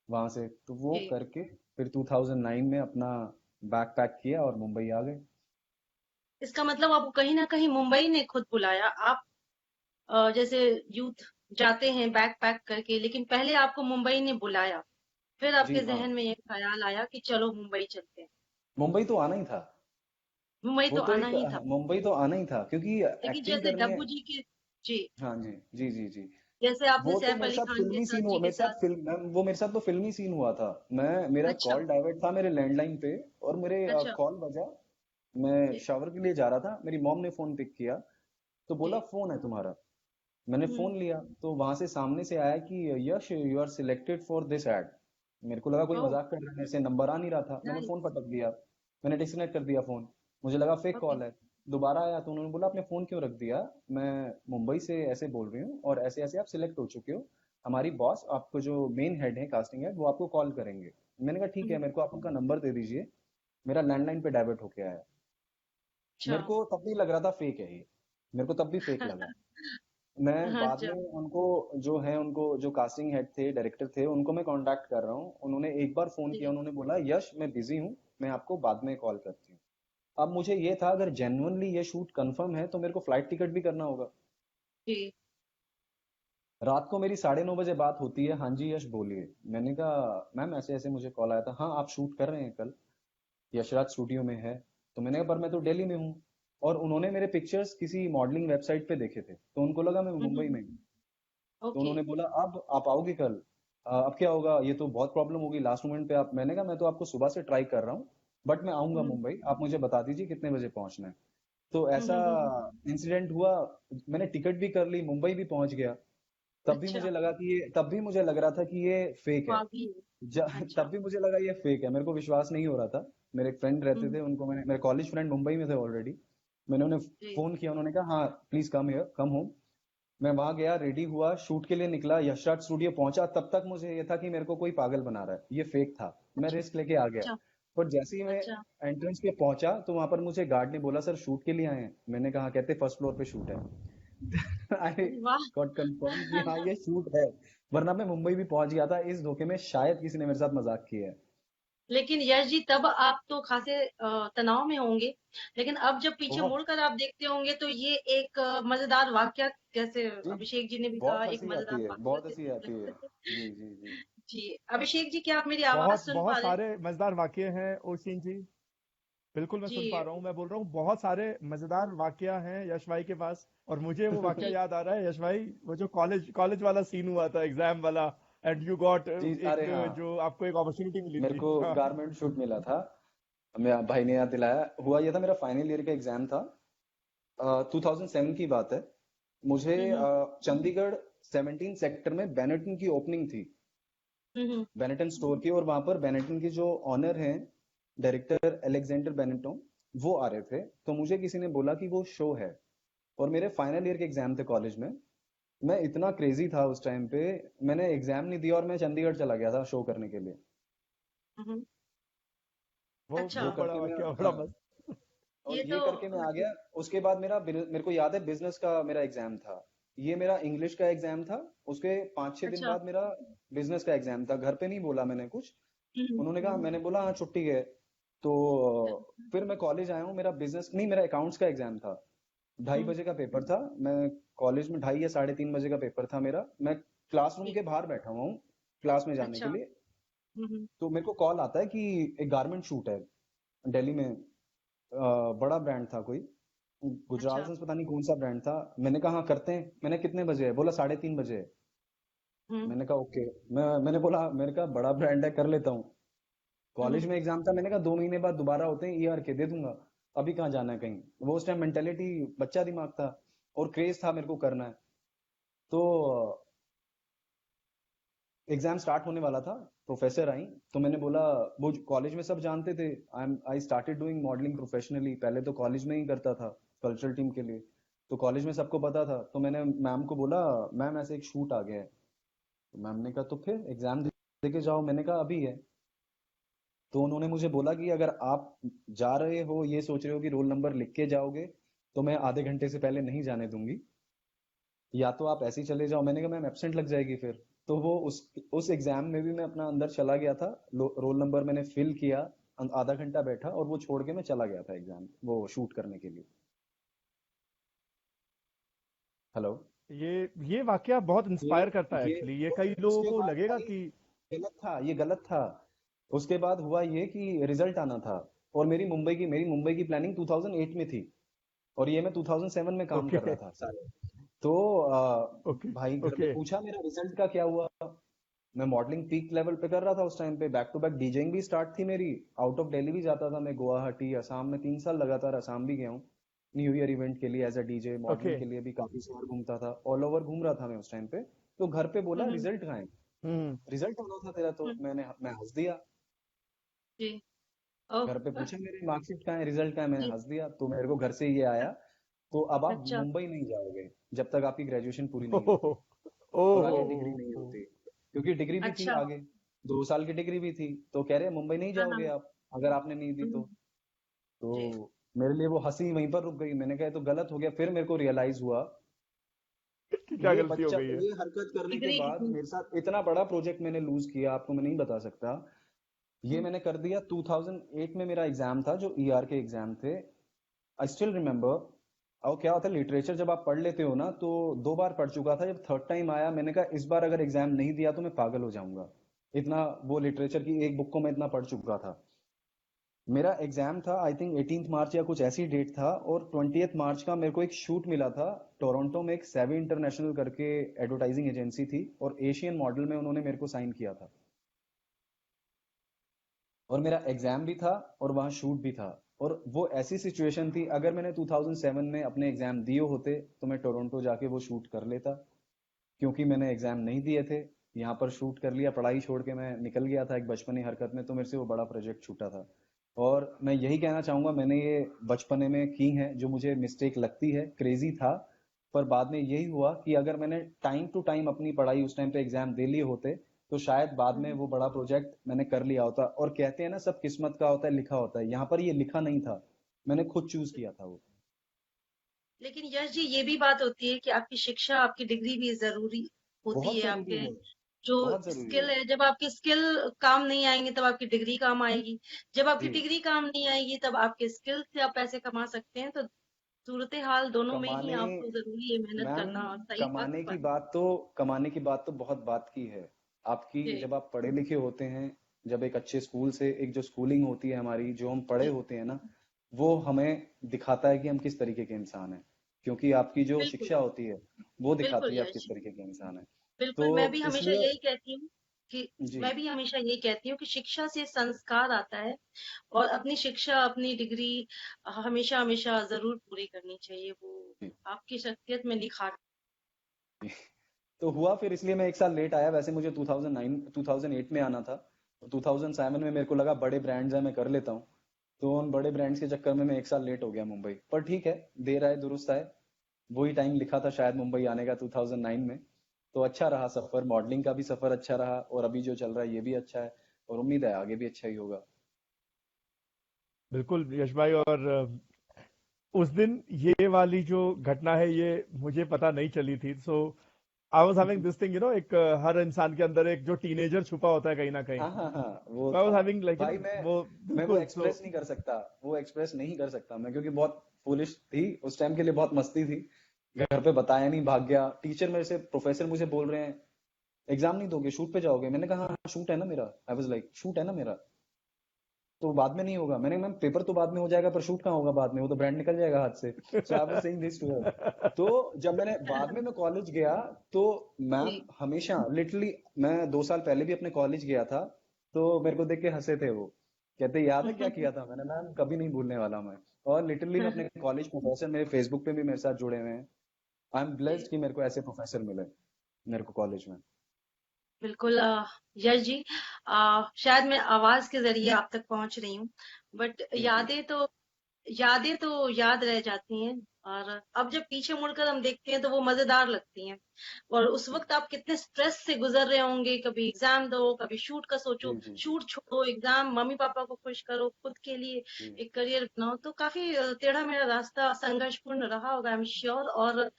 वहां से। तो वो जी। करके फिर 2009 में अपना बैग पैक किया और मुंबई आ गए। इसका मतलब आपको कहीं ना कहीं मुंबई ने खुद बुलाया। आप जैसे यूथ जाते हैं बैग पैक करके, लेकिन पहले आपको मुंबई ने बुलाया, फिर जी आपके हाँ, जहन में ये ख्याल आया कि चलो मुंबई चलते हैं। मुंबई तो आना ही था। मुंबई वो तो तो आना एक ही था। मुंबई तो आना ही था क्योंकि लेकिन एक्टिंग जैसे करने। डब्बू जी के, जी, हाँ जी, जी जी जी। जैसे आपने वो तो सैफ मेरे अली साथ खान के फिल्मी सीन साथ हुआ, जी के मेरे साथ। साथ वो मेरे साथ तो फिल्मी सीन हुआ था। मेरा अच्छा, कॉल डाइवर्ट था मेरे लैंडलाइन पे, और मेरे अच्छा, कॉल बजा। मैं जी, शावर के लिए जा रहा था, मेरी मॉम ने फोन पिक किया, तो बोला जी, फोन है तुम्हारा। मैंने हम्म, फोन लिया तो वहां से सामने से आया कि yes you are selected for this ad. मेरे को लगा कोई ओह, मजाक कर रहा है, मेरे से नंबर आ नहीं रहा था, मैंने फोन नाइस, पटक दिया। मैंने डिस्कनेक्ट कर दिया फोन। मुझे लगा फेक ओके, कॉल है। दोबारा आया तो उन्होंने बोला आपने फोन क्यों रख दिया, मैं मुंबई से ऐसे बोल रही हूँ और ऐसे ऐसे आप सिलेक्ट हो चुके हो, हमारी बॉस आपको जो मेन हेड है कास्टिंग हेड वो आपको कॉल करेंगे। मैंने कहा ठीक है, हम्म, मेरे को आप उनका नंबर दे दीजिए। मेरा लैंडलाइन पे डाइवर्ट होके आया। अच्छा, मेरे को तब भी लग रहा था फेक है ये, मेरे को तब भी फेक लगा। मैं बाद अच्छा, में उनको, जो है उनको, जो कास्टिंग हेड थे, डायरेक्टर थे, उनको मैं कांटेक्ट कर रहा हूँ। उन्होंने एक बार फोन किया, जी, उन्होंने बोला यश मैं बिजी हूँ, मैं आपको बाद में कॉल करती हूँ। अब मुझे ये था अगर जेन्युइनली ये शूट कंफर्म है तो मेरे को फ्लाइट टिकट भी करना होगा। जी, रात को मेरी 9:30 बजे बात होती है, हाँ जी यश बोलिए। मैंने कहा मैम ऐसे ऐसे मुझे कॉल आया था, हाँ आप शूट कर रहे हैं कल, यशराज स्टूडियो में है। तो मैंने कहा पर मैं तो दिल्ली में हूँ। और उन्होंने मेरे पिक्चर्स किसी मॉडलिंग वेबसाइट पे देखे थे, तो उनको लगा मैं मुंबई हम्म, में हूँ। तो ओके, उन्होंने बोला अब आप आओगे कल, अब क्या होगा, ये तो बहुत प्रॉब्लम होगी लास्ट मोमेंट पे आप। मैंने कहा मैं तो आपको सुबह से ट्राई कर रहा हूँ, बट मैं आऊंगा हम्म, मुंबई, आप मुझे बता दीजिए कितने बजे पहुंचना है। तो ऐसा हम्म, इंसिडेंट हुआ। मैंने टिकट भी कर ली, मुंबई भी पहुंच गया। अच्छा, तब भी मुझे लग रहा था कि ये फेक है। मावी, तब अच्छा, भी मुझे लगा ये फेक है, मेरे को विश्वास नहीं हो रहा था। मेरे एक फ्रेंड रहते हम्म, थे, उनको मैंने, मेरे कॉलेज फ्रेंड मुंबई में थे ऑलरेडी। मैंने उन्हें जी, फोन किया, उन्होंने कहा हाँ please come here, come home. मैं वहां गया, रेडी हुआ, शूट के लिए निकला, यशराज स्टूडियो पहुंचा। तब तक मुझे ये था कि मेरे को कोई पागल बना रहा है, ये फेक था। मैं अच्छा, रिस्क लेके आ गया। अच्छा, पर जैसे ही मैं अच्छा, एंट्रेंस पे पहुंचा तो वहां पर मुझे गार्ड ने बोला सर शूट के लिए आए हैं। मैंने कहा, कहते फर्स्ट फ्लोर पे शूट है। आई अरे वाह। गॉट कंफर्म कि हाँ ये शूट है, वरना मैं मुंबई भी पहुंच गया था। इस धोखे में शायद किसी ने मेरे साथ मजाक किया है। लेकिन यश जी, तब आप तो खासे तनाव में होंगे, लेकिन अब जब पीछे बहुत, मुड़कर आप देखते होंगे तो ये एक मजेदार वाकया, जैसे जी, अभिषेक जी ने भी कहा, बहुत एक हंसी आती मजेदार है, वाकया बहुत हंसी आती है। थे। जी जी जी। जी, अभिषेक जी, क्या आप मेरी आवाज बहुत सुन पा बहुत रहे हैं? सारे मजेदार वाकये हैं ओशिन जी। बिल्कुल मैं जी, सुन पा रहा हूँ, मैं बोल रहा हूँ बहुत सारे मजेदार वाकया हैं यश भाई के पास। और मुझे वो वाकया जी, याद आ रहा है यश भाई, वो जो कॉलेज कॉलेज वाला सीन हुआ था, एग्जाम वाला, एंड यू गॉट जी अरे एक, हाँ, जो आपको एक अपॉर्चुनिटी मिली मेरे थी। को हाँ। गारमेंट शूट मिला था। मैं, भाई ने याद दिलाया। हुआ ये था, मेरा फाइनल ईयर का एग्जाम था, 2007 की बात है। मुझे हम्म, चंडीगढ़ 17 सेक्टर में बेनेटन की ओपनिंग थी, हम्म, बेनेटन स्टोर की। और वहां पर बेनेटन के जो ऑनर हैं, डायरेक्टर एलेक्जेंडर बेनेटन, वो आ रहे थे। तो मुझे किसी ने बोला कि वो शो है, और मेरे फाइनल ईयर के एग्जाम थे कॉलेज में। मैं इतना क्रेजी था उस टाइम पे, मैंने एग्जाम नहीं दिया और मैं चंडीगढ़ चला गया था शो करने के लिए। हम्म, वो अच्छा, वो बड़ा करके मैं, वाकया, बड़ा हाँ, मस्त। और ये ये तो करके मैं आ गया। उसके बाद मेरे को याद है बिजनेस का मेरा एग्जाम था। ये मेरा इंग्लिश का एग्जाम था। उसके 5-6 दिन अच्छा, बाद मेरा बिजनेस का एग्जाम था। घर पे नहीं बोला मैंने कुछ, उन्होंने कहा, हम्म, मैंने बोला हाँ छुट्टी है। तो फिर मैं कॉलेज आया हूँ, मेरा बिजनेस नहीं, मेरा अकाउंट्स का एग्जाम था। ढाई हम्म, बजे का पेपर था। मैं कॉलेज में 2:30 या 3:30 बजे का पेपर था मेरा। मैं क्लासरूम जी, के बाहर बैठा हुआ हूँ क्लास में जाने के अच्छा, लिए। हम्म, तो मेरे को कॉल आता है कि एक गारमेंट शूट है दिल्ली में। बड़ा ब्रांड था कोई, गुजराल अच्छा, से पता नहीं कौन सा ब्रांड था। मैंने कहा हाँ करते हैं। मैंने, कितने बजे है, बोला 3:30 बजे है। हम्म, मैंने कहा ओके। मैंने बोला, मेरे कहा बड़ा ब्रांड है, कर लेता हूँ। हम्म, कॉलेज में एग्जाम था, मैंने कहा 2 महीने बाद दोबारा होते हैं, ईआर के दे दूंगा। अभी कहाँ जाना है कहीं। वो उस टाइम मेंटेलिटी, बच्चा दिमाग था और क्रेज था मेरे को करना है। तो एग्जाम स्टार्ट होने वाला था, प्रोफेसर आई, तो मैंने बोला, वो कॉलेज में सब जानते थे, I started doing modelling professionally, पहले तो कॉलेज में ही करता था कल्चरल टीम के लिए, तो कॉलेज में सबको पता था। तो मैंने मैम को बोला, मैम ऐसे एक शूट आ गया है। तो मैम ने कहा तो फिर एग्जाम दे के जाओ। मैंने कहा अभी है। तो उन्होंने मुझे बोला कि अगर आप जा रहे हो, ये सोच रहे हो कि रोल नंबर लिख के जाओगे, तो मैं आधे घंटे से पहले नहीं जाने दूंगी, या तो आप ऐसे ही चले जाओ। मैंने कहा मैम एब्सेंट लग जाएगी फिर। तो वो उस एग्जाम में भी मैं अपना अंदर चला गया था, रोल नंबर मैंने फिल किया, आधा घंटा बैठा और वो छोड़ के मैं चला गया था एग्जाम वो शूट करने के लिए। हेलो। ये वाकया बहुत ये इंस्पायर करता है ये एक्चुअली। ये और कई फिर लोगों उसके को बाद लगेगा भाई कि गलत था, ये गलत था। उसके बाद हुआ ये कि रिजल्ट आना था, और मेरी मुंबई की प्लानिंग 2008 में थी, और ये मैं 2007 में काम कर ओके रहा था सारे। तो ओके भाई घर में ओके पूछा मेरा रिजल्ट का क्या हुआ। मैं मॉडलिंग पीक लेवल पे कर रहा था उस टाइम पे, बैक टू बैक डीजेइंग भी स्टार्ट थी मेरी, आउट ऑफ दिल्ली भी जाता था मैं, गुवाहाटी असम में 3 साल लगातार असम भी गया हूँ न्यू ईयर इवेंट के लिए as a DJ, okay. Modelling के लिए भी काफी शहर घूमता था, ऑल ओवर घूम रहा था मैं उस टाइम पे। तो घर पे बोला हम्म रिजल्ट कहाँ है, हम्म। रिजल्ट आना था तेरा, तो हम्म, मैं हंस दिया। जी। ओह। घर पे पूछा मेरे मार्कशीट कहाँ है, रिजल्ट कहाँ है, मैंने जी। हंस दिया। तो मेरे को घर से ये आया, तो अब आप अच्छा। मुंबई नहीं जाओगे जब तक आपकी ग्रेजुएशन पूरी नहीं ओहो होती और ओहो। आगे डिग्री नहीं होती, क्योंकि डिग्री भी थी अच्छा। आगे, 2 साल की डिग्री भी थी। तो कह रहे हैं मुंबई नहीं हाँ हाँ। जाओगे आप अगर आपने नहीं दी तो। हम्म, जी। तो मेरे लिए वो हंसी वहीं पर रुक गई। मैंने कहा ये तो गलत हो गया। फिर मेरे को रियलाइज हुआ, कि क्या ये गलती हो बच्चा गई है। ये हरकत करने के डिग्री। बाद मेरे साथ इतना बड़ा प्रोजेक्ट मैंने लूज किया, आपको मैं नहीं बता सकता। ये मैंने कर दिया 2008 में, मेरा एग्जाम था जो ईआर के एग्जाम थे, आई स्टिल रिमेम्बर। और क्या होता है लिटरेचर जब आप पढ़ लेते हो ना, तो 2 बार पढ़ चुका था, जब थर्ड टाइम आया मैंने कहा इस बार अगर एग्जाम नहीं दिया तो मैं पागल हो जाऊंगा। इतना वो लिटरेचर की एक बुक को मैं इतना पढ़ चुका था। मेरा एग्जाम था आई थिंक 18 मार्च या कुछ ऐसी डेट था, और 20th मार्च का मेरे को एक शूट मिला था टोरंटो में, एक सेवी इंटरनेशनल करके एडवर्टाइजिंग एजेंसी थी, और एशियन मॉडल में उन्होंने मेरे को साइन किया था, और मेरा एग्जाम भी था और वहाँ शूट भी था। और वो ऐसी सिचुएशन थी, अगर मैंने 2007 में अपने एग्जाम दिए होते तो मैं टोरंटो जाके वो शूट कर लेता, क्योंकि मैंने एग्जाम नहीं दिए थे, यहाँ पर शूट कर लिया, पढ़ाई छोड़ के मैं निकल गया था एक बचपनी हरकत में, तो मेरे से वो बड़ा प्रोजेक्ट छूटा था। और मैं यही कहना चाहूंगा, मैंने ये बचपने में की है जो मुझे मिस्टेक लगती है, क्रेजी था, पर बाद में यही हुआ कि अगर मैंने टाइम टू टाइम अपनी पढ़ाई उस टाइम पे एग्जाम दे लिए होते, तो शायद बाद में वो बड़ा प्रोजेक्ट मैंने कर लिया होता। और कहते हैं ना सब किस्मत का होता है, लिखा होता है, यहाँ पर ये लिखा नहीं था, मैंने खुद चूज किया था वो। लेकिन यश जी, ये भी बात होती है कि आपकी शिक्षा, आपकी डिग्री भी जरूरी होती बहुत है। जरूरी आपके है, जो बहुत जरूरी स्किल है। है, जब आपके स्किल काम नहीं आएंगे तब आपकी डिग्री काम आएगी। जब आपकी जी। डिग्री काम नहीं आएगी तब आपके स्किल से आप पैसे कमा सकते हैं। तो सूरत हाल दोनों में ही कमाने आपको जरूरी है मेहनत मैम, करना और सही वक्त कमाने की पर। बात तो कमाने की बात तो बहुत बात की है आपकी। जी। जब आप पढ़े लिखे होते हैं, जब एक अच्छे स्कूल से एक जो स्कूलिंग होती है हमारी, जो हम पढ़े जी। होते हैं ना, वो हमें दिखाता है कि हम किस तरीके के इंसान हैं, क्योंकि आपकी जो बिल्कुल। शिक्षा होती है वो बिल्कुल दिखाती है आप यश किस जी। तरीके के इंसान हैं। तो बिल्कुल, मैं भी हमेशा इसलिए यही कहती हूँ कि जी, मैं भी हमेशा यही कहती हूँ कि शिक्षा से संस्कार आता है। और अपनी शिक्षा, अपनी डिग्री हमेशा हमेशा जरूर पूरी करनी चाहिए। वो जी, आपकी शख्सियत में निखार। जी। तो हुआ फिर, इसलिए मैं एक साल लेट आया। वैसे मुझे 2009 2008 में आना था, तो 2007 में मेरे को लगा बड़े ब्रांड्स हैं, मैं कर लेता हूँ। तो उन बड़े ब्रांड्स के चक्कर में मैं एक साल लेट हो गया मुंबई, पर ठीक है, देर आए दुरुस्त आए। वही टाइम लिखा था शायद मुंबई आने का 2009 में। तो अच्छा रहा सफर, मॉडलिंग का भी सफर अच्छा रहा, और अभी जो चल रहा है ये भी अच्छा है, और उम्मीद है आगे भी अच्छा ही होगा। बिल्कुल यश भाई। और उस दिन ये वाली जो घटना है ये मुझे पता नहीं चली थी। So I was having this thing, एक हर इंसान के अंदर एक जो टीनेजर छुपा होता है कहीं ना कहीं। हाँ हाँ हाँ, वो आई था। वाज हैविंग लाइक भाई वो मैं वो बिल्कुल। सो एक्सप्रेस नहीं कर सकता, वो एक्सप्रेस नहीं कर सकता मैं, क्योंकि बहुत फूलिश थी उस टाइम के लिए, बहुत मस्ती थी। घर पे बताया नहीं, भाग गया। टीचर मेरे से, प्रोफेसर मुझे बोल रहे हैं एग्जाम नहीं दोगे, शूट पे जाओगे। मैंने कहा हाँ शूट है ना मेरा, आई वाज लाइक शूट है ना मेरा, तो बाद में नहीं होगा। मैंने मैम पेपर तो बाद में हो जाएगा, पर शूट कहाँ होगा बाद में, वो तो ब्रांड निकल जाएगा हाथ से। So I was saying this to her. तो जब मैंने बाद में मैं कॉलेज गया, तो मैम जी। हमेशा लिटरली, मैं 2 साल पहले भी अपने कॉलेज गया था, तो मेरे को देख के हंसे थे वो, कहते याद है क्या किया था। मैंने मैम कभी नहीं भूलने वाला मैं। और लिटरली मैं अपने कॉलेज प्रोफेसर मेरे फेसबुक पे भी मेरे साथ जुड़े हुए हैं। आई एम ब्लेस्ड कि मेरे को ऐसे प्रोफेसर मिले मेरे को कॉलेज में। बिल्कुल यश जी, शायद मैं आवाज के जरिए आप तक पहुंच रही हूँ, बट जी जी यादें तो याद रह जाती हैं। और अब जब पीछे मुड़कर हम देखते हैं तो वो मजेदार लगती हैं। और उस जी वक्त आप कितने स्ट्रेस से गुजर रहे होंगे, कभी एग्जाम दो, कभी शूट का जी सोचो, जी जी शूट छोड़ो, एग्जाम, मम्मी पापा को खुश करो, खुद के लिए जी एक करियर बनाओ। तो काफी टेढ़ा मेरा रास्ता संघर्षपूर्ण रहा होगा, आई एम श्योर। और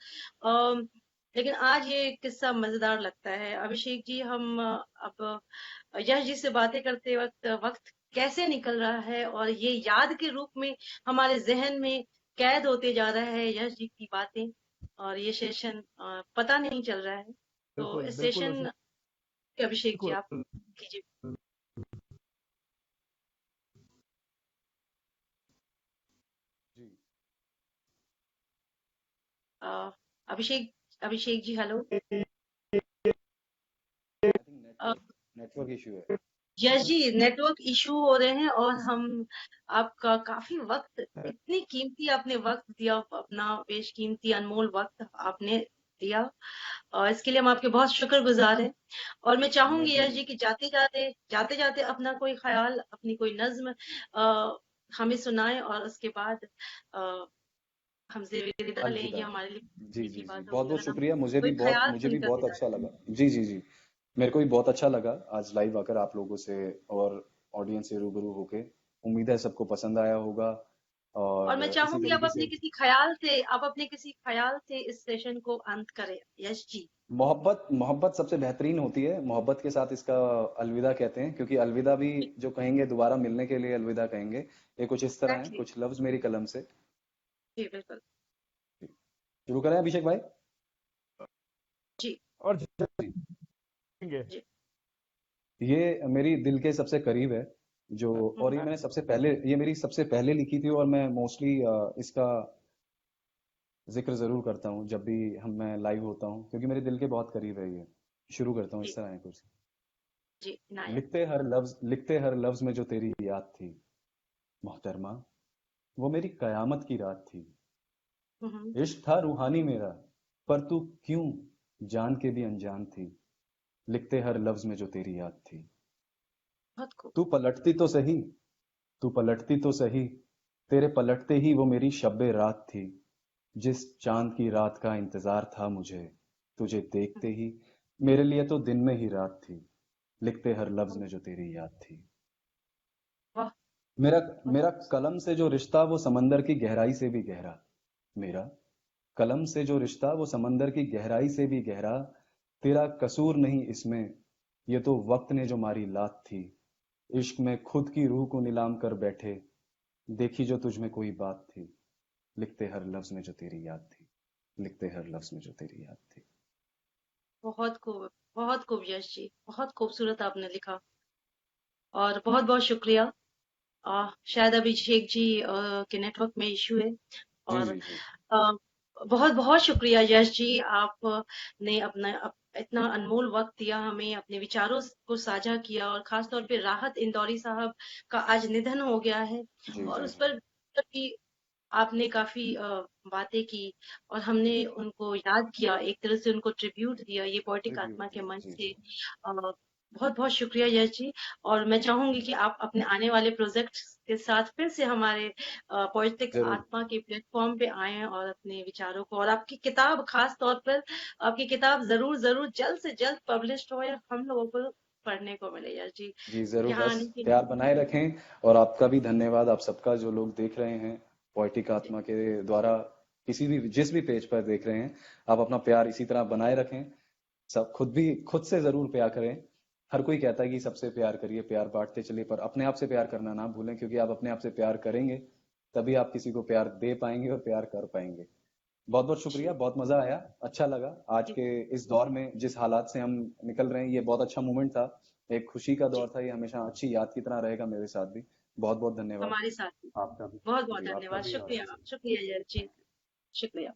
लेकिन आज ये किस्सा मजेदार लगता है। अभिषेक जी, हम अब यश जी से बातें करते वक्त वक्त कैसे निकल रहा है और ये याद के रूप में हमारे जहन में कैद होते जा रहा है, यश जी की बातें। और ये सेशन पता नहीं चल रहा है। तो बिल्कुल इस बिल्कुल सेशन अभिषेक जी बिल्कुल। आप कीजिए। जी। अ, Abhishek Abhishek ji, hello. I think network issue है। यस जी, नेटवर्क इशू हो रहे हैं। और हम आपका काफी वक्त, इतनी कीमती आपने वक्त दिया, अपना बेशकीमती अनमोल वक्त आपने दिया, और इसके लिए हम आपके बहुत शुक्रगुजार हैं। और मैं मैं चाहूंगी भी यश जी कि जाते जाते अपना कोई ख्याल, अपनी कोई नज्म हमें सुनाएं, और उसके बाद अ, हमसे विदा लें। ये अलविदा। हमारे लिए जी मीठी जी जी बात होगी बहुत बहुत अगर हम शुक्रिया। कोई ख्याल मुझे भी सुनकर बहुत विदा अच्छा लें। लगा। जी जी जी मेरे को भी बहुत अच्छा लगा आज लाइव आकर आप लोगों से और ऑडियंस से रूबरू होके। उम्मीद है सबको पसंद आया होगा और मैं और इसी चाहूंगी तरीके से आप अपने किसी ख्याल से इस सेशन को अंत करें, यश जी। मोहब्बत मोहब्बत सबसे बेहतरीन होती है। मोहब्बत के साथ इसका अलविदा कहते हैं, क्योंकि अलविदा भी जो कहेंगे दोबारा मिलने के लिए अलविदा कहेंगे। ये कुछ इस तरह है, एग्जैक्टली। कुछ लफ्ज मेरी कलम से। जी बिल्कुल। शुरू करें अभिषेक भाई? जी और जी। जाएंगे। जी। ये मेरी दिल के सबसे करीब है जो, और हम्म, ये मेरी सबसे पहले लिखी थी, और मैं मोस्टली इसका जिक्र जरूर करता हूँ जब भी मैं लाइव होता हूँ, क्योंकि मेरे दिल के बहुत करीब है ये। शुरू करता हूँ इस जी तरह है कुछ। जी इनायत। लिखते हर लफ्ज में जो तेरी याद थी मोहतरमा, वो मेरी कयामत की रात थी। हम्म, इश्क था रूहानी मेरा, पर तू क्यों जान के भी अनजान थी। लिखते हर लफ्ज में जो तेरी याद थी। बहुत खूब। तू पलटती तो सही, तू पलटती तो सही, तेरे पलटते ही वो मेरी शब्बे रात थी। जिस चांद की रात का इंतजार था मुझे, तुझे देखते ही मेरे लिए तो दिन में ही रात थी। लिखते हर लफ्ज में जो तेरी याद थी। वाह। मेरा बहुत मेरा कलम से जो रिश्ता वो समंदर की गहराई से भी गहरा। मेरा कलम से जो रिश्ता वो समंदर की गहराई से भी गहरा। तेरा कसूर नहीं इसमें, ये तो वक्त ने जो मारी लात थी। इश्क में खुद की रूह को नीलाम कर बैठे, देखी जो तुझ में कोई बात थी। लिखते हर लफ्ज में जो तेरी याद थी। लिखते हर लफ्ज में जो तेरी याद थी। बहुत खूब, बहुत खूब यश जी, बहुत खूबसूरत आपने लिखा। और बहुत बहुत शुक्रिया। शायद अभिषेक जी के नेटवर्क में इशू है। जी और जी जी अ, बहुत बहुत शुक्रिया यश जी, आपने अपना इतना अनमोल वक्त दिया हमें, अपने विचारों को साझा किया। और खास तौर पे राहत इंदौरी साहब का आज निधन हो गया है, जी और जी उस जी पर भी आपने काफी बातें की, और हमने उनको याद किया, एक तरह से उनको ट्रिब्यूट दिया ये पोएटिक ट्रिब्यूट आत्मा के दिया। मंच जी से। जी बहुत बहुत शुक्रिया यश जी। और मैं चाहूंगी कि आप अपने आने वाले प्रोजेक्ट के साथ फिर से हमारे पोएटिक जरूर। आत्मा के प्लेटफॉर्म पे आए, और अपने विचारों को, और आपकी किताब खास तौर पर, आपकी किताब जरूर जरूर जल्द से जल्द पब्लिश हो और हम लोगों को पढ़ने को मिले यश जी। जी जरूर, यहाँ बस आने के प्यार लिए बनाए रखें। और आपका भी धन्यवाद, आप सबका जो लोग देख रहे हैं पोएटिक जी आत्मा के द्वारा, किसी भी जिस भी पेज पर देख रहे हैं, आप अपना प्यार इसी तरह बनाए रखें। सब खुद से जरूर प्यार करें। हर कोई कहता है कि सबसे प्यार करिए, प्यार बांटते चलिए, पर अपने आप से प्यार करना ना भूलें, क्योंकि आप अपने आप से प्यार करेंगे तभी आप किसी को प्यार दे पाएंगे और प्यार कर पाएंगे। बहुत बहुत शुक्रिया, जी बहुत मजा आया, अच्छा लगा। आज जी के इस दौर में जिस हालात से हम निकल रहे हैं, ये बहुत अच्छा मोमेंट था। एक खुशी का जी दौर था, ये हमेशा अच्छी याद की तरह रहेगा मेरे साथ भी। बहुत बहुत धन्यवाद। हमारे साथ भी आपका भी। बहुत बहुत जी आपका धन्यवाद। भी और शुक्रिया, जी। शुक्रिया यश जी, शुक्रिया।